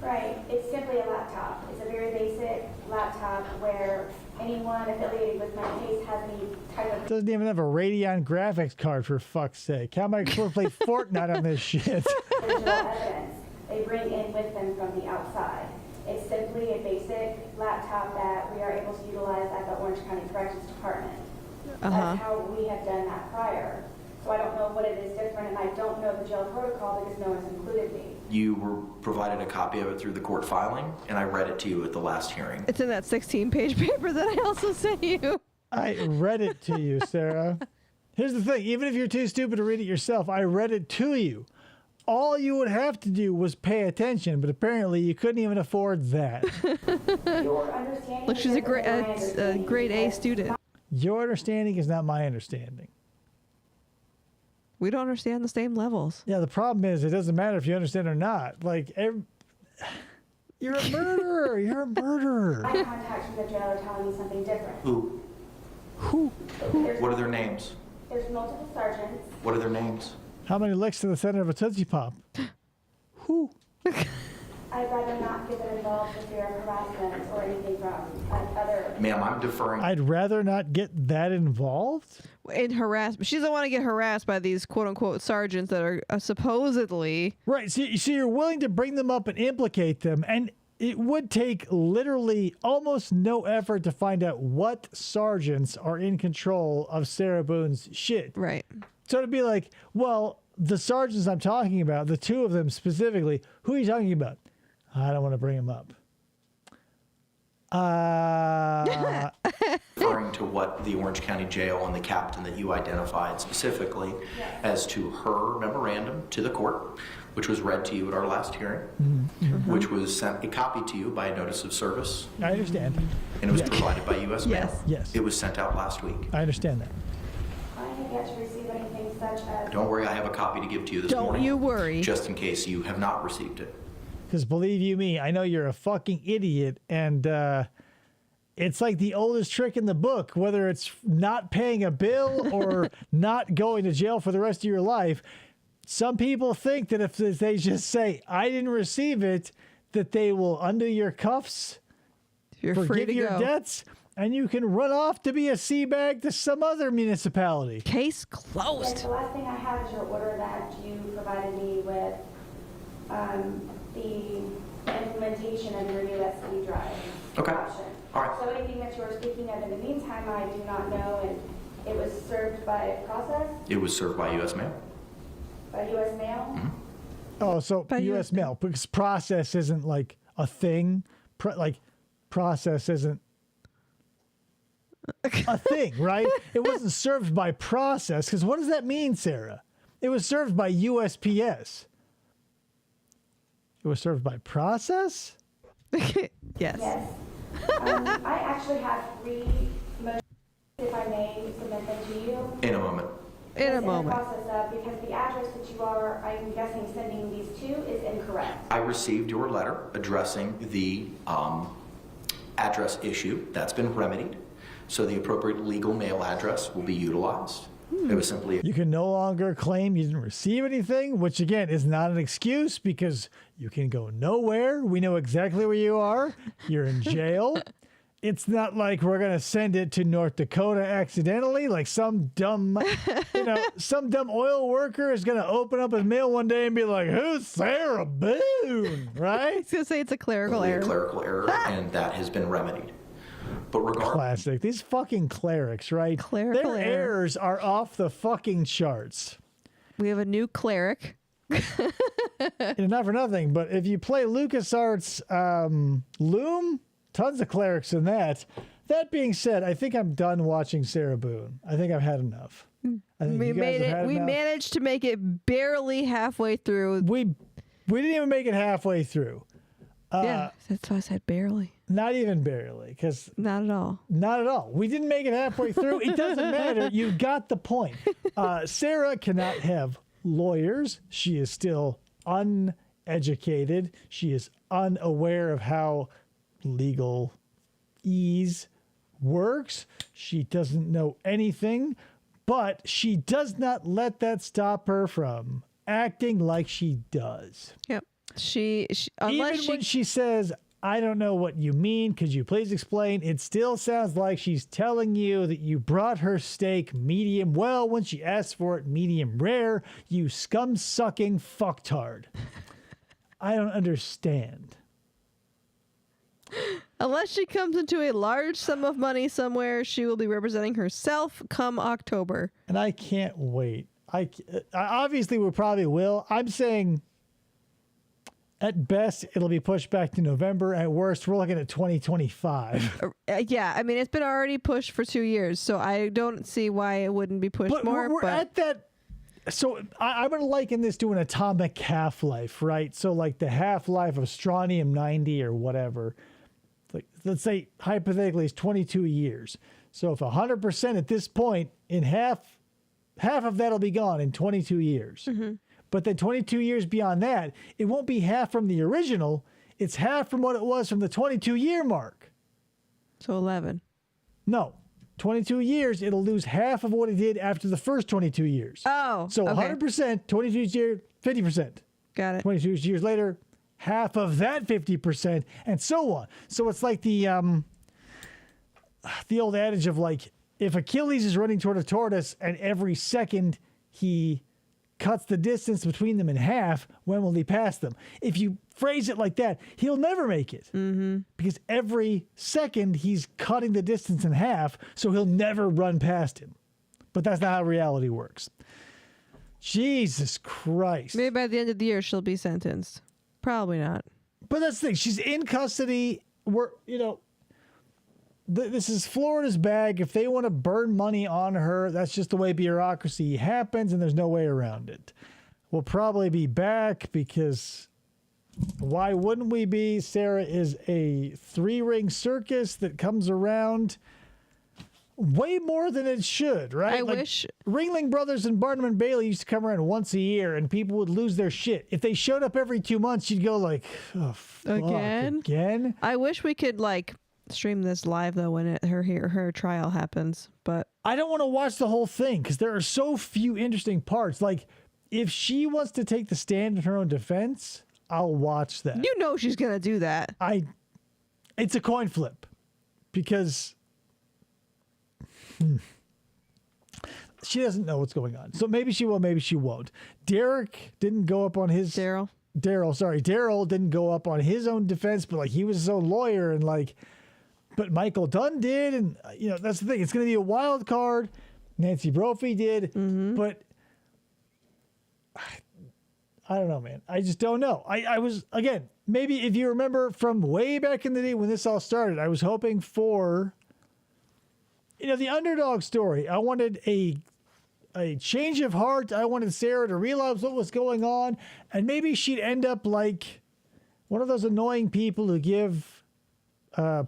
Right, it's simply a laptop. It's a very basic laptop where anyone affiliated with my case has any type of Doesn't even have a Radeon graphics card, for fuck's sake. How am I supposed to play Fortnite on this shit? digital evidence they bring in with them from the outside. It's simply a basic laptop that we are able to utilize at the Orange County Corrections Department. That's how we have done that prior. So I don't know what it is different, and I don't know the jail protocol because no one's included me. You were provided a copy of it through the court filing, and I read it to you at the last hearing. It's in that 16-page paper that I also sent you. I read it to you, Sarah. Here's the thing. Even if you're too stupid to read it yourself, I read it to you. All you would have to do was pay attention, but apparently you couldn't even afford that. Your understanding Look, she's is a different than my grade understanding A because student. Your understanding is not my understanding. We don't understand the same levels. Yeah, the problem is it doesn't matter if you understand or not. Like, you're a murderer. You're a murderer. My contacts from the jail are telling me something different. Who? What are their names? There's multiple sergeants. What are their names? How many licks to the center of a Tootsie Pop? Who? I'd rather not get involved with fear of harassment or anything from other. Ma'am, I'm deferring. I'd rather not get that involved. In harassment. She doesn't want to get harassed by these quote unquote sergeants that are supposedly. Right. So you're willing to bring them up and implicate them. And it would take literally almost no effort to find out what sergeants are in control of Sarah Boone's shit. Right. So to be like, well, the sergeants I'm talking about, the two of them specifically, who are you talking about? I don't want to bring them up. Referring to what the Orange County Jail and the captain that you identified specifically as to her memorandum to the court, which was read to you at our last hearing, which was sent a copy to you by a notice of service, I understand. and it was provided by U.S. Yes. mail. Yes. It was sent out last week. I understand that. I have yet to receive anything such as. Don't worry, I have a copy to give to you this Don't morning. you worry. Just in case you have not received it. Because believe you me, I know you're a fucking idiot. And it's like the oldest trick in the book, whether it's not paying a bill or not going to jail for the rest of your life. Some people think that if they just say, I didn't receive it, that they will undo your cuffs, You're free forgive to your go. debts, and you can run off to be a sea bag to some other municipality. Case Yes, closed. the last thing I have is your order that you provided me with the implementation of your USB drive Okay. option. All right. So anything that you are speaking of in the meantime, I do not know, and it was served by process, It was served by U.S. mail. by U.S. mail. Oh, so By U.S. mail, because process isn't like a thing. Process isn't a thing, right? It wasn't served by process, because what does that mean, Sarah? It was served by USPS. It was served by process? Yes. Yes. I actually have 3 motions, if I may submit them to you. In a moment. In a It's moment. the process of, because the address that you are, I'm guessing, sending these to is incorrect. I received your letter addressing the address issue. That's been remedied. So the appropriate legal mail address will be utilized. It was simply You can no longer claim you didn't receive anything, which again is not an excuse because you can go nowhere. We know exactly where you are. You're in jail. It's not like we're going to send it to North Dakota accidentally, like some dumb oil worker is going to open up his mail one day and be like, who's Sarah Boone, I right? was going to say it's a clerical a error. clerical error, and that has been remedied. But regardless, Classic. These fucking clerics, right? Clerical Their error. errors are off the fucking charts. We have a new cleric. And not for nothing, but if you play LucasArts Loom, tons of clerics in that. That being said, I think I'm done watching Sarah Boone. I think I've had enough. I think We you guys made have it. had We enough. managed to make it barely halfway through. We didn't even make it halfway through. Yeah, that's why I said barely. Not even barely, because Not at all. not at all. We didn't make it halfway through. It doesn't matter. You got the point. Sarah cannot have lawyers. She is still uneducated. She is unaware of how legal ease works. She doesn't know anything, but she does not let that stop her from acting like she does. Yep. She unless Even when she says, I don't know what you mean, could you please explain? It still sounds like she's telling you that you brought her steak medium well when she asked for it medium rare, you scum-sucking fucktard. I don't understand. Unless she comes into a large sum of money somewhere, she will be representing herself come October. And I can't wait. I obviously we probably will. I'm saying at best it'll be pushed back to November. At worst, we're looking at 2025. Yeah, I mean it's been already pushed for 2 years, so I don't see why it wouldn't be pushed But more. we're at that. So I'm going to liken this to an atomic half-life, right? So like the half-life of strontium-90 or whatever. Like let's say hypothetically it's 22 years. So if 100% at this point in half of that'll be gone in 22 years. Mm-hmm. But then 22 years beyond that, it won't be half from the original. It's half from what it was from the 22-year mark. So 11. No, 22 years, it'll lose half of what it did after the first 22 years. Oh, So okay. 100%, 22 years, 50%. Got it. 22 years later, half of that 50%, and so on. So it's like the old adage of like, if Achilles is running toward a tortoise and every second he cuts the distance between them in half, when will he pass them? If you phrase it like that, he'll never make it. Because every second he's cutting the distance in half, so he'll never run past him. But that's not how reality works. Jesus Christ. Maybe by the end of the year she'll be sentenced. Probably not. But that's the thing. She's in custody. This is Florida's bag. If they want to burn money on her, that's just the way bureaucracy happens, and there's no way around it. We'll probably be back because why wouldn't we be? Sarah is a 3-ring circus that comes around way more than it should, right? I wish Ringling Brothers and Barnum and Bailey used to come around once a year, and people would lose their shit. If they showed up every 2 months, you'd go like, oh, fuck, again? I wish we could like stream this live though when her trial happens, but I don't want to watch the whole thing because there are so few interesting parts. Like, if she wants to take the stand in her own defense, I'll watch that. you know she's gonna do that. It's a coin flip because she doesn't know what's going on. So maybe she will, maybe she won't. Darrell didn't go up on his Darrell didn't go up on his own defense, but like he was his own lawyer, and like, but Michael Dunn did, and that's the thing. It's going to be a wild card. Nancy Brophy did, but I don't know, man. I just don't know. I was, again, maybe if you remember from way back in the day when this all started, I was hoping for, the underdog story. I wanted a change of heart. I wanted Sarah to realize what was going on, and maybe she'd end up like one of those annoying people who give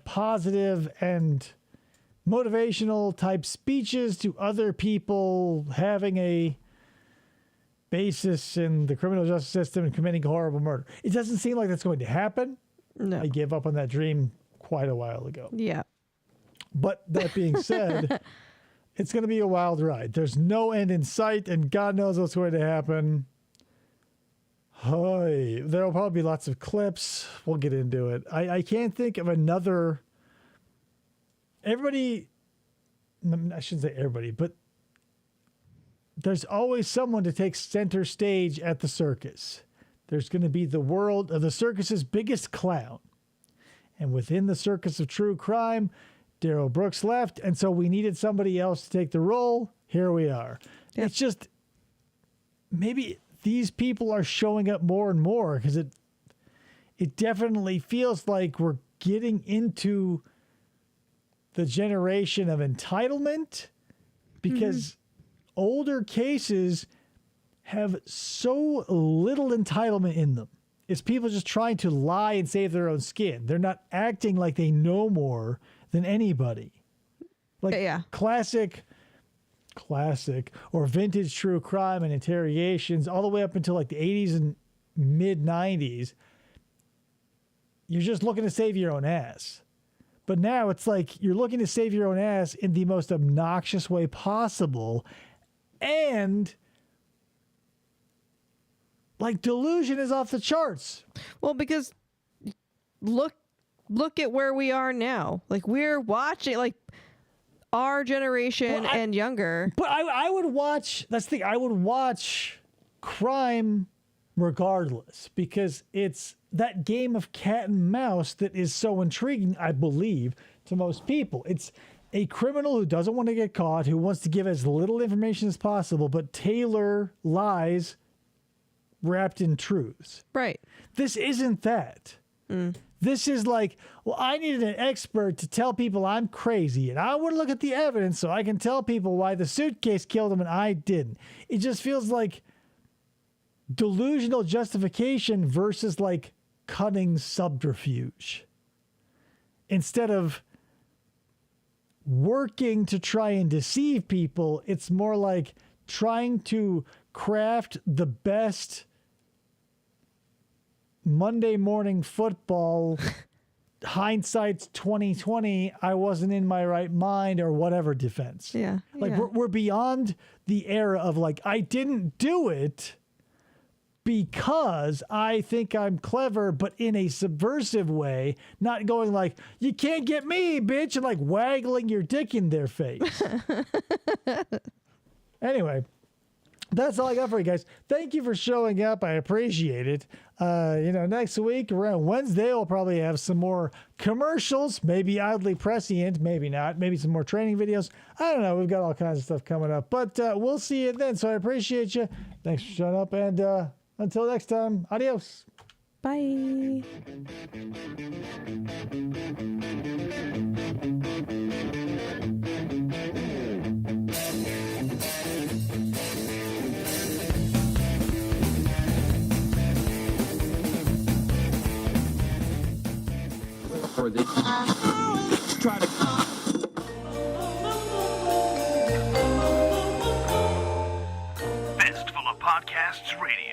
positive and motivational type speeches to other people having a basis in the criminal justice system and committing horrible murder. It doesn't seem like that's going to happen. No. I gave up on that dream quite a while ago. Yeah. But that being said, it's going to be a wild ride. There's no end in sight, and God knows what's going to happen. Hi. There'll probably be lots of clips. We'll get into it. I can't think of another. Everybody, I shouldn't say everybody, but there's always someone to take center stage at the circus. There's going to be the circus's biggest clown. And within the circus of true crime, Darrell Brookes left, and so we needed somebody else to take the role. Here we are. Yeah. It's just maybe these people are showing up more and more because it definitely feels like we're getting into the generation of entitlement because older cases have so little entitlement in them. It's people just trying to lie and save their own skin. They're not acting like they know more than anybody. Like classic or vintage true crime and interrogations all the way up until like the 80s and mid 90s. You're just looking to save your own ass. But now it's like you're looking to save your own ass in the most obnoxious way possible. And like delusion is off the charts. Well, because look at where we are now. Like we're watching like our generation and younger. But I would watch, that's the thing, I would watch crime regardless because it's that game of cat and mouse that is so intriguing, I believe, to most people. It's a criminal who doesn't want to get caught, who wants to give as little information as possible, but tailor lies wrapped in truths. Right. This isn't that. This is like, well, I needed an expert to tell people I'm crazy, and I would look at the evidence so I can tell people why the suitcase killed him and I didn't. It just feels like delusional justification versus like cunning subterfuge. Instead of working to try and deceive people, it's more like trying to craft the best Monday morning football hindsight's 2020 I wasn't in my right mind or whatever defense. Yeah. Like we're beyond the era of like I didn't do it, because I think I'm clever, but in a subversive way, not going like, you can't get me, bitch, and like waggling your dick in their face. Anyway, that's all I got for you guys. Thank you for showing up. I appreciate it. Next week around Wednesday, we'll probably have some more commercials, maybe oddly prescient, maybe not, maybe some more training videos. I don't know. We've got all kinds of stuff coming up, but we'll see you then. So I appreciate you. Thanks for showing up. And until next time, adios. Bye. For the try to Fistful of Podcasts Radio.